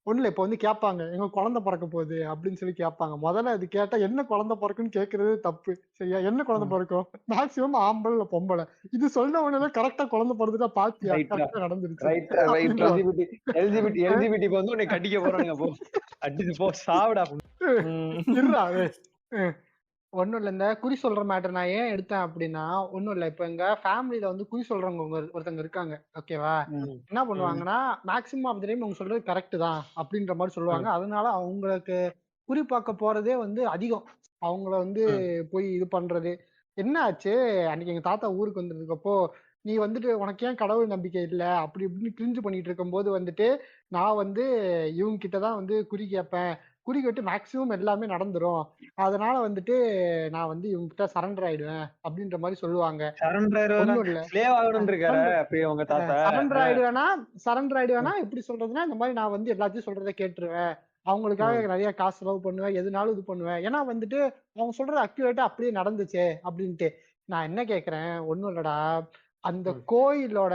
ஒண்ணுல இப்ப வந்து கேட்பாங்க, எங்க குழந்தை பிறக்க போகுது அப்படின்னு சொல்லி கேட்பாங்க. முதல்ல அது கேட்டா என்ன குழந்தை பிறக்குன்னு கேட்கறது தப்பு. சரியா? என்ன குழந்தை பிறக்கும், மேக்சிமம் ஆம்பளை இல்ல பொம்பளை. இது சொன்ன உடனே கரெக்டா குழந்தை பிறந்துட்டா பாத்தியா, கரெக்டா நடந்துருச்சு. எல்ஜிபிடி வந்து உன்னை கட்டிக்க போறானுங்க, போ அடிச்சு போ சாவிடா. ஒன்னும் இல்ல, இந்த குறி சொல்ற மேட்டர் நான் ஏன் எடுத்தேன் அப்படின்னா, ஒன்னும் இல்ல, இப்ப எங்க ஃபேமிலியில வந்து குறி சொல்றவங்க ஒருத்தங்க இருக்காங்க. ஓகேவா? என்ன பண்ணுவாங்கன்னா, மேக்சிமம் ஆஃப் த டைம் அவங்க சொல்றது கரெக்ட் தான் அப்படின்ற மாதிரி சொல்லுவாங்க. அதனால அவங்களுக்கு குறி பார்க்க போறதே வந்து அதிகம். அவங்கள வந்து போய் இது பண்றது. என்ன ஆச்சு, அன்னைக்கு எங்க தாத்தா ஊருக்கு வந்திருக்கப்போ, நீ வந்துட்டு உனக்கு ஏன் கடவுள் நம்பிக்கை இல்ல அப்படி இப்படின்னு கிரிஞ்சு பண்ணிட்டு இருக்கும் போது வந்துட்டு, நான் வந்து இவங்க கிட்டதான் வந்து குறி கேட்பேன், குறி கேட்டு மேக்சிமம் எல்லாமே நடந்துரும், அதனால வந்துட்டு நான் வந்து இவங்க கிட்ட சரண்டர் ஆயிடுவேன் அப்படின்ற மாதிரி சொல்லுவாங்க. சரண்டர் ஆயிடுவேன்னா எப்படி சொல்றதுன்னா, இந்த மாதிரி நான் வந்து எல்லாத்தையும் சொல்றதை கேட்டுருவேன், அவங்களுக்காக நிறைய காசு செலவு பண்ணுவேன், எதுனாலும் இது பண்ணுவேன், ஏன்னா வந்துட்டு அவங்க சொல்றது அக்யூரேட்டா அப்படியே நடந்துச்சு அப்படின்ட்டு. நான் என்ன கேக்குறேன், ஒண்ணும் இல்லடா, அந்த கோயிலோட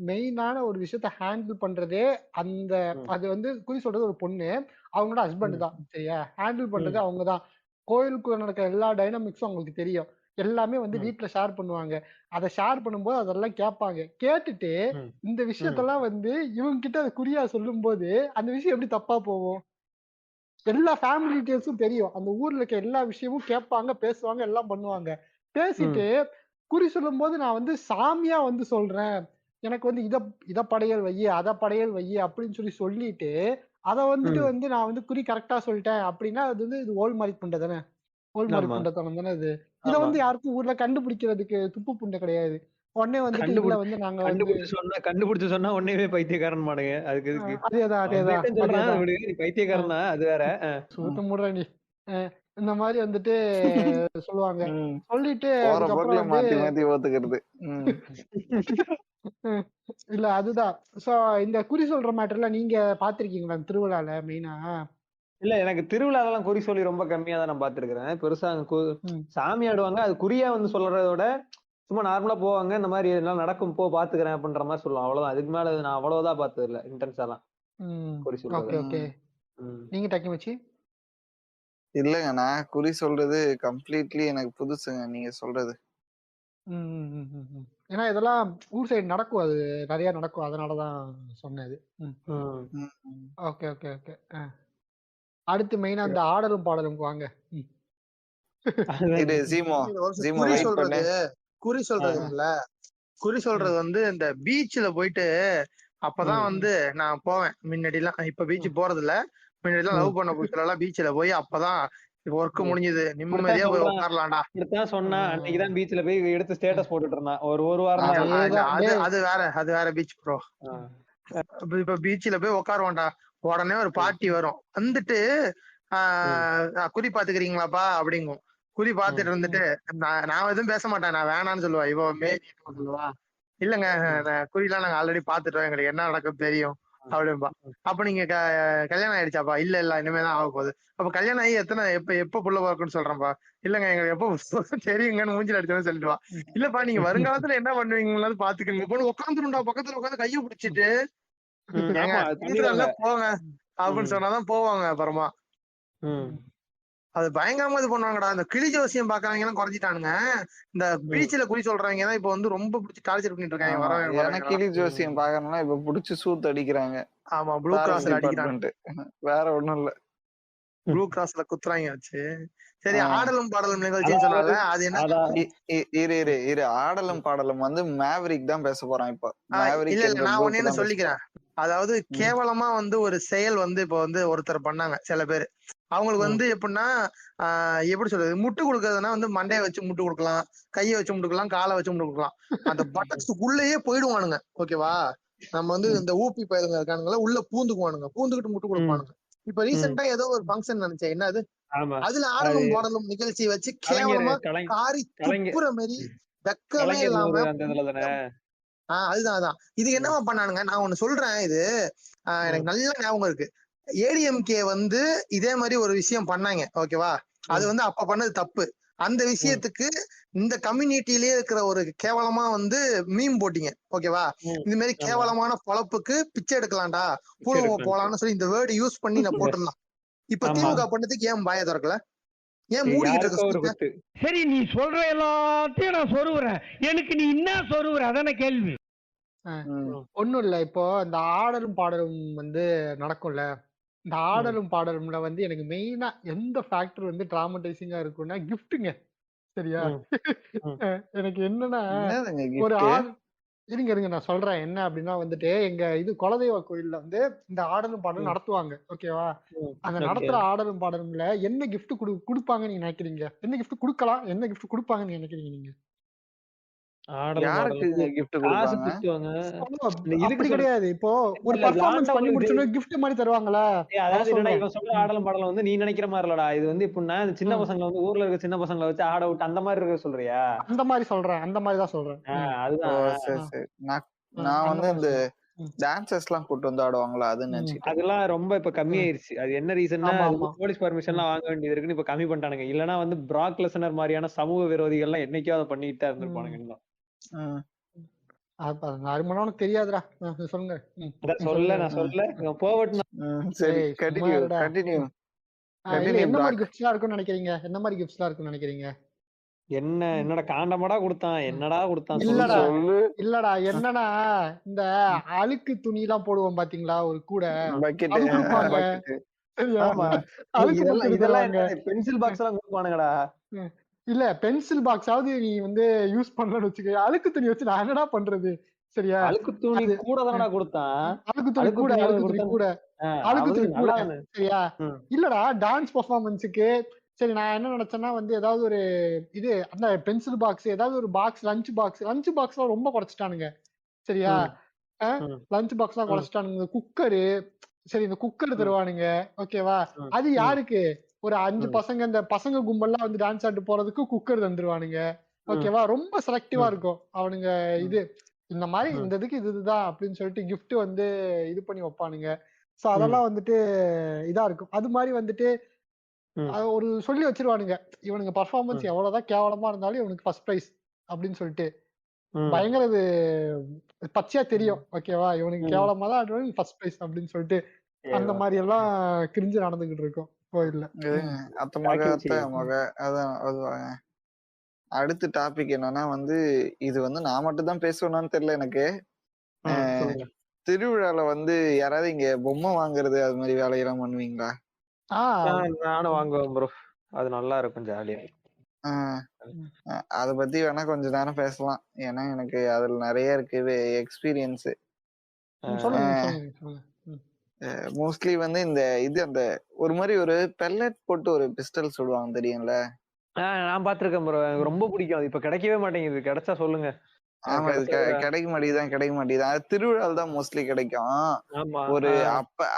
மெயினான ஒரு விஷயத்த ஹேண்டில் பண்றதே அந்த, அது வந்து குறி சொல்றது ஒரு பொண்ணு, அவங்களோட ஹஸ்பண்ட் தான். சரியா? ஹேண்டில் பண்றது அவங்கதான். கோயிலுக்கு நடக்கிற எல்லா டைனமிக்ஸும் அவங்களுக்கு தெரியும். எல்லாமே வந்து வீட்டுல ஷேர் பண்ணுவாங்க. அதை ஷேர் பண்ணும்போது அதெல்லாம் கேட்பாங்க. கேட்டுட்டு இந்த விஷயத்தெல்லாம் வந்து இவங்க கிட்ட அதை குறியா சொல்லும் போது அந்த விஷயம் எப்படி தப்பா போகும்? எல்லா ஃபேமிலி டீடைல்ஸும் தெரியும், அந்த ஊர்ல இருக்க எல்லா விஷயமும் கேட்பாங்க, பேசுவாங்க, எல்லாம் பண்ணுவாங்க. பேசிட்டு குறி சொல்லும் போது நான் வந்து சாமியா வந்து சொல்றேன், எனக்கு வந்து இத படையல் வை, அத படையல் வை அப்படின்னு சொல்லிட்டு அத வந்துட்டு வந்து நான் வந்து குறி கரெக்டா சொல்லிட்டேன் அப்படின்னா அது வந்து இது ஓல் மார்க் புண்டை தானே, ஓல் மார்க் புண்டத்தனம் தானே இது. இத வந்து யாருக்கும் ஊர்ல கண்டுபிடிக்கிறதுக்கு துப்பு புண்டை கிடையாது. உடனே வந்துட்டு இல்ல வந்து நாங்க வந்து கண்டுபிடிச்சு சொன்னா உடனே பைத்தியக்காரன் மாடுங்க. அதுக்கு எதுக்கு அதேதான் சொல்றான் நீ பைத்தியக்காரன் தான் அது வேற. சூத்த முடுற நீ இந்த மாதிரி வந்துட்டு சொல்லுவாங்க. சொல்லிட்டு போற அதுக்கப்புறம் போக்குல வந்து மாத்தி மாத்தி ஓத்துக்கிறது. இல்ல அதுதான். சோ இந்த குறி சொல்ற மேட்டர்ல நீங்க பாத்திருக்கீங்களா திருவிழால மெயினா? இல்ல எனக்கு திருவிழாலாம் குறி சொல்லி ரொம்ப கம்மியா தான் நான் பாத்துருக்கிறேன். பெருசா சாமி ஆடுவாங்க, அது குறியா வந்து சொல்றத விட சும்மா நார்மலா போவாங்க, இந்த மாதிரி எல்லாம் நடக்கும் போ பாத்துக்கிறேன் அப்படின்ற மாதிரி சொல்லுவோம். அவ்வளவுதான். அதுக்கு மேல நான் அவ்வளவுதான் பார்த்தது இல்ல இன்டென்ஸாலாம் குறி சொல்றது. ஓகே நீங்க டக்கி வச்சு இல்லங்க நான் குறி சொல்றது கம்ப்ளீட்லி எனக்கு புதுசுங்க நீங்க சொல்றது. ஏன்னா இதெல்லாம் ஊர் சைடு நடக்கும், அது நிறைய நடக்கும், அதனாலதான் சொன்னது. ஓகே ஓகே ஓகே அடுத்து மெயினா இந்த ஆடலும் பாடலும் வாங்க. குறி சொல்றதுல குறி சொல்றது வந்து இந்த பீச்ல போயிட்டு அப்பதான் வந்து நான் போவேன் முன்னாடி எல்லாம். இப்ப பீச் போறது இல்ல, முன்னாடி எல்லாம் லவ் பண்ண புதுசுல எல்லாம் பீச்ல போய் அப்பதான் ஒர்க் முடிஞ்சது நிம்மதியா போய் உட்காரலாம்டா. இப்படித்தான் சொன்னா அன்னைக்குதான் பீச்ல போய் எடுத்து ஸ்டேட்டஸ் போட்டுட்டு இருந்தான் ஒரு வாரம். அது வேற பீச் ப்ரோ. இப்ப பீச்ல போய் உட்காருவான்டா, உடனே ஒரு பார்ட்டி வரும் வந்துட்டு குறி பாத்துக்கிறீங்களாப்பா அப்படிங்கும். குறி பாத்துட்டு இருந்துட்டு நான் எதுவும் பேச மாட்டேன், நான் வேணான்னு சொல்லுவா. இவ சொல்லுவா இல்லங்க குறிலாம் நாங்க ஆல்ரெடி பாத்துட்டோம், எங்களுக்கு என்ன நடக்கும் தெரியும் அப்படின்பா. அப்ப நீங்க கல்யாணம் ஆயிடுச்சாப்பா? இல்ல இல்ல இனிமேதான் ஆக போகுது. அப்ப கல்யாணம் ஆகி எப்ப புள்ள பார்க்கணும்னு சொல்றேன்ப்பா. இல்லங்க எங்களுக்கு எப்ப தெரியுங்கன்னு மூஞ்சில அடிச்சோன்னு சொல்லிடுவா. இல்லப்பா நீங்க வருங்காலத்துல என்ன பண்ணுவீங்களான்னு பாத்துக்கங்க போன உட்காந்துருண்டா, பக்கத்துல உட்காந்து கையை பிடிச்சிட்டு போங்க அப்படின்னு சொன்னாதான் போவாங்க. அப்புறமா அது பயங்கரமா இது பண்ணுவாங்கடா. இந்த கிளி ஜோசியம் பாக்குறவங்க எல்லாம் குறைஞ்சிட்டானுங்க. இந்த பீச்ல குறி சொல்றவங்க தான் இப்ப வந்து ரொம்ப பிடிச்சி டார்ச்சர் பண்ணிட்டு இருக்காங்க. எனக்கு கிளி ஜோசியம் பாக்கணும்னா இப்ப புடிச்சு சூத்து அடிக்கிறாங்க. ஆமா ப்ளூ கிராஸ்ல அடிக்கிறாங்க, வேற ஒண்ணும் இல்ல, ப்ளூ கிராஸ்ல குத்துறாங்க வச்சு. சரி ஆடலும் பாடலும் நிகழ்ச்சின்னு சொன்னால அது என்ன? இரு ஆடலும் பாடலும் வந்து மேவரிக் தான் பேச போறான் இப்ப. இல்ல இல்ல நான் ஒண்ணு என்ன சொல்லிக்கிறேன். அதாவது கேவலமா வந்து ஒரு செயல் வந்து இப்ப வந்து ஒருத்தர் பண்ணாங்க சில பேரு. அவங்களுக்கு வந்து எப்படின்னா எப்படி சொல்றது, முட்டு கொடுக்கறதுன்னா வந்து மண்டையை வச்சு முட்டு கொடுக்கலாம், கையை வச்சு முட்டு கொடுக்கலாம், காலை வச்சு முட்டு கொடுக்கலாம். அந்த பட்டக்ஸுக்குள்ளேயே போயிடுவானுங்க. ஓகேவா? நம்ம வந்து இந்த ஊப்பி பயிலுங்க இருக்கானுங்களா உள்ள பூந்துக்குவானுங்க, பூந்துக்கிட்டு முட்டு கொடுப்பானுங்க. இப்ப ரீசெண்டா ஏதோ ஒரு ஃபங்க்ஷன் நினைச்சேன், என்னது அதுல ஆடலும் பாடலும் நிகழ்ச்சி வச்சு கேவலமா காரி துப்புற மாதிரி வெக்கமே இல்லாம அதுதான் இது என்னவா பண்ணானுங்க. நான் ஒண்ணு சொல்றேன், இது எனக்கு நல்ல ஞாபகம் இருக்கு. ஏடிஎம்கே வந்து இதே மாதிரி ஒரு விஷயம் பண்ணாங்க. ஓகேவா? அது வந்து அப்ப பண்ணது தப்பு. அந்த விஷயத்துக்கு இந்த கம்யூனிட்டிலேயே இருக்கிற ஒரு கேவலமா வந்து மீம் போட்டீங்க. ஓகேவா? இந்த மாதிரி கேவலமான பொழப்புக்கு பிச்சை எடுக்கலாம்டா, பூர்வ போலாம்னு சொல்லி இந்த வேர்டு யூஸ் பண்ணி நான் போட்டிருந்தான். இப்ப திமுக பண்ணதுக்கு ஏன் பாய திறக்கல, ஏன் மூடிக்கிட்டு இருக்க? சரி நீ சொல்ற எல்லாத்தையும் நான் சொருவுறேன், எனக்கு நீ என்ன சொருவுற அதான கேள்வி. ஒண்ணும் இல்ல, இப்போ இந்த ஆடலும் பாடலும் வந்து நடக்கும்ல, இந்த ஆடலும் பாடலும்ல வந்து எனக்கு மெயினா எந்த ஃபேக்டர் வந்து டிராமடைசிங்கா இருக்கும்னா கிஃப்ட்டுங்க. சரியா? எனக்கு என்னன்னா ஒரு இருங்க நான் சொல்றேன் என்ன அப்படின்னா வந்துட்டு எங்க இது குலதெய்வ கோயில்ல வந்து இந்த ஆடலும் பாடலும் நடத்துவாங்க. ஓகேவா? அந்த நடத்துற ஆடலும் பாடலும்ல என்ன கிஃப்ட் கொடுப்பாங்கன்னு நீங்க நினைக்கிறீங்க? என்ன கிஃப்ட் கொடுக்கலாம், என்ன கிஃப்ட் கொடுப்பாங்கன்னு நினைக்கிறீங்க நீங்க? கிடையாது, இப்போ ஒரு பெர்ஃபார்மன்ஸ் பண்ணி முடிச்சோம்னா gift மாதிரி தருவாங்களா? அதாவது இவன் சொல்ற ஆடலும் பாடலும் வந்து நீ நினைக்கிற மாதிரி இல்லடா. இது வந்து எப்படின்னா சின்ன பசங்களை வந்து ஊர்ல இருக்க சின்ன பசங்களை வச்சு ஆட விட்டு அந்த மாதிரி இருக்க சொல்றியா? அந்த மாதிரி சொல்றேன், அந்த மாதிரி தான் சொல்றேன். அதுதான் நான் வந்து இந்த டான்சர்ஸ் எல்லாம் கூட்டு வந்து ஆடுவாங்களா அது நினைச்சிட்டு. அதெல்லாம் ரொம்ப இப்ப கம்மியாயிருச்சு. அது என்ன ரீசன்னா போலீஸ் பர்மிஷன் எல்லாம் வாங்க வேண்டியது இருக்குன்னு இப்ப கம்மி பண்ணிட்டானுங்க. இல்லன்னா வந்து பிராக் லெசனர் மாதிரியான சமூக விரோதிகள் எல்லாம் என்னைக்கோ அதை பண்ணிட்டு தான் இருந்திருப்பானுங்க. தெரியாதுடா, சொல்லுங்க. நான் சொல்ல என்ன மாதிரி கிஃப்ட்ஸ்லாம் இருக்கும்னு நினைக்கிறீங்க? என்ன மாதிரி கிஃப்ட்ஸ்லாம் இருக்கும்னு நினைக்கிறீங்க? என்னடா காண்டமாடா கொடுத்தான், என்னடா கொடுத்தான்? இல்லடா என்னன்னா இந்த அழுக்கு துணி எல்லாம் போடுவோம் பாத்தீங்களா ஒரு கூட, இதெல்லாம் பென்சில் பாக்ஸ் எல்லாம் கொடுப்பானுங்கடா. இல்ல பென்சில் பாக்ஸாவது நீ வந்து யூஸ் பண்ணலன்னு வச்சுக்க, அழுக்கு துணி வச்சு நான் என்னடா பண்றது? சரியா? அழுக்கு துணி அது கூட தானடா கொடுத்தான். அழுக்கு துணி அழுக்கு கூட துணி அழுக்கு துணி கூட அழுக்கு துணி கூட சரியா? இல்லடா டான்ஸ் பெர்ஃபார்மன்ஸுக்கு சரி நான் என்ன நினைச்சேன்னா வந்து ஏதாவது ஒரு இது அந்த பென்சில் பாக்ஸ் ஏதாவது ஒரு பாக்ஸ் லஞ்ச் பாக்ஸ்லாம் ரொம்ப குறைச்சிட்டானுங்க. சரியா? லஞ்ச் பாக்ஸ்லாம் குறைச்சிட்டானுங்க. குக்கரு சரி இந்த குக்கர் தருவானுங்க. ஓகேவா? அது யாருக்கு? ஒரு 5 பசங்க இந்த பசங்க கும்பல்லாம் வந்து டான்ஸ் ஆட்டு போறதுக்கு குக்கர் தந்துருவானுங்க. ஓகேவா? ரொம்ப செலக்டிவா இருக்கும். அவனுங்க இது இந்த மாதிரி இந்த இதுக்கு இதுதான் அப்படின்னு சொல்லிட்டு கிஃப்ட் வந்து இது பண்ணி வைப்பானுங்க. சோ அதெல்லாம் வந்துட்டு இதா இருக்கும். அது மாதிரி வந்துட்டு ஒரு சொல்லி வச்சிருவானுங்க. இவனுங்க பர்ஃபார்மன்ஸ் எவ்வளவுதான் கேவலமா இருந்தாலும் இவனுக்கு ஃபர்ஸ்ட் பிரைஸ் அப்படின்னு சொல்லிட்டு பயங்கர இது பச்சையா தெரியும். ஓகேவா? இவனுக்கு கேவலமா தான் ஆடுவாங்க ஃபர்ஸ்ட் பிரைஸ் அப்படின்னு சொல்லிட்டு அந்த மாதிரி எல்லாம் கிரிஞ்சு நடந்துகிட்டு இருக்கும் கோயில்ல. அதான் அடுத்த டாபிக் என்னன்னா வந்து இது வந்து நான் மட்டும் தான் பேசணும்னு தெரியல எனக்கு. திருவிழால வந்து யாராவது இங்க பொம்மை வாங்குறது அது மாதிரி வேலையெல்லாம் பண்ணுவீங்களா? நானும் வாங்குவேன் ப்ரோ. அது நல்லா இருக்கும் ஜாலியா. அத பத்தி வேணா கொஞ்ச நேரம் பேசலாம். ஏன்னா எனக்கு அதுல நிறைய இருக்கு எக்ஸ்பீரியன்ஸ். மோஸ்ட்லி வந்து இந்த இது அந்த ஒரு மாதிரி ஒரு பெல்லட் போட்டு ஒரு பிஸ்டல் சொல்லுவாங்க தெரியும்ல? நான் பாத்துருக்கேன் ப்ரோ. எனக்கு ரொம்ப பிடிக்கும். இப்ப கிடைக்கவே மாட்டேங்குது. கிடைச்சா சொல்லுங்க. ஆமா இது கிடைக்க மாட்டேங்குது. அது திருவிழால தான் மோஸ்ட்லி கிடைக்கும். ஒரு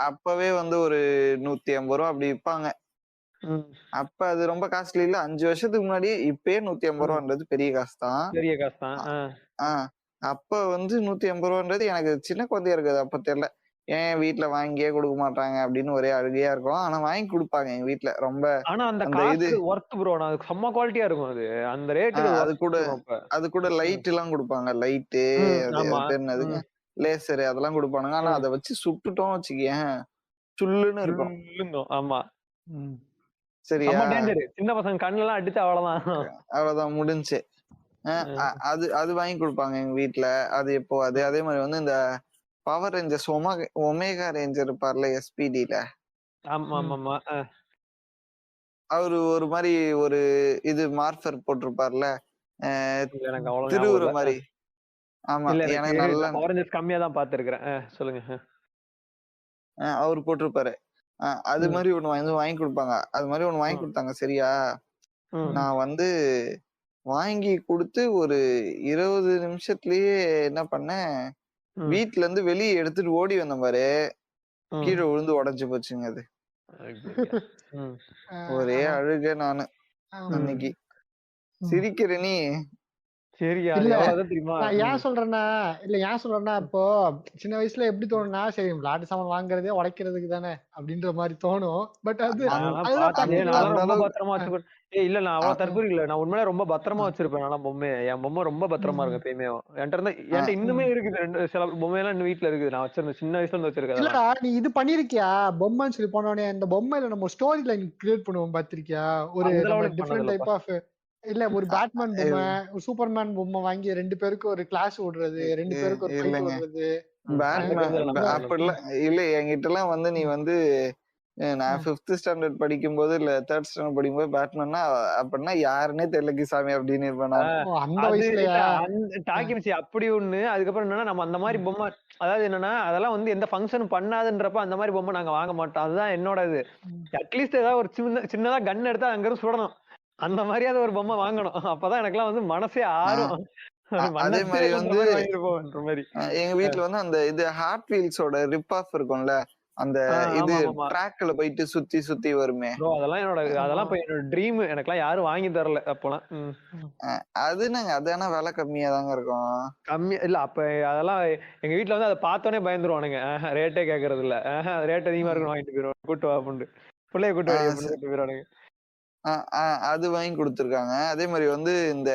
அப்பவே வந்து ஒரு 150 ரூபா அப்படி விற்பாங்க. அப்ப அது ரொம்ப காஸ்ட்லி இல்ல. 5 வருஷத்துக்கு முன்னாடி இப்பயே 150 ரூபான்றது பெரிய காசு தான். அப்ப வந்து 150 ரூபான்றது எனக்கு சின்ன குழந்தையா இருக்குது. அப்ப தெரியல ஏன் வீட்டுல வாங்கியே கொடுக்க மாட்டாங்க அப்படின்னு ஒரே அழுகையா இருக்கும். ஆனா வாங்கி கொடுப்பாங்க எங்க வீட்டுல ரொம்ப. ஆனா அந்த இது ஒர்த் ப்ரோ. அது செம்ம குவாலிட்டியா இருக்கும். அது அந்த ரேட்டுக்கு அது கூட லைட் எல்லாம் கொடுப்பாங்க. லைட்டு என்னதுங்க லேசர் அதெல்லாம் கொடுப்பானுங்க. ஆனா அதை வச்சு சுட்டுட்டோம் வச்சுக்கேன் சுல்லுன்னு இருக்கும். ஆமா சரியா? சின்ன பசங்க கண்ணெல்லாம் அடிச்சு அவ்வளவுதான் முடிஞ்சு. அது வாங்கி கொடுப்பாங்க எங்க வீட்டுல. அது எப்போ அதே மாதிரி வந்து இந்த பவர் ரேஞ்சர்ஸ் ஒமேகா ரேஞ்சர் இருப்பார்ல எஸ்பிடில. அவரு ஒரு மாதிரி ஒரு இது மார்ஃபர் போட்டிருப்பார்ல திருவுற மாதிரி. ஆமா எனக்கு நல்லா கம்மியா தான் பாத்துருக்கேன். சொல்லுங்க. அவரு போட்டிருப்பாரு. அது மாதிரி ஒண்ணு வாங்கி கொடுப்பாங்க. அது மாதிரி ஒண்ணு வாங்கி கொடுத்தாங்க. சரியா? நான் வந்து வாங்கி கொடுத்து ஒரு 20 நிமிஷத்துலயே என்ன பண்ணேன், வீட்டுல இருந்து வெளியே எடுத்துட்டு ஓடி வந்த பாரு, கீழே விழுந்து உடைஞ்சு போச்சுங்க. அது ஒரே அழுக. நானு அன்னைக்கு சிரிக்கிற நீ ஏன் சொல்றேன்னா இப்போ சின்ன வயசுல எப்படி தோணும்னா சரி விளையாட்டு சாமான் வாங்குறதே உடைக்கிறதுக்கு தானே அப்படின்ற மாதிரி தோணும். பட் அது இல்ல நான் அவ்வளவு தற்கொலை இல்ல. நான் உண்மையில ரொம்ப பத்திரமா வச்சிருப்பேன். ஆனா என் பொம்மை ரொம்ப பத்திரமா இருக்கும் எப்பயுமே. என்கிட்ட இன்னுமே இருக்குது. சில பொம்மை எல்லாம் இன்னும் வீட்டுல இருக்குது. நான் வச்சிருந்தேன் சின்ன வயசுல இருந்து வச்சிருக்கேன். இல்லடா நீ இது பண்ணிருக்கியா? பொம்மைன்னு சொல்லி போனோடனே இந்த பொம்மையில நம்ம ஸ்டோரி லைன் கிரியேட் பண்ணுவோம் பாத்திருக்கியா? ஒரு டிஃபரெண்ட் டைப் ஆஃப் இல்ல ஒரு பேட்மேன் பொம்மை ஒரு சூப்பர்மேன் பொம்மை வாங்கி 2 பேருக்கு ஒரு கிளாஸ் விடுறது, 2 பேருக்கு ஒரு ஃபைட் விடுறது. அப்படிலாம் இல்ல என்கிட்ட எல்லாம் வந்து நீ வந்து நான் 5th ஸ்டாண்டர்ட் படிக்கும் போது இல்ல 3rd ஸ்டாண்டர்ட் படிக்கும் போது பேட்மேன்னா அப்படின்னா யாருன்னே தெரியல கிசாமி அப்படின்னு இருப்பேன். அந்த வயசுலயா டாக்கிமிச்சி அப்படி ஒண்ணு. அதுக்கப்புறம் என்னன்னா நம்ம அந்த மாதிரி பொம்மை அதாவது என்னன்னா அதெல்லாம் வந்து எந்த ஃபங்க்ஷன் பண்ணாதுன்றப்ப அந்த மாதிரி பொம்மை நாங்க வாங்க மாட்டோம். அதுதான் என்னோட இது. அட்லீஸ்ட் ஏதாவது ஒரு சின்னதா கன் எடுத்தா அங்க இருந்து சுடணும். அந்த மாதிரியாவது ஒரு பொம்மை வாங்கணும். அப்பதான் எனக்குலாம் வந்து மனசே ஆறும். அதே மாதிரி வந்து எங்க வீட்டுல வந்து அந்த இது ஹார்ட் வீல்ஸோட ரிப் ஆஃப் இருக்கும்ல, அந்த இது ட்ராக்ல போயிட்டு சுத்தி சுத்தி வருமே. அதெல்லாம் என்னோட ட்ரீம். எனக்குலாம் யாரும் வாங்கி தரல அப்போலாம். அது நாங்க அதான விலை கம்மியா தாங்க இருக்கும். கம்மியா இல்ல அப்ப அதெல்லாம் எங்க வீட்டுல வந்து அதை பார்த்தோன்னே பயந்துருவானுங்க. ரேட்டே கேக்குறது இல்ல. ரேட் அதிகமா இருக்கும் வாங்கிட்டு போயிருவாங்க. கூட்டு வா அப்படின்னு பிள்ளைய கூட்டு கூட்டு போயிருவானுங்க. அது வாங்கி கொடுத்துருக்காங்க. அதே மாதிரி வந்து இந்த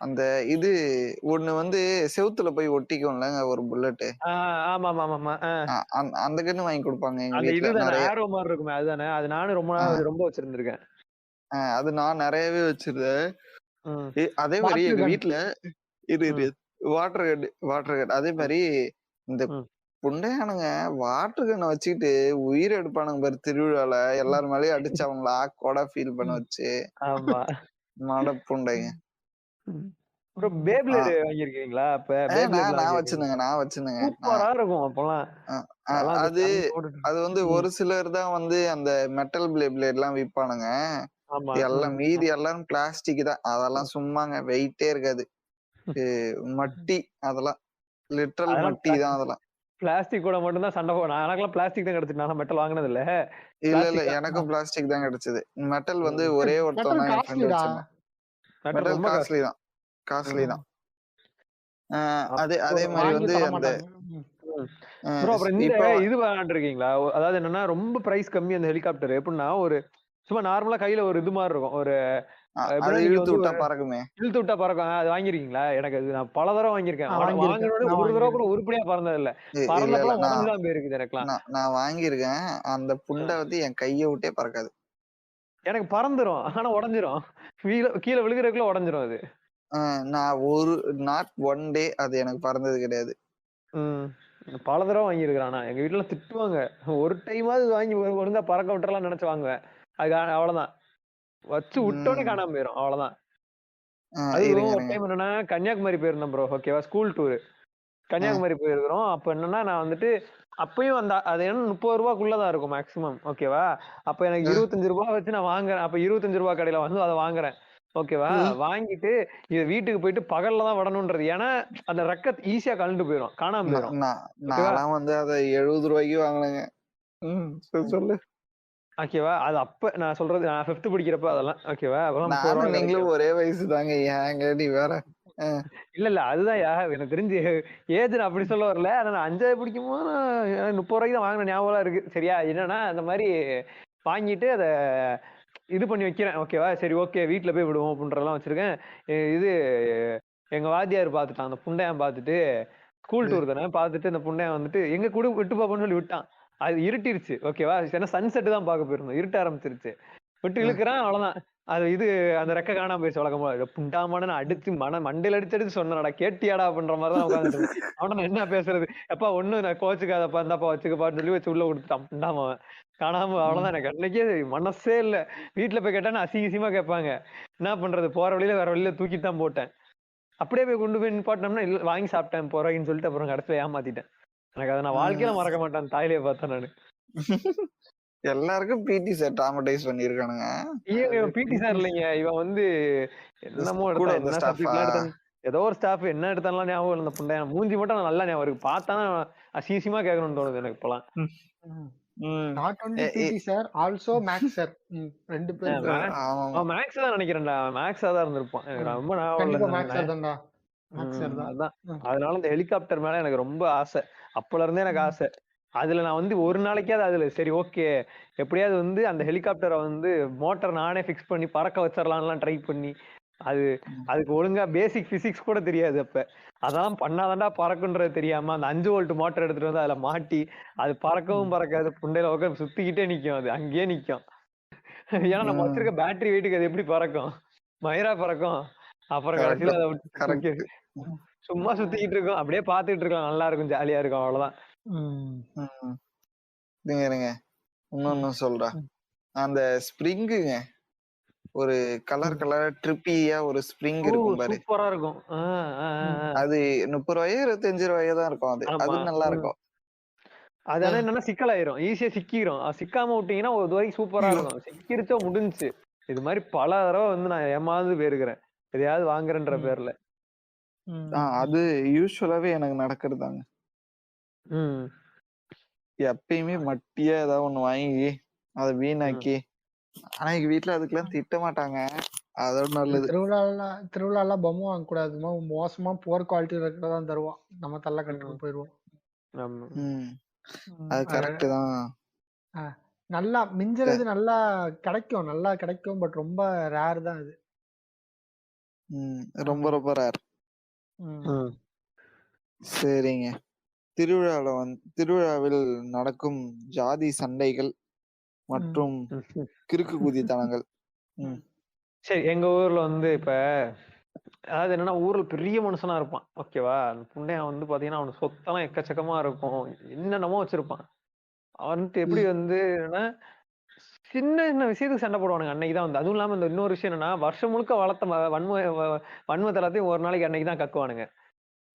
அந்த இது ஒண்ணு வந்து செவுத்துல போய் ஒட்டிக்கும்ல ஒரு புல்லட். அந்த கன்னு வாங்கி கொடுப்பாங்க எங்க வீட்டுல. ஆரோ மாதிரி இருக்குமே அதுதானே? அது நானும் ரொம்ப வச்சிருந்திருக்கேன். அது நான் நிறையவே வச்சிருந்தேன். அதே மாதிரி எங்க வீட்டுல இது வாட்டர் கன். அதே மாதிரி இந்த புண்டையானுங்க வாட்டர் கன்னை வச்சுக்கிட்டு உயிர் எடுப்பானுங்க பாரு திருவிழால. எல்லாரும் மேலயும் அடிச்சு அவங்கள ஆக்கோட ஃபீல் பண்ண வச்சு. மட புண்டைங்க. ப்ரோ பேப்ளேட் வாங்கியிருக்கீங்களா? இப்ப பேப்ளேட்லாம் நான் வாங்கியிருக்கீங்களா? நான் வச்சிருந்தேங்க. சூப்பரா இருக்கும் அப்பெல்லாம். அதெல்லாம் அது போட்டுட்டு. அது வந்து ஒரு சிலர் தான் வந்து அந்த மெட்டல் பிளேட் எல்லாம் விற்பானுங்க. ஆமா. எல்லாம் மீதி எல்லாரும் பிளாஸ்டிக் தான். அதெல்லாம் சும்மாங்க, வெயிட்டே இருக்காது. மட்டி, அதெல்லாம் லிட்டரல் அதெல்லாம் மட்டி தான் அதெல்லாம். பிளாஸ்டிக் கூட மட்டும் தான் சண்டை போடும். எனக்கெல்லாம் பிளாஸ்டிக் தான் கிடைச்சிட்டு நான் மெட்டல் வாங்கினது இல்ல. இல்ல எனக்கும் பிளாஸ்டிக் தான் கிடைச்சது. மெட்டல் வந்து ஒரே ஒருத்தன் தான் என் ஃப்ரெண்ட் வச்சிருந்தான். மெட்டல் காஸ்ட்லி தான், காஸ்ட்லி தான். அதே மாதிரி வந்து அந்த ப்ரோ அப்புறம் இந்த இது விளையாண்டுருக்கீங்களா? அதாவது என்னன்னா ரொம்ப பிரைஸ் கம்மி அந்த ஹெலிகாப்டர். எப்படின்னா ஒரு சும்மா நார்மலா கையில ஒரு இது மாதிரி இருக்கும். ஒரு இழுத்து விட்டா பறக்குமே. இழுத்து விட்டா பறக்கும். அது வாங்கிருக்கீங்களா? எனக்கு அது நான் பல தடவை வாங்கியிருக்கேன். வாங்கினோட ஒரு தடவை கூட உருப்படியா பறந்தது இல்ல. பறந்தப்பலாம் உடஞ்சுதான் போயிருக்குது எனக்குலாம். நான் வாங்கியிருக்கேன். அந்த புண்டை வந்து என் கையை விட்டே பறக்காது. எனக்கு பறந்துரும், ஆனா உடஞ்சிரும். கீழே விழுகிறதுக்குள்ள உடஞ்சிரும் அது. நான் நாட் ஒன் டே அது எனக்கு பறந்தது கிடையாது. பல தடவை வாங்கியிருக்கிறான். எங்க வீட்டுல திட்டுவாங்க. ஒரு டைமாவது வாங்கி ஒழுங்கா பறக்க விட்டுறலாம் நினைச்சு வாங்குவேன். அது அவ்வளவுதான், வச்சு விட்டோன்னே காணாம போயிரும். அவ்வளவுதான். அதுவும் ஒரு டைம் என்னன்னா கன்னியாகுமரி போயிருந்தேன் ப்ரோ. ஓகேவா, ஸ்கூல் டூர் கன்னியாகுமரி போயிருக்கிறோம். அப்ப என்னன்னா நான் வந்துட்டு அப்பயும் அது என்ன 30 ரூபாய்க்குள்ளதான் இருக்கும் மேக்சிமம். ஓகேவா, அப்ப எனக்கு 25 ரூபாய் வச்சு நான் வாங்குறேன். அப்ப 25 ரூபாய் கடையில வந்து அதை வாங்குறேன். ஓகேவா, வாங்கிட்டு இது வீட்டுக்கு போயிட்டு பகல்ல தான் விடணும்ன்றது. ஏன்னா அந்த ரெக்க ஈஸியா கலந்து போயிடும், காணாம போயிடும். நான் வந்து அதை 70 ரூபாய்க்கு வாங்கினேங்க. சொல்லு. ஓகேவா, அது அப்ப நான் சொல்றது நான் 5th படிக்கிறப்ப அதெல்லாம். ஓகேவா, நீங்களும் ஒரே வயசு தாங்க. ஏங்க நீ வேற. இல்ல அதுதான் எனக்கு தெரிஞ்சு ஏஜ் நான் அப்படி சொல்ல வரல. ஆனா நான் 5வது படிக்கும் போது 30 ரூபாய்க்கு தான் வாங்கின ஞாபகம் இருக்கு. சரியா, என்னன்னா அந்த மாதிரி வாங்கிட்டு அதை இது பண்ணி வைக்கிறேன். ஓகேவா, சரி ஓகே வீட்டுல போய் விடுவோம் அப்படின்றதெல்லாம் வச்சிருக்கேன். இது எங்க வாத்தியார் பார்த்துட்டான். அந்த புண்டையன் பார்த்துட்டு, ஸ்கூல் டூர் தானே பார்த்துட்டு, அந்த புண்டையன் வந்துட்டு எங்க கூட விட்டு பாப்போன்னு சொல்லி விட்டான். அது இருட்டிருச்சு. ஓகேவா, ஏன்னா சன்செட் தான் பார்க்க போயிருந்தோம். இருட்ட ஆரம்பிச்சிருச்சு. விட்டு இழுக்கிறான், அவ்வளவுதான். அது இது அந்த ரெக்க காணாம போயிடுச்சு. வழக்கமா புண்டாமான அடிச்சு மண்டையில அடிச்சு சொன்னடா, கேட்டியாடா அப்படின்ற மாதிரி தான் உட்காந்துட்டு. அவன நான் என்ன பேசுறது, எப்பா ஒண்ணு நான் கோச்சுக்காதப்பா, இந்தாப்பா வச்சுக்கப்பான்னு சொல்லி வச்சு உள்ள கொடுத்துட்டான் புண்டாமவன். காணாம. அவ்வளவுதான். எனக்கு அன்னைக்கே மனசே இல்ல. வீட்டுல போய் கேட்டா அசிங்கமா கேட்பாங்க. என்ன பண்றது, போற வழியில வேற வழியில தூக்கிட்டு தான் போட்டேன். அப்படியே போய் கொண்டு போய் நிப்பாட்டினோம்னா இல்ல வாங்கி சாப்பிட்டேன் போறேன்னு சொல்லிட்டு அப்புறம் கடைசியில ஏமாத்திட்டேன். எனக்கு அதை நான் வாழ்க்கையில மறக்க மாட்டேன். தாயிலே பார்த்தேன் நானு. எல்லாருக்கும் பிடி சார் ட்ராமடைஸ் பண்ணிருக்கானுங்க. பிடி சார் இல்லைங்க, இவன் வந்து என்னமோ எடுத்தான். ஏதோ ஒரு ஸ்டாஃப் என்ன எடுத்தாலும் ஞாபகம் இல்ல. புண்டைய மூஞ்சி மட்டும் நல்லா ஞாபகம் இருக்கு. பார்த்தானா அசிங்கமா கேட்கணும்னு தோணுது எனக்கு இப்பெல்லாம். நாட் ஒன்லி பிடி சார், ஆல்சோ மேக்ஸ் சார். ரெண்டு பேரும் மேக்ஸ் தான் நினைக்கிறேன்டா. மேக்ஸா தான் இருந்திருப்பான். எனக்கு ரொம்ப ஞாபகம் இல்ல. அதனால இந்த ஹெலிகாப்டர் மேல எனக்கு ரொம்ப ஆசை. அப்பல இருந்தே எனக்கு ஆசை. அதுல நான் வந்து ஒரு நாளைக்காவது அதுல சரி ஓகே எப்படியாவது வந்து அந்த ஹெலிகாப்டரை வந்து மோட்டர் நானே பிக்ஸ் பண்ணி பறக்க வச்சிடலாம்லாம் ட்ரை பண்ணி, அதுக்கு ஒழுங்கா பேசிக் பிசிக்ஸ் கூட தெரியாது. அப்ப அதான் பண்ணாதான்டா பறக்குன்றது தெரியாம அந்த 5 வோல்ட் மோட்டர் எடுத்துட்டு வந்து அதுல மாட்டி அது பறக்கவும் பறக்காது. புண்டையில உட்காந்து சுத்திக்கிட்டே நிக்கும். அது அங்கேயே நிக்கும். ஏன்னா நம்ம வச்சிருக்க பேட்டரி வெயிட்டுக்கு அது எப்படி பறக்கும், மயிரா பறக்கும். அப்புறம் கடைசியில அதை சும்மா சுத்திக்கிட்டு இருக்கோம். அப்படியே பாத்துக்கிட்டு இருக்கலாம், நல்லா இருக்கும், ஜாலியா இருக்கும், அவ்வளவுதான். இன்னொன்னு சொல்றேன். அந்த ஸ்ப்ரிங்குங்க, ஒரு கலர் ட்ரிப்பியா ஒரு ஸ்ப்ரிங் இருக்கும் பாரு, சூப்பரா இருக்கும். அது 30 ரூபாயோ 25 ரூபாயோ தான் இருக்கும். அது நல்லா இருக்கும். அதனால என்னன்னா சிக்கலாயிரும், ஈஸியா சிக்கிரும். சிக்காம விட்டீங்கன்னா ஒரு வரைக்கும் சூப்பரா இருக்கும். சிக்கிருச்சோ முடிஞ்சு. இது மாதிரி பல தடவை வந்து நான் ஏமாந்து போயிருக்கிறேன் எதையாவது வாங்குறேன்ற பேர்ல. அது யூசுவலாவே எனக்கு நடக்கிறதாங்க. எப்பயுமே மட்டியா ஏதாவது ஒண்ணு வாங்கி அதை வீணாக்கி. ஆனா எங்க வீட்டுல அதுக்கெல்லாம் திட்ட மாட்டாங்க, அதோட நல்லது. திருவிழாலாம் பொம்மை வாங்க கூடாது, மோசமா புவர் குவாலிட்டி இருக்கிறதான் தருவான், நம்ம தள்ள கட்டுக்கு போயிருவோம். அது கரெக்ட் தான். நல்லா மிஞ்சறது நல்லா கிடைக்கும், பட் ரொம்ப ரேர் தான் அது. ரொம்ப ரொம்ப ரேர். சரிங்க, திருவிழாவில் நடக்கும் ஜாதி சண்டைகள் மற்றும் கிறுக்கு குதித்தனங்கள். சரி, எங்க ஊர்ல வந்து இப்ப அதாவது என்னன்னா ஊர்ல பெரிய மனுஷனா இருப்பான். ஓகேவா, அந்த புண்டையன் வந்து பாத்தீங்கன்னா அவனுக்கு சொத்தெல்லாம் எக்கச்சக்கமா இருக்கும், என்னென்னமோ வச்சிருப்பான். அவன்ட்டு எப்படி வந்து சின்ன சின்ன விஷயத்துக்கு சண்டை போடுவானுங்க அன்னைக்குதான் வந்து. அதுவும் இல்லாம இந்த இன்னொரு விஷயம் என்னன்னா, வருஷம் முழுக்க வளர்த்த வன்மத்தை எல்லாத்தையும் ஒரு நாளைக்கு அன்னைக்கு தான் கக்குவானுங்க.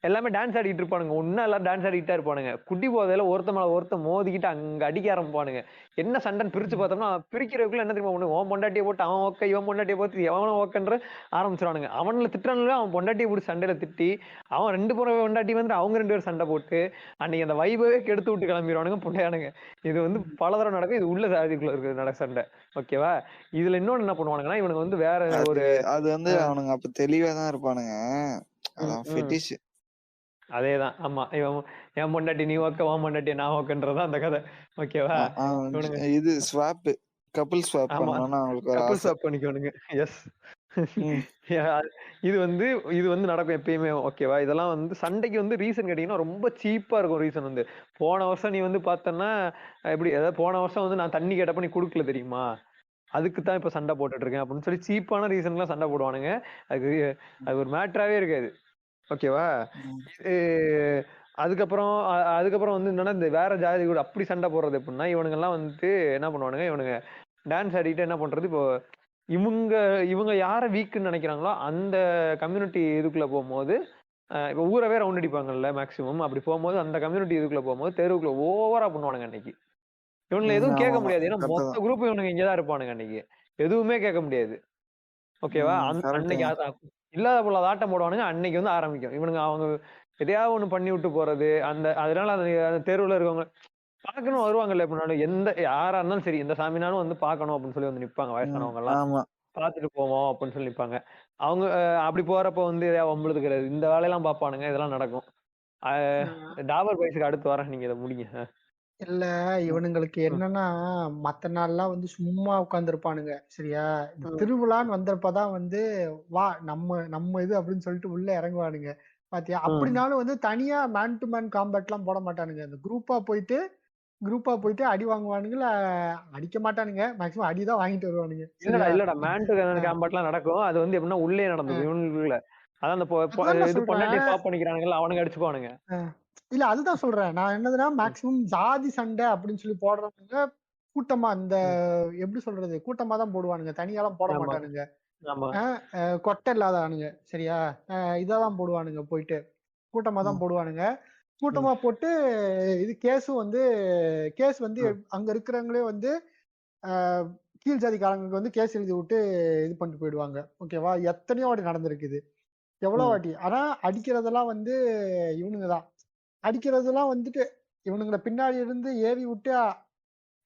எல்லாமே டான்ஸ் ஆடிட்டு இருப்பானுங்க. ஒண்ணா எல்லாரும் டான்ஸ் ஆடிட்டா இருப்பானுங்க. குட்டி போதையில ஒருத்த மேல ஒருத்த மோதிக்கிட்டு அங்க அடிக்க ஆரம்பிப்பானுங்க. என்ன சண்டைன்னு பிரிச்சு பார்த்தோம்னா, பிரிக்கிறதுக்குள்ள என்ன தெரியுமா ஒண்ணு, உன் பொண்டாட்டியை போட்டு அவன் ஓக்க, இவன் பொண்டாட்டியை போட்டு எவனும் ஓக்கன்ற ஆரம்பிச்சிருவானுங்க. அவனுல திட்டுறானுல, அவன் பொண்டாட்டியை போட்டு சண்டையில திட்டி, அவன் 2 பொண்டாட்டி வந்து அவங்க 2 பேரும் சண்டை போட்டு, அன்னைக்கு அந்த வைபவே கெடுத்து விட்டு கிளம்பிடுவானுங்க புண்டையானுங்க. இது வந்து பல தடவை நடக்கும். இது உள்ள சாதிக்குள்ள இருக்கு நடக்க சண்டை. ஓகேவா? இதுல இன்னொன்னு என்ன பண்ணுவானுங்கன்னா, இவனுக்கு வந்து வேற ஒரு அது வந்து அவனுங்க அப்ப தெளிவா தான் இருப்பானுங்க. அதான் ஃபெட்டிஷ். அதேதான். ஆமா. என் பொண்டாட்டி நீ ஓக்க, உன் பொண்டாட்டி நான் ஓக்கன்றதான் அந்த கதை. ஓகேவா? இது ஸ்வாப், கப்பிள் ஸ்வாப் பண்ணனும்னா அவங்களுக்கு ஒரு கப்பிள் ஸ்வாப் பண்ணிக்கோனுங்க. எஸ். இது வந்து நடக்கும் எப்பயுமே. ஓகேவா? இதெல்லாம் வந்து சண்டைக்கு வந்து ரீசன் கேட்டீங்கன்னா ரொம்ப சீப்பா இருக்கும். ரீசன் வந்து போன வருஷம் நீ வந்து பார்த்தன்னா எப்படி, அதாவது போன வருஷம் வந்து நான் தண்ணி கேட்டப்ப நீ குடுக்கல தெரியுமா, அதுக்கு தான் இப்ப சண்டை போட்டுட்டு இருக்கேன் அப்படின்னு சொல்லி சீப்பான ரீசன்லாம் சண்டை போடுவானுங்க. அது ஒரு மேட்டராவே இருக்காது. ஓகேவா? அதுக்கப்புறம் வந்து என்னன்னா, இந்த வேற ஜாதி கூட அப்படி சண்டை போடுறது எப்படின்னா, இவனுங்க எல்லாம் வந்துட்டு என்ன பண்ணுவானுங்க, இவனுங்க டான்ஸ் ஆடிட்டு என்ன பண்றது, இப்போ இவங்க யார வீக்குன்னு நினைக்கிறாங்களோ அந்த கம்யூனிட்டி இதுக்குள்ள போகும்போது, இப்போ ஊரவே ரவுண்ட் அடிப்பாங்கல்ல மேக்சிமம், அப்படி போகும்போது அந்த கம்யூனிட்டி இதுக்குள்ள போகும்போது தெருவுக்குள்ள ஓவரா பண்ணுவானுங்க அன்னைக்கு. இவனுங்களை எதுவும் கேட்க முடியாது. ஏன்னா மொத்த குரூப் இவனுங்க இங்கதான் இருப்பானுங்க அன்னைக்கு. எதுவுமே கேட்க முடியாது. ஓகேவா? அன்னைக்கு இல்லாத போல ஆட்டம் போடுவானுங்க. அன்னைக்கு வந்து ஆரம்பிக்கும். இவனுங்க அவங்க எதையாவது ஒண்ணு பண்ணி விட்டு போறது. அதனால அந்த தெருவுல இருக்கவங்க பாக்கணும் வருவாங்கல்ல. எப்படினாலும் யாரா இருந்தாலும் சரி, எந்த சாமினாலும் வந்து பாக்கணும் அப்படின்னு சொல்லி வந்து நிப்பாங்க. வயசானவங்க எல்லாம் பாத்துட்டு போவோம் அப்படின்னு சொல்லி நிப்பாங்க. அவங்க அப்படி போறப்ப வந்து எதையாவது வம்புழுதுக்கிறது, இந்த வேலையெல்லாம் பாப்பானுங்க. இதெல்லாம் நடக்கும். டாபர் பாய்ஸ்க்கு அடுத்து வரேன், நீங்க இதை முடிங்க. இல்ல இவனுங்களுக்கு என்னன்னா, மத்த நாள்லாம் வந்து சும்மா உட்கார்ந்துருப்பானுங்க. சரியா? இந்த திருவிழான்னு வந்தப்பதான் வந்து வா நம்ம இது அப்படின்னு சொல்லிட்டு உள்ள இறங்குவானுங்க. பாத்தியா? அப்படினாலும் வந்து தனியா மேன் டு மேன் காம்பேட் எல்லாம் போட மாட்டானுங்க. இந்த குரூப்பா போயிட்டு அடி வாங்குவானுங்கள, அடிக்க மாட்டானுங்க. மேக்ஸிமம் அடிதான் வாங்கிட்டு வருவானுங்க. இல்லடா மேன் டு மேன் காம்பேட் எல்லாம் நடக்கும். அது வந்து எப்படின்னா உள்ளே நடந்தது இவனுக்குள்ள. அதான் அந்த இது பொண்டாட்டி பாப் பண்ணிக்கிறானுங்கல்ல, அவனுங்க அடிச்சுக்குவானுங்க. இல்ல அதுதான் சொல்றேன். நான் என்னதுன்னா மேக்ஸிமம் ஜாதி சண்டை அப்படின்னு சொல்லி போடுறவங்க கூட்டமா, அந்த எப்படி சொல்றது, கூட்டமா தான் போடுவானுங்க. தனியாலாம் போட மாட்டானுங்க. கொட்டை இல்லாத ஆளுங்க. சரியா? இதான் போடுவானுங்க. போயிட்டு கூட்டமா தான் போடுவானுங்க. கூட்டமா போட்டு இது கேஸ் வந்து அங்க இருக்கிறவங்களே வந்து கீழ் ஜாதிக்காரங்களுக்கு வந்து கேஸ் எழுதி விட்டு இது பண்ணிட்டு போயிடுவாங்க. ஓகேவா? எத்தனையோ வாட்டி நடந்திருக்குது. எவ்வளவு வாட்டி. ஆனா அடிக்கிறதெல்லாம் வந்து இவனுங்கதான். அடிக்கிறதெல்லாம் வந்துட்டு இவனுங்களை பின்னாடி இருந்து ஏவி விட்டு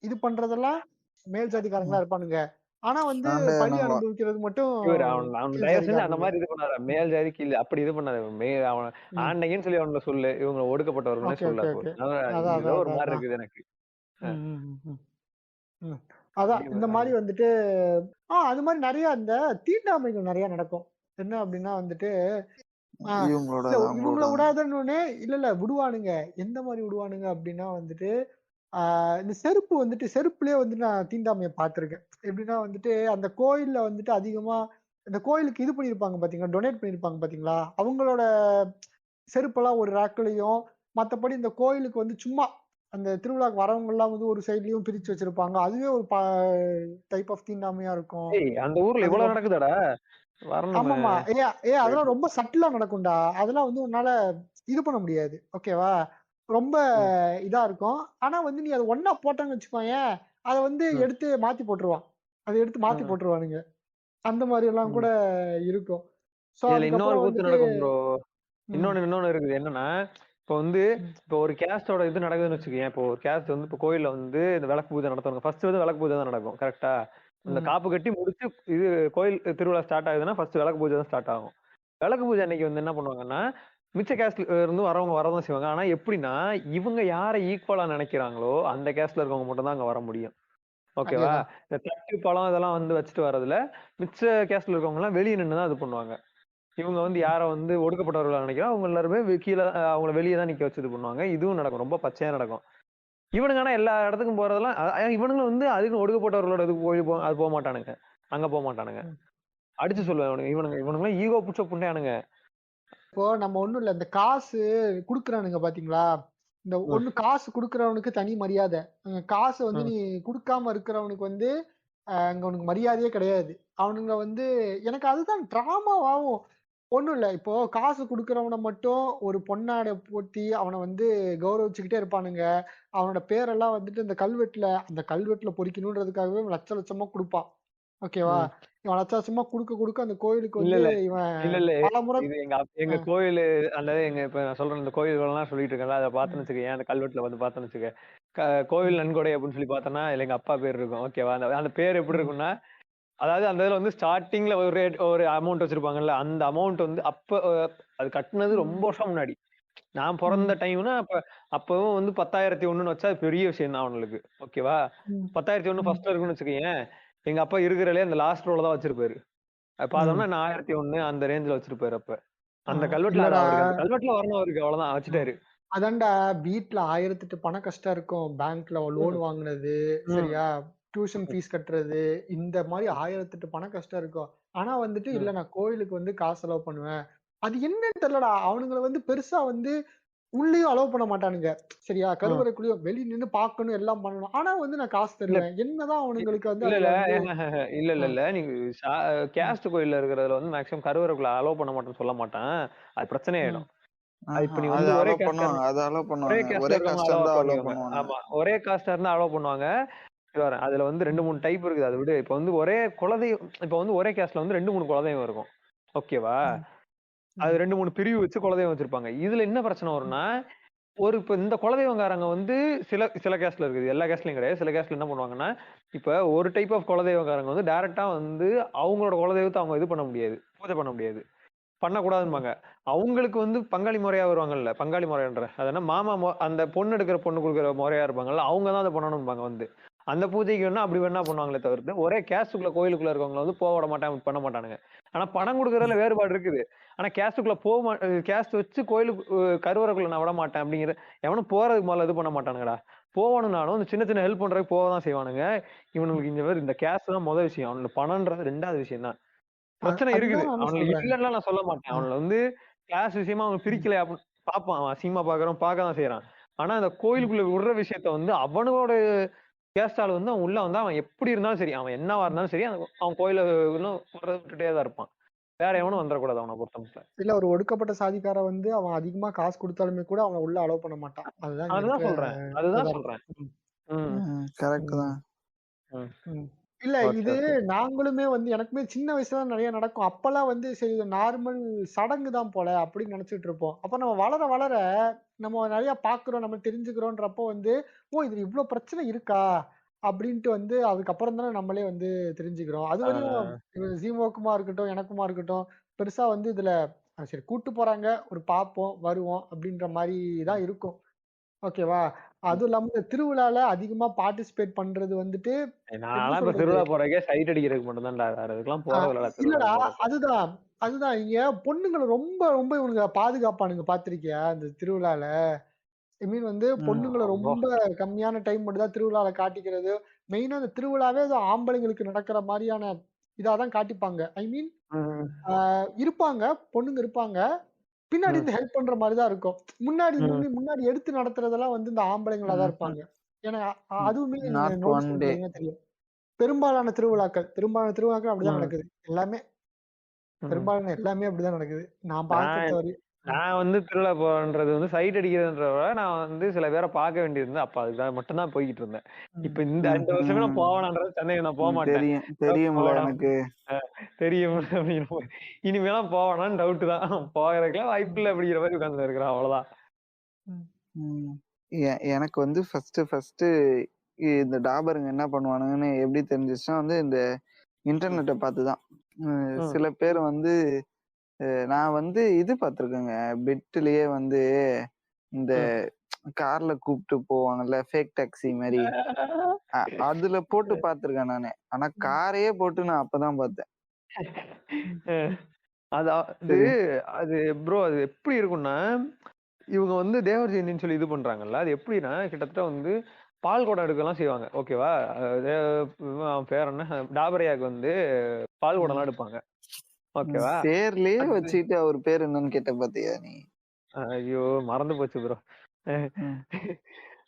இது பண்றதெல்லாம் மேல் ஜாதிக்காரங்களா இருப்பானுங்க. ஆனா வந்து பழி அனுபவிக்கிறது மட்டும் அந்த மாதிரி இது பண்ணாத. மேல் ஜாதிக்கு இல்ல அப்படி இது பண்ணாத. அவன் ஆண்டைன்னு சொல்லி அவங்கள சொல்லு, இவங்க ஒடுக்கப்பட்டவர்களே சொல்ல. ஒரு மாதிரி இருக்குது எனக்கு. அதான் இந்த மாதிரி வந்துட்டு அது மாதிரி நிறைய இந்த தீண்டாமைகள் நிறைய நடக்கும். என்ன அப்படின்னா வந்துட்டு இவங்கள விடாதன்னு இல்ல விடுவானுங்க. எந்த மாதிரி விடுவானுங்க அப்படின்னா வந்துட்டு இந்த செருப்புலயே வந்து நான் தீண்டாமையை பார்த்திருக்கேன். எப்படின்னா வந்துட்டு அந்த கோயில்ல வந்துட்டு அதிகமா இந்த கோயிலுக்கு இது பண்ணிருப்பாங்க பாத்தீங்களா, டொனேட் பண்ணிருப்பாங்க பாத்தீங்களா, அவங்களோட செருப்பெல்லாம் ஒரு ரேக்லயும், மத்தபடி இந்த கோயிலுக்கு வந்து சும்மா அந்த திருவிழாக்கு வரவங்க எல்லாம் வந்து ஒரு சைட்லயும் பிரிச்சு வச்சிருப்பாங்க. அதுவே ஒரு டைப் ஆஃப் தீண்டாமையா இருக்கும். அந்த ஊர்ல இவ்வளவு நடக்குதாடா? ஆமாமா. அதெல்லாம் ரொம்ப சட்டிலா நடக்கும்டா. அதெல்லாம் வந்து உன்னால இது பண்ண முடியாது. ஓகேவா? ரொம்ப இதா இருக்கும். ஆனா வந்து நீ அதை ஒன்னா போட்டான்னு வச்சுக்கோயேன், அதை வந்து எடுத்து மாத்தி போட்டுருவானுங்க. அந்த மாதிரி எல்லாம் கூட இருக்கும். இன்னொரு கூத்து நடக்கும் ப்ரோ. இன்னொன்னு இருக்குது. என்னன்னா இப்போ ஒரு கேஸ்டோட இது நடக்குதுன்னு வச்சுக்கேன். இப்போ ஒரு கேஸ்ட் வந்து இப்போ கோயில்ல வந்து இந்த விளக்கு பூஜை நடத்துவாங்க. ஃபர்ஸ்ட் வந்து விளக்கு பூஜை தான் நடக்கும். கரெக்டா? இந்த காப்பு கட்டி முடிச்சு இது கோயில் திருவிழா ஸ்டார்ட் ஆகுதுன்னா ஃபர்ஸ்ட் விளக்கு பூஜை தான் ஸ்டார்ட் ஆகும். விளக்கு பூஜை அன்னைக்கு வந்து என்ன பண்ணுவாங்கன்னா, மிச்ச கேஸ்ட்ல இருந்து வரவங்க வரதான் செய்வாங்க. ஆனா எப்படின்னா, இவங்க யாரை ஈக்குவலா நினைக்கிறாங்களோ அந்த கேஸ்ட்ல இருக்கவங்க மட்டும் தான் அங்க வர முடியும். ஓகேவா? இந்த தட்டு பழம் இதெல்லாம் வந்து வச்சுட்டு வர்றதுல மிச்ச கேஸ்ட்ல இருக்கவங்க எல்லாம் வெளியே நின்னுதான் இது பண்ணுவாங்க. இவங்க வந்து யார வந்து ஒடுக்கப்பட்டவர்களா நினைக்கிறோம் அவங்க எல்லாருமே கீழே அவங்கள வெளியே தான் நிக்க வச்சு இது பண்ணுவாங்க. இதுவும் நடக்கும். ரொம்ப பச்சையா நடக்கும். இவனுங்க ஆனா எல்லா இடத்துக்கும் போறதெல்லாம் இவனுங்க வந்து அதுக்கு ஒடுக்கப்பட்டவர்களோட இதுக்கு கோயில் அது போக மாட்டானுங்க. அங்க போக மாட்டானுங்க. அடிச்சு சொல்லுவேன் இவனுங்க ஈகோ புடிச்ச புண்டையானுங்க. இப்போ நம்ம ஒண்ணும் இல்ல, இந்த காசு குடுக்குறானுங்க பாத்தீங்களா, இந்த ஒண்ணு காசு குடுக்கறவனுக்கு தனி மரியாதை. காசு வந்து நீ குடுக்காம இருக்கிறவனுக்கு வந்து அங்க உனக்கு மரியாதையே கிடையாது. அவனுங்க வந்து எனக்கு அதுதான் டிராமாவாகும். ஒண்ணும் இல்ல. இப்போ காசு குடுக்குறவன மட்டும் ஒரு பொன்னாடை போத்தி அவன வந்து கௌரவிச்சுக்கிட்டே இருப்பானுங்க. அவனோட பேரெல்லாம் வந்துட்டு அந்த கல்வெட்டுல பொறிக்கணுன்றதுக்காகவே இவன் லட்ச லட்சமா குடுப்பான். ஓகேவா? இவன் லட்ச லட்சமா குடுக்க அந்த கோயிலுக்கு இல்ல வந்து இல்ல இவன் இல்ல இல்ல பலமுறை இது எங்க அ, கோயிலு அல்லது எங்க இப்ப நான் சொல்றேன் இந்த கோயில்கள்லாம் சொல்லிட்டு இருக்கேன்ல அதை பார்த்தேன்னு வச்சுக்க அந்த கல்வெட்டுல வந்து பார்த்தேன்னு வச்சுக்க கோவில் ம், நன்கொடை அப்படின்னு சொல்லி பார்த்தோன்னா இல்ல எங்க அப்பா பேர் இருக்கும். ஓகேவா? அந்த அந்த பேர் எப்படி ம், இருக்கும்னா அதாவது அந்த இதுல வந்து ஸ்டார்டிங்ல ஒரு ரேட் ஒரு அமௌண்ட் வச்சிருப்பாங்கல்ல அந்த அமௌண்ட் வந்து அப்ப அது கட்டுனது ரொம்ப ம், வருஷம் முன்னாடி. நான் பிறந்த ம், டைம்னா அப்பவும் வந்து 10,001 வச்சா அது பெரிய விஷயம் தான் அவனுக்கு. ஓகேவா? ம், 10,001 ம், ஃபர்ஸ்ட்ல இருக்குன்னு வச்சுக்கோயேன். எங்க அப்பா இருக்கிறதுலே அந்த லாஸ்ட் ரோல தான் வச்சிருப்பாரு. ம். பார்த்தோம்னா நான் 1001 அந்த ரேஞ்ச்ல வச்சிருப்பாரு அப்ப. ஆ, அந்த கல்வெட்டுல அது இல்லடா. அவருக்கு அந்த கல்வெட்டுல வரணும் அவருக்கு அவ்வளவுதான் வச்சுட்டாரு. அதான்டா வீட்ல 1008 பண கஷ்டம் இருக்கும். பேங்க்ல லோன் ம், வாங்குனது, ம், சரியா? டியூஷன் ம், ஃபீஸ் கட்டுறது, இந்த மாரி 1008 பண கஷ்டம் இருக்கும். ஆனா வந்துட்டு, ம். இல்ல நான் கோயிலுக்கு வந்து காசு செலவு பண்ணுவேன். அது என்னன்னு தெரியலடா. அவனுங்கள வந்து பெருசா வந்து உள்ளயும் அலோவ் பண்ண மாட்டானுங்க. சரியா? ம். கருவறைக்குள்ளயும் வெளிய நின்னு பார்க்கணும், எல்லாம் பண்ணணும். ஆனா வந்து நான் காசு இல்ல தருவேன். என்னதான் அவனுங்களுக்கு வந்து இல்ல இல்ல அதுல வந்து இல்ல இல்ல அ, இல்ல நீங்க ம், கேஸ்ட் கோயில்ல இருக்கிறதுல வந்து மேக்ஸிமம் கருவறைக்குள்ள அலோவ் பண்ண மாட்டேன்னு சொல்ல மாட்டேன். அது பிரச்சனை ம், ஆயிடும். அது இப்ப நீ அது வந்து ஒரே அலோ பண்ணுவாங்க, கேஸ்ட்காரன் அது அலோ ஒரே பண்ணுவாங்க. கேஸ்ட்ல ஒரே இருக்கவங்க காஸ்டா அலோவ் இருந்தா அலோ பண்ணிக்குவாங்க. பண்ணுவானுங்க. ஆமா. ஒரே காஸ்டா இருந்தா அலோவ் பண்ணுவாங்க. வரேன். அதுல வந்து 2, 3 டைப் இருக்குது. அத விடு. இப்ப வந்து ஒரே குலதெய்வம் இப்ப வந்து ஒரே கேஸ்ட்ல வந்து 2, 3 குலதெய்வம் இருக்கும். ஓகேவா? ம், அது ம், 2, 3 பிரிவு வச்சு குலதெய்வம் வச்சிருப்பாங்க. இதுல என்ன பிரச்சனை ம், வரும்னா, இப்ப இந்த குலதெய்வங்காரங்க வந்து சில சில கேஸ்ட்ல இருக்குது. எல்லா கேஸ்ட்லயும் கிடையாது. சில கேஸ்ட்ல என்ன பண்ணுவாங்கன்னா, இப்ப ஒரு டைப் ஆஃப் குலதெய்வங்காரங்க வந்து டைரக்ட்டா வந்து அவங்களோட குலதெய்வத்த அவங்க இது பண்ண முடியாது. பூஜை பண்ண முடியாது. பண்ணக்கூடாதும்பாங்க. அவங்களுக்கு வந்து பங்காளி முறையா வருவாங்கல்ல. பங்காளி முறைன்றேன். அது என்ன அந்த பொண்ணு எடுக்கிற பொண்ணு குடுக்குற முறையா இருப்பாங்கல்ல. அவங்க தான் அத பண்ணணும்பாங்க வந்து. அந்த பூஜைக்கு வேணா அப்படி வேணா பண்ணுவாங்களே தவிர்த்து, ஒரே கேஸ்டுக்குள்ள கோயிலுக்குள்ள இருக்கவங்கள வந்து விட மாட்டாங்க, பண்ண மாட்டானுங்க. ஆனா பணம் குடுக்குறதுல வேறுபாடு இருக்குது. ஆனா கேஸ்டுக்குள்ள போ மா கேஸ்ட் வச்சு கோயிலுக்கு கருவறைக்குள்ள நான் விட மாட்டேன் அப்படிங்கிற எவனும் போறதுக்கு முதல்ல இது பண்ண மாட்டானுங்கடா. போவானுங்கனாலும் இந்த சின்ன சின்ன ஹெல்ப் பண்றதுக்கு போக தான் செய்வானுங்க. இவனுங்களுக்கு இந்த மாரி இந்த கேஸ்ட் தான் மொத விஷயம். அவனுக்கு பணம்ன்றது 2வது விஷயம் தான். பிரச்சனை இருக்குது. அதுதான் நானும் அவனுக்கு சொல்றேன். இல்லன்னுலாம் நான் சொல்ல மாட்டேன். அ, அவனுல வந்து கிளாஸ் விஷயமா அவன் ம், பிரிக்கல பாப்பான். அவன் அசிங்கமா பார்க்குறவன் பார்க்க தான் செய்றான். ஆனா அந்த ம். கோயிலுக்குள்ள விடுற விஷயத்த வந்து அவனோட கேஸ்ட் ஆளு வந்து அவன் உள்ள வந்தா அவன் எப்படி இருந்தாலும் சரி, அவன் என்னவா இருந்தாலும் சரி, அவன் கோயில இன்னும் விடுறத விட்டுட்டே தான் இருப்பான். வேற எவனும் வந்துரக்கூடாது அவன பொறுத்தமட்டுல. இல்ல ஒரு ஒடுக்கப்பட்ட சாதிக்காரன் வந்து அவன் அதிகமா காசு குடுத்தாலுமே கூட அவன உள்ள அலோவ் பண்ண மாட்டான். அதுதான் இங்க இருக்க அதுதான் சொல்றேன். அதுதான் எதார்த்தம். சொல்றேன். ம். கரெக்ட் ம். தான். ம். ம். இல்ல ஓகே, இது ஓகே. நாங்களுமே வந்து எனக்குமே சின்ன வயசுல நெறைய நடக்கும். அப்பல்லாம் வந்து சரி நார்மல் சடங்கு தான் போல அப்படின்னு நெனச்சுட்டு இருப்போம். அப்ப நம்ம வளர வளர நம்ம நெறைய பார்க்குறோம், நம்ம தெரிஞ்சுக்கிறோன்றப்போ வந்து, ஓ! இதுல இவ்ளோ பிரச்சனை இருக்கா? அப்படின்ட்டு வந்து அதுக்கப்புறம் தானே நம்மளே வந்து தெரிஞ்சுக்கிறோம். அதுவரையும் ஆ. ஜீவாக்குமா இருக்கட்டும், எனக்குமா இருக்கட்டும், பெருசா வந்து இதுல சரி கூட்டு போறாங்க, ஒரு பார்ப்போம், வருவோம் அப்படின்ற மாரி தான் இருக்கும். ஓகேவா? அதுவும் இல்லாம இந்த திருவிழால அதிகமா பார்ட்டிசிபேட் பண்றது வந்துட்டு எப்படி நான்லாம் இப்ப சொல்றது? திருவிழா போறதுக்கே சைட் அடிக்கிறதுக்கு மட்டும் தான்டா. வேற எதுக்கெல்லாம் அ போறதில்லடா திருவிழா இல்லடா. போறதுக்கு. அதுதான். அதுதான். இங்க பொண்ணுங்கள ரொம்ப ரொம்ப இவனுங்க பாதுகாப்பானுங்க பார்த்திருக்கியா? இந்த திருவிழால. ஐ மீன் வந்து ம். பொண்ணுங்கள அப்பா! ரொம்ப கம்மியான டைம் மட்டும் தான் திருவிழால காட்டிக்கிறது. மெயினா இந்த திருவிழாவே ஏதோ ஆம்பளைங்களுக்கு நடக்கிற மாரியான இதா தான் காட்டிப்பாங்க. ஐ மீன் ம். இருப்பாங்க. பொண்ணுங்க இருப்பாங்க. பின்னாடி ம். இருந்து ஹெல்ப் பண்ற மாரி தான் இருக்கும். முன்னாடி ம். முன்னாடி எடுத்து நடத்துறதெல்லாம் வந்து இந்த ஆம்பளைங்களா தான் ம்ஹ்ம். இருப்பாங்க. ஏன்னா அதுவுமே நீங்க நாட் நோட்டீஸ் ஒன் பண்ணி டே. பார்த்தீங்கன்னா தெரியும். பெரும்பாலான திருவிழாக்கள் அப்படிதான் ம். நடக்குது. எல்லாமே. ம். பெரும்பாலான எல்லாமே அப்படிதான் நடக்குது. நான் நான் பார்த்த வரையும். ம். நான் வந்து திருவிழா போறேன்றது வந்து சைட் அடிக்கிறதுன்றத விட, நான் வந்து சில பேர பார்க்க வேண்டியிருந்தது. அப்ப அதுக்காக மட்டும் தான் போய்க்கிட்டு இருந்தேன். ம். இப்ப இந்த இந்த வருஷமே நான் ம்ஹ்ம். போவேனான்றது சென்னைக்கு நான் போமாட்டேன். தெரியும். தெரியும்ல போவேனா எனக்கு. அ தெரியும் அப்படிங்கிற மாரி. இனிமேலாம் போவேனான்னு டவுட் தான். போகறதுக்குலாம் வாய்ப்பு ம். இல்ல அப்படிங்கிற மாரி உட்கார்ந்து இருக்கிறேன் அவ்வளோதான். ம். ம். எனக்கு வந்து ஃபர்ஸ்ட்டு இந்த டாபருங்க என்ன பண்ணுவானுங்கன்னு எப்படி தெரிஞ்சுச்சுன்னா வந்து இந்த ம். இன்டர்நெட்ட பார்த்து தான். ம். சில பேர் வந்து நான் வந்து இது பார்த்துருக்கேங்க. பெட்டுலயே வந்து இந்த ம். கார்ல கூப்ட்டு போவாங்கல்ல, ஃபேக் டாக்ஸி மாரி. அ அதுல போட்டு பார்த்துருக்கேன் நானு. ஆனா ம். காரையே போட்டு நான் அப்பதான் பார்த்தேன். ம். அ அது அது சரி. அது ப்ரோ அது எப்படி இருக்கும்னா, இவங்க வந்து தேவர் ஜெயந்தின்னு சொல்லி இது பண்றாங்கல்ல, அது எப்படின்னா கிட்டத்தட்ட வந்து பால் குடம் எடுக்கலாம் செய்வாங்க. ஓகேவா? அவன் பேர் என்ன? டாபரையாக்கு வந்து பால் ம். குடம்லாம் எடுப்பாங்க. ஓகேவா? பேர்லயே அது வச்சுக்கிட்டு அவர் பேர் என்னன்னு கேட்ட பார்த்தியா நீ? ஐயோ! மறந்து போச்சு ப்ரோ. ம்.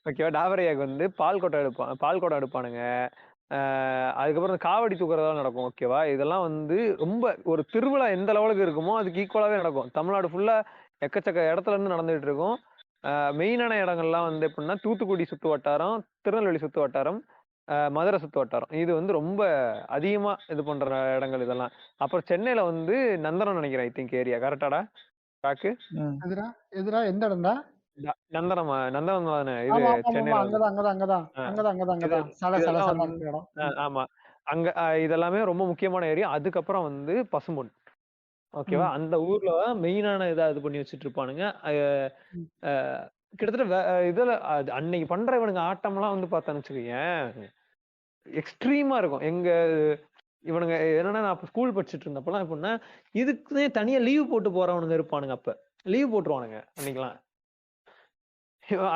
ஓகேவா? டாபரையாக்கு வந்து பால் குடம் எடுப்பானுங்க. அதுக்கப்புறம் காவடி தூக்குறதெல்லாம் நடக்கும். ஓகேவா? இதெல்லாம் வந்து ரொம்ப ஒரு திருவிழா எந்த லெவலுக்கு இருக்குமோ அதுக்கு ஈக்குவலாவே நடக்கும். தமிழ்நாடு ஃபுல்லா எக்கச்சக்க இடத்துல இருந்து நடந்துட்டு இருக்கும். மெயினான இடங்கள்லாம் வந்து எப்படின்னா தூத்துக்குடி சுத்து வட்டாரம், திருநெல்வேலி சுத்து வட்டாரம், மதுரை சுத்து வட்டாரம். இது வந்து ரொம்ப அதிகமா இது பண்ற இடங்கள் இதெல்லாம். அப்புறம் சென்னையில வந்து நந்தனம் நினைக்கிறேன். ஐ திங்க் ஏரியா கரெக்டாடா காக்கு? எதுடா எதுடா எந்த இடம்டா? நந்தனமா நந்தனம் தானே இது ஆமா ஆமா ஆமா சென்னையில வந்து. அங்கதான் அங்கதான் அங்கதான் அங்கதான் இது அங்கதான் சல சல இதெல்லாம் சல வந்து இருக்கிற இடம். ஆமா. அங்க இதெல்லாமே ரொம்ப முக்கியமான ஏரியா. அதுக்கப்புறம் வந்து பசும்பொன். ஓகேவா? அந்த ஊர்ல மெயினான இதா இது பண்ணி வச்சுட்டு இருப்பானுங்க. கிட்டத்தட்ட இதுல அன்னைக்கு பண்ற இவனுங்க ஆட்டம்லாம் வந்து பார்த்தான்னு வச்சுக்கோயேன், எக்ஸ்ட்ரீமா இருக்கும். எங்க இவனுங்க என்னன்னா நான் ஸ்கூல் படிச்சுட்டு இருந்தப்பெல்லாம் எப்படின்னா இதுக்குன்னே தனியா லீவ் போட்டு போறவனுங்க இருப்பானுங்க. அப்ப லீவ் போட்டுருவானுங்க அன்னைக்கெல்லாம்.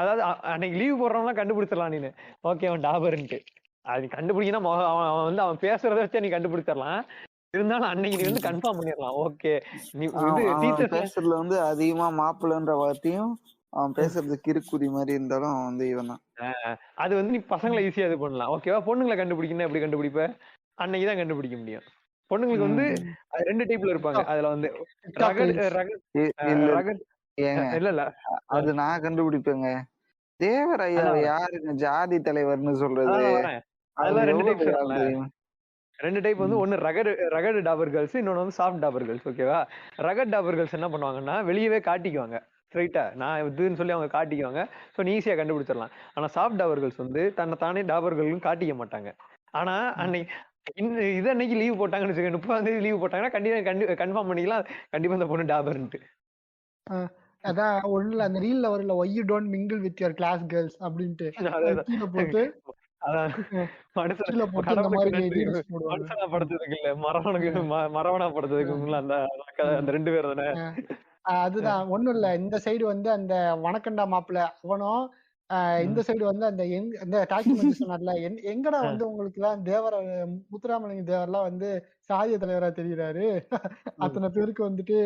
அதாவது அன்னைக்கு லீவ் போடுறவன்லாம் கண்டுபிடிச்சிடலாம் நீனு. ஓகே அவன் டாபர்ன்ட்டு. அது கண்டுபிடிக்கனா அவன் வந்து அவன் பேசுறத வச்சே நீ கண்டுபிடிச்சிடலாம். இருந்தாலும் அன்னைக்கு நீ வந்து கன்ஃபார்ம் பண்ணிடலாம். ஓகே நீ வந்து டீச்சர் பேசுறதுல வந்து அதிகமா மாப்பிள்ளன்ற வார்த்தையும் அவன் பேசுறது கிறுக்குதி மாதிரி இருந்தாலும் அவன் வந்து இவன் தான். அது வந்து நீ பசங்களை ஈஸியா இது பண்ணலாம். ஓகேவா? பொண்ணுங்களை கண்டுபிடிக்கணும் எப்படி கண்டுபிடிப்ப? அன்னைக்குதான் கண்டுபிடிக்க முடியும். பொண்ணுங்களுக்கு வந்து 2 டைப்ல இருப்பாங்க. அதுல வந்து இல்ல இல்ல அது நான் கண்டுபிடிப்பேங்க. தேவர் ஐயா யாருங்க ஜாதி தலைவர்னு சொல்றது? அதெல்லாம் 2 டைப் இருக்குல்ல. 2 டைப் வந்து ஒன்னு ரகடு டாபர் கேர்ள்ஸ், இன்னொன்னு வந்து சாஃப்ட் டாபர் கேர்ள்ஸ். ஓகேவா? ரகட் டாபர் கேர்ள்ஸ் என்ன பண்ணுவாங்கன்னா வெளியவே காட்டிக்குவாங்க. ஸ்ட்ரைட்டா நான் இதுன்னு சொல்லி அவங்க காட்டிக்குவாங்க. ஸோ நீ ஈஸியா கண்டுபிடிச்சிடலாம். ஆனா சாஃப்ட் டாபர் கேர்ள்ஸ் வந்து தன்னை தானே டாபர் கேர்ள்னு காட்டிக்க மாட்டாங்க. ஆனா அன்னைக்கு இது அன்னைக்கு லீவ் போட்டாங்கன்னு வச்சுக்கோங்க, 30ஆம் தேதி லீவ் போட்டாங்கன்னா கண்டிப்பா கன்ஃபார்ம் பண்ணிக்கலாம் கண்டிப்பா இந்த பொண்ணு டாபர்ன்ட்டு. அதான் ஒண்ணுல அந்த ரீல்ல வரல why you don't mingle with your class girls அப்படின்ட்டு கீழ போட்டு மனுஷனா படுத்ததுக்கு இல்ல மரவனா படுத்ததுக்கு அந்த 2 பேர் தானே. அதுதான் ஒண்ணும் இல்ல. இந்த சைடு வந்து அந்த வணக்கண்டா மாப்பிள்ள அவனும், இந்த சைடு வந்து அந்த இந்த டாக்குமெண்ட் சொன்னார்ல எங்கடா வந்து உங்களுக்கு எல்லாம் தேவர முத்துராமலிங்க தேவர்லாம் வந்து சாதிய தலைவரா தெரியுறாரு, அத்தனை பேருக்கு வந்துட்டு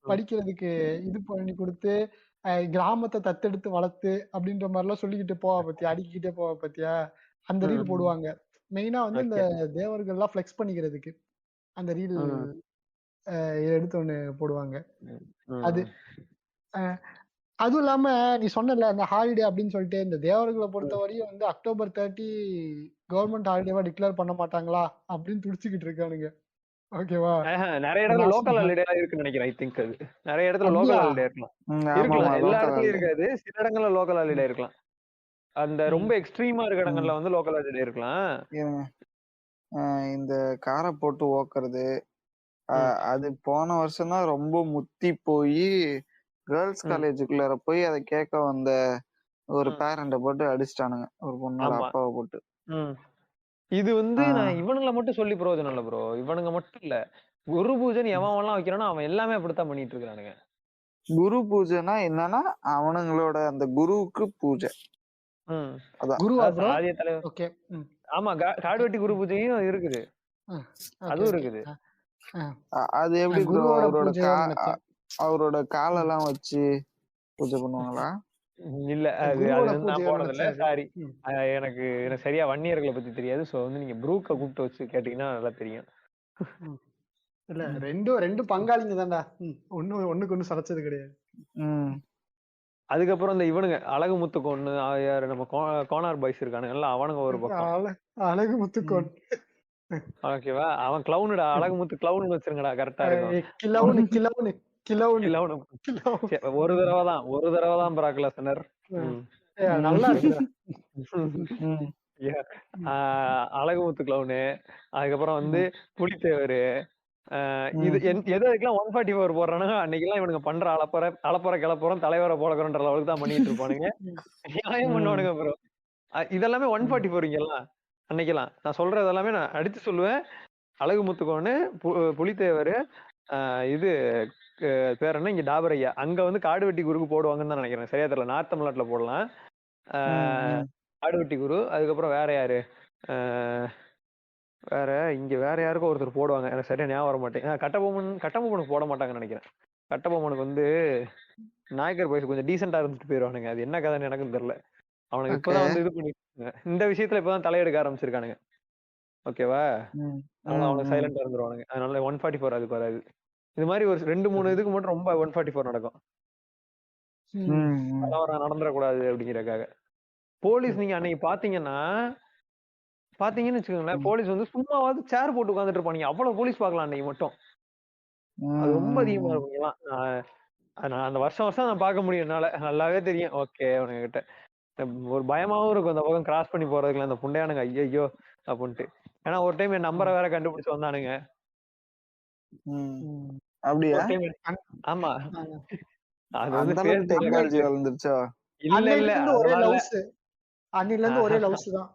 படிக்கிறதுக்கு இது பண்ணி கொடுத்து கிராமத்தை தத்தெடுத்து வளர்த்து அப்படின்ற மாதிரி எல்லாம் சொல்லிக்கிட்டு போவா பத்தியா, அடிக்கிட்டே போவா பத்தியா, அந்த ரீல் போடுவாங்க. மெயினா வந்து இந்த தேவர்கள் எல்லாம் பிளெக்ஸ் பண்ணிக்கிறதுக்கு அந்த ரீல் எடுத்து ஒண்ணு போடுவாங்க. அது அதுவும் இல்லாம நீ சொன்னல அந்த ஹாலிடே அப்படின்னு சொல்லிட்டு, இந்த தேவர்களை பொறுத்த வரையும் வந்து October 30 கவர்மெண்ட் ஹாலிடேவா டிக்ளேர் பண்ண மாட்டாங்களா அப்படின்னு துடிச்சுக்கிட்டு இருக்கானுங்க. ஓகேவா? நிறைய இடத்துல லோக்கல் ஹாலிடே இருக்குன்னு நினைக்கிறேன். ஐ திங்க் அது நிறைய இடத்துல லோக்கல் ஹாலிடே இருக்கலாம். எல்லா இடத்துலயும் இருக்காது, சில இடங்கள்ல லோக்கல் ஹாலிடே இருக்கலாம். அந்த ரொம்ப எக்ஸ்ட்ரீமா இருக்க இடங்கள்ல வந்து லோக்கல் ஹாலிடே இருக்கலாம். இந்த காரை போட்டு ஓக்குறது அது போன வருஷம் தான் ரொம்ப முத்தி போய் கேர்ள்ஸ் காலேஜுக்குள்ளார போய் அதை கேட்க வந்த ஒரு பேரண்ட போட்டு அடிச்சிட்டானுங்க, ஒரு பொண்ணோட அப்பாவை போட்டு. இது வந்து நான் இவனுங்களை மட்டும் சொல்லி பிரயோஜனம் இல்ல ப்ரோ. இவனுங்க மட்டும் இல்ல, குரு பூஜைன்னு எவன் வைக்கிறானோ அவன் எல்லாமே அப்படித்தான் பண்ணிட்டு இருக்கானுங்க. குரு பூஜைனா என்னன்னா அவனுங்களோட அந்த குருவுக்கு பூஜை. ஆமா, காடுவெட்டி குரு பூஜையும் இருக்குது, அதுவும் இருக்குது. அது எப்படி அவரோட காலெல்லாம் வச்சு பூஜை பண்ணுவாங்களா? இல்ல அது நான் போனது இல்ல, சாரி. எனக்கு சரியா வன்னியர்களை பத்தி தெரியாது. சோ வந்து நீங்க ப்ரூக்க கூப்பிட்டு வச்சு கேட்டீங்கன்னா நல்லா தெரியும். இல்ல ரெண்டு பங்காளிங்க தான்டா, ஒண்ணுக்கு ஒண்ணு சளைச்சது கிடையாது. அதுக்கப்புறம் இந்த இவனுங்க அழகு முத்துக்கோன்னு யாரு நம்ம கோனார் பாய்ஸ் இருக்கானுங்கல்ல, அவனுங்க ஒரு பக்கம் அழகு முத்துக்கோன். ஓகேவா? அவன் கிளவுனுடா, அழகு முத்து கிளவுன் வச்சிருங்கடா, கரெக்டா இருக்கும். ஒரு தடவை தான் பிராக்லசனர் நல்லா அழகு முத்து கிளவுனு. அதுக்கப்புறம் வந்து புலித்தேவரு. இது எதுக்கெல்லாம் 144 போடுறானுங்க அன்னைக்கு எல்லாம் இவனுங்க பண்ற அளப்புற கிளப்புறம் தலைவரை போலக்குறன்ற அளவுக்கு தான் பண்ணிட்டு இருப்பானுங்க. நியாயம் பண்ணுவானுங்க ப்ரோ. இதெல்லாமே 144 இங்கெல்லாம் அன்னைக்கெல்லாம் நான் சொல்றது எல்லாமே நான் அடிச்சு சொல்லுவேன். அழகு முத்துக்கோன்னு, புலித்தேவரு, இது பேர் என்ன இங்க டாபரையா, அங்க வந்து காடுவெட்டி குருக்கு போடுவாங்கன்னு தான் நினைக்கிறேன், சரியா தெரியல. நார்த் தமிழ்நாட்டுல போடலாம் காடுவெட்டி குரு. அதுக்கப்புறம் வேற யாரு, வேற இங்க வேற யாருக்கும் ஒருத்தர் போடுவாங்க, எனக்கு சரியா ஞாபகம் வர மாட்டேன். கட்டபொம்மனுக்கு போட மாட்டாங்கன்னு நினைக்கிறேன். கட்டபொம்மனுக்கு வந்து நாயக்கர் பாய்ஸ் கொஞ்சம் டீசெண்டா இருந்துட்டு போயிருவானுங்க. அது என்ன கதைன்னு எனக்கும் தெரியல. அவனுக்கு இப்பதான் வந்து இது பண்ணிருக்காங்க இந்த விஷயத்துல, இப்பதான் தலையெடுக்க ஆரம்பிச்சிருக்கானுங்க. ஓகேவா? ம், அதனால ம், அவங்க ம், சைலண்டா இருந்துருவானுங்க. அதனால 144 அதுக்கு வராது. இது மாதிரி ஒரு 2-3 இதுக்கு மட்டும் ரொம்ப 144 நடக்கும். ம், ம், கலவரம் நடந்துடக்கூடாது அப்படிங்கறக்காக. போலீஸ் நீங்க அன்னைக்கு பாத்தீங்கன்னு வச்சுக்கோங்களேன், ம், போலீஸ் வந்து சும்மாவாவது சேர் போட்டு உட்கார்ந்துட்டு இருப்பானுங்க. அவ்வளவு போலீஸ் பார்க்கலாம் அன்னைக்கு மட்டும். அது ம், ரொம்ப அதிகமா ம், இருக்கும் இங்கெல்லாம். நான் அந்த வருஷம் நான் பார்க்க முடியும் என்னால. நல்லாவே தெரியும். ஓகே அவனுங்கிட்ட ஒரு பயமாவும் இருக்கும் அந்த பக்கம் கிராஸ் பண்ணி போறதுக்குள்ள அந்த புண்டையானுங்க ஐயோ அப்படின்ட்டு. ஏன்னா ஒரு டைம் என் நம்பரை வேற கண்டுபிடிச்சு வந்தானுங்க. ம். அப்படியா? ஒரு டைம் ஆமா. அது வந்து அந்த அளவுக்கு Facebookல டெக்னாலஜி வளர்ந்துருச்சோ? இல்ல அன்னையில இருந்து ஒரே அதனால லவ்ஸ். அன்னையில இருந்து ஒரே லவ்ஸ் தான்.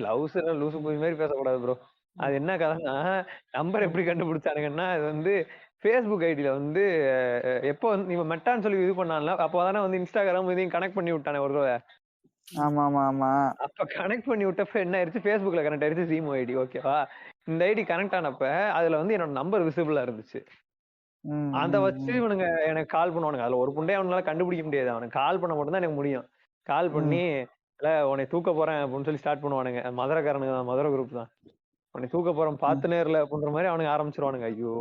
லவ்ஸ் லூசு போய் மாதிரி பேசக்கூடாது ப்ரோ. அது என்ன கதைன்னா நம்பர் எப்படி கண்டுபிடிச்சானுங்கன்னா அது வந்து Facebook ஐடியில வந்து எப்போ வந்து நீங்க மெட்டான்னு சொல்லி இது பண்ணான்ல அப்போதானே வந்து இன்ஸ்டாகிராம் இதையும் கனெக்ட் பண்ணி விட்டானே ஒரு தடவை. ஆமா ஆமா ஆமா. அப்ப கனெக்ட் பண்ணி விட்டப்ப என்ன ஆயிடுச்சு, Facebookல கனெக்ட் ஆயிடுச்சு சீமோ ஐடி. ஓகேவா? இந்த ஐடி கனெக்ட் ஆனப்ப அதுல வந்து என்னோட நம்பர் விசிபிளா இருந்துச்சு. ம், அத ம், வச்சு ம், இவனுங்க எனக்கு கால் பண்ணுவானுங்க. அதுல ஒரு புண்டையை அவனால கண்டுபிடிக்க முடியாது. அவனுக்கு கால் பண்ண மட்டும் தான் எனக்கு முடியும். கால் ம், பண்ணி இல்ல உன்னை தூக்க போறேன் அப்படின்னு சொல்லி ஸ்டார்ட் பண்ணுவானுங்க. மதுரைக்காரனுங்க தான், மதுரை குரூப் தான். உன்னை தூக்க போறேன் ம், பார்த்து நேர்ல அப்படின்ற மாதிரி அவனுங்க ஆரம்பிச்சிருவானுங்க. ஐயோ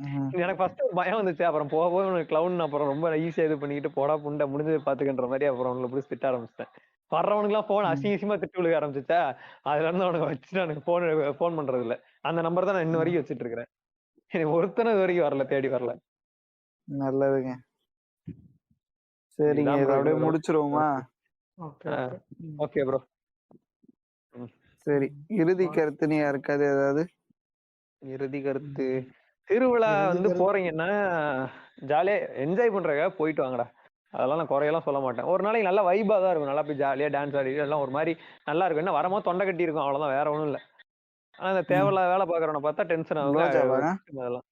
ம், எனக்கு ஃபர்ஸ்ட் ஒரு பயம் வந்துச்சு. அப்புறம் போக போக உனக்கு கிளவுன் அப்புறம் ரொம்ப ஈஸியா இது பண்ணிக்கிட்டு போடா புண்டை முடிஞ்சது பாத்துக்கன்ற மாதிரி அப்புறம் அவங்களை பிடிச்சி திட்ட ஆரம்பிச்சிட்டேன். வர்றவனுக்கு எல்லாம் போன் ம், அசிங்கமா திட்டு விழுக ஆரம்பிச்சுச்சா, அதுல இருந்து அவனுக்கு வச்சுட்டு எனக்கு போன் பண்றது இல்ல. அந்த நம்பர் தான் நான் இன்ன ம். வரைக்கும் வச்சிட்டு இருக்கிறேன். எனக்கு ஒருத்தனை இது வரைக்கும் வரல, தேடி வரல. நல்லதுங்க. சரிங்க, இதுதான் இதை ப்ரோ அப்படியே இன்னொரு முடிச்சிருவோமா? Okay bro. சரி, இறுதி கருத்து நீ யாருக்காது ஏதாவது? இறுதி கருத்து திருவிழா வந்து போறீங்கன்னா ஜாலியா என்ஜாய் பண்றதுக்காக போயிட்டு வாங்கடா. அதெல்லாம் நான் குறையெல்லாம் சொல்ல மாட்டேன். ஒரு நாளைக்கு நல்லா வைபா தான் இருக்கும். நல்லா போய் ஜாலியா டான்ஸ் ஆடி எல்லாம் ஒரு மாதிரி நல்லா இருக்கும். என்ன வரும்போது தொண்டை கட்டி இருக்கும், அவ்வளவுதான், வேற ஒண்ணும் இல்ல. ஆனா இந்த தேவையில்லாத வேலை பாக்குறவனை பார்த்தா டென்ஷன் ஆகுங்க. ரோஜாவாங்க? அதெல்லாம்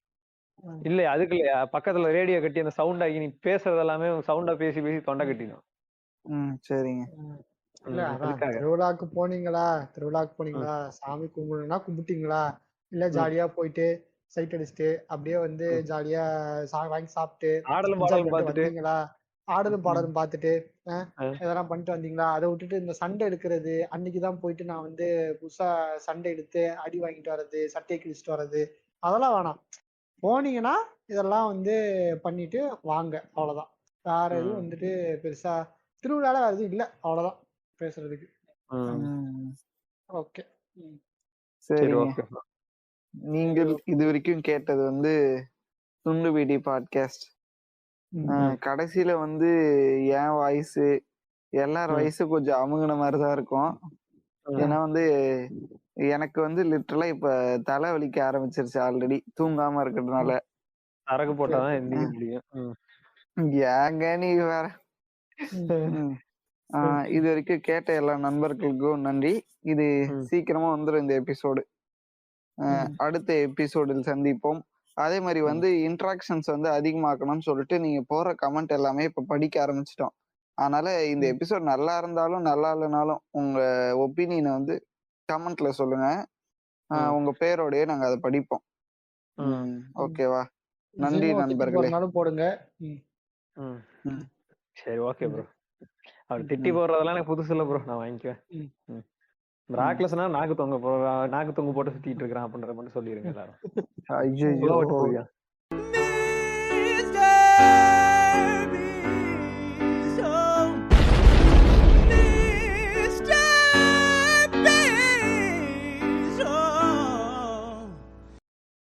இல்லையா? அதுக்கு இல்லையா பக்கத்துல ரேடியோ கட்டி அந்த சவுண்ட் ஆகி நீ பேசுறது எல்லாமே சவுண்டா பேசி பேசி தொண்டை கட்டிடும். சரிங்க. இல்ல அதான் அதுக்காக திருவிழாக்கு போனீங்களா, சாமி கும்பிடணும்னா கும்பிட்டீங்களா, இல்ல ஜாலியா போயிட்டு சைட் அடிச்சுட்டு அப்படியே வந்து ஜாலியா வாங்கி சாப்பிட்டு ஆடலும் என்ஜாய் பாடலும் பண்ணிட்டு பார்த்துட்டு வந்தீங்களா, ஆடலும் பாடலும் பார்த்துட்டு இதெல்லாம் பண்ணிட்டு வந்தீங்களா. அதை விட்டுட்டு இந்த சண்டை எடுக்கிறது, அன்னைக்குதான் போயிட்டு நான் வந்து புதுசா சண்டை எடுத்து அடி வாங்கிட்டு வர்றது, சட்டையை கிழிச்சிட்டு வர்றது, அதெல்லாம் வேணாம். போனீங்கன்னா இதெல்லாம் வந்து பண்ணிட்டு வாங்க, அவ்வளவுதான். வேற எதுவும் வந்துட்டு பெருசா திருவிழால வேற எதுவும் இல்ல, அவ்வளவுதான் பேசுறதுக்கு. ஓகே சரிங்க. நீங்கள் இது வரைக்கும் கேட்டது வந்து துண்டு வீடி பாட்காஸ்ட். கடைசியில வந்து என் வாய்ஸ் எல்லார் வயசு கொஞ்சம் அமுங்கின மாதிரிதான் இருக்கும். ஏன்னா வந்து எனக்கு வந்து லிட்டரலா இப்ப தலை வலிக்க ஆரம்பிச்சிருச்சு ஆல்ரெடி தூங்காம இருக்கிறதுனால. அரகு போட்டாதான் எந்திரிக்க முடியும். ஏங்க நீ வேற. இது வரைக்கும் கேட்ட எல்லா நண்பர்களுக்கும் நன்றி. இது சீக்கிரமா வந்துடும் இந்த எபிசோடு. அடுத்த எபிசோடில் சந்திப்போம். அதே மாதிரி வந்து இன்ட்ராக்ஷன்ஸ் வந்து அதிகமாக்கணும்னு சொல்லிட்டு நீங்க போற கமெண்ட் எல்லாமே இப்ப படிக்க ஆரம்பிச்சிட்டோம். அதனால இந்த எபிசோட் நல்லா இருந்தாலும் நல்லா இல்லைனாலும் உங்க ஒப்பீனியனை வந்து கமெண்ட்ல சொல்லுங்க. உங்க பேரோடய நாங்க அதை படிப்போம். ஓகேவா? நன்றி நண்பர்களே. போடுங்க. சரி ஓகே ப்ரோ. அவர் திட்டி போடுறதெல்லாம் எனக்கு புதுசு இல்ல ப்ரோ, நான் வாங்கிக்குவேன். ராக்லஸ்னா நாக்கு தொங்க போட்டு சுத்திட்டு இருக்கிறான் அப்படின்ற மாதிரி சொல்லிருங்க எல்லாரும். ஐயோ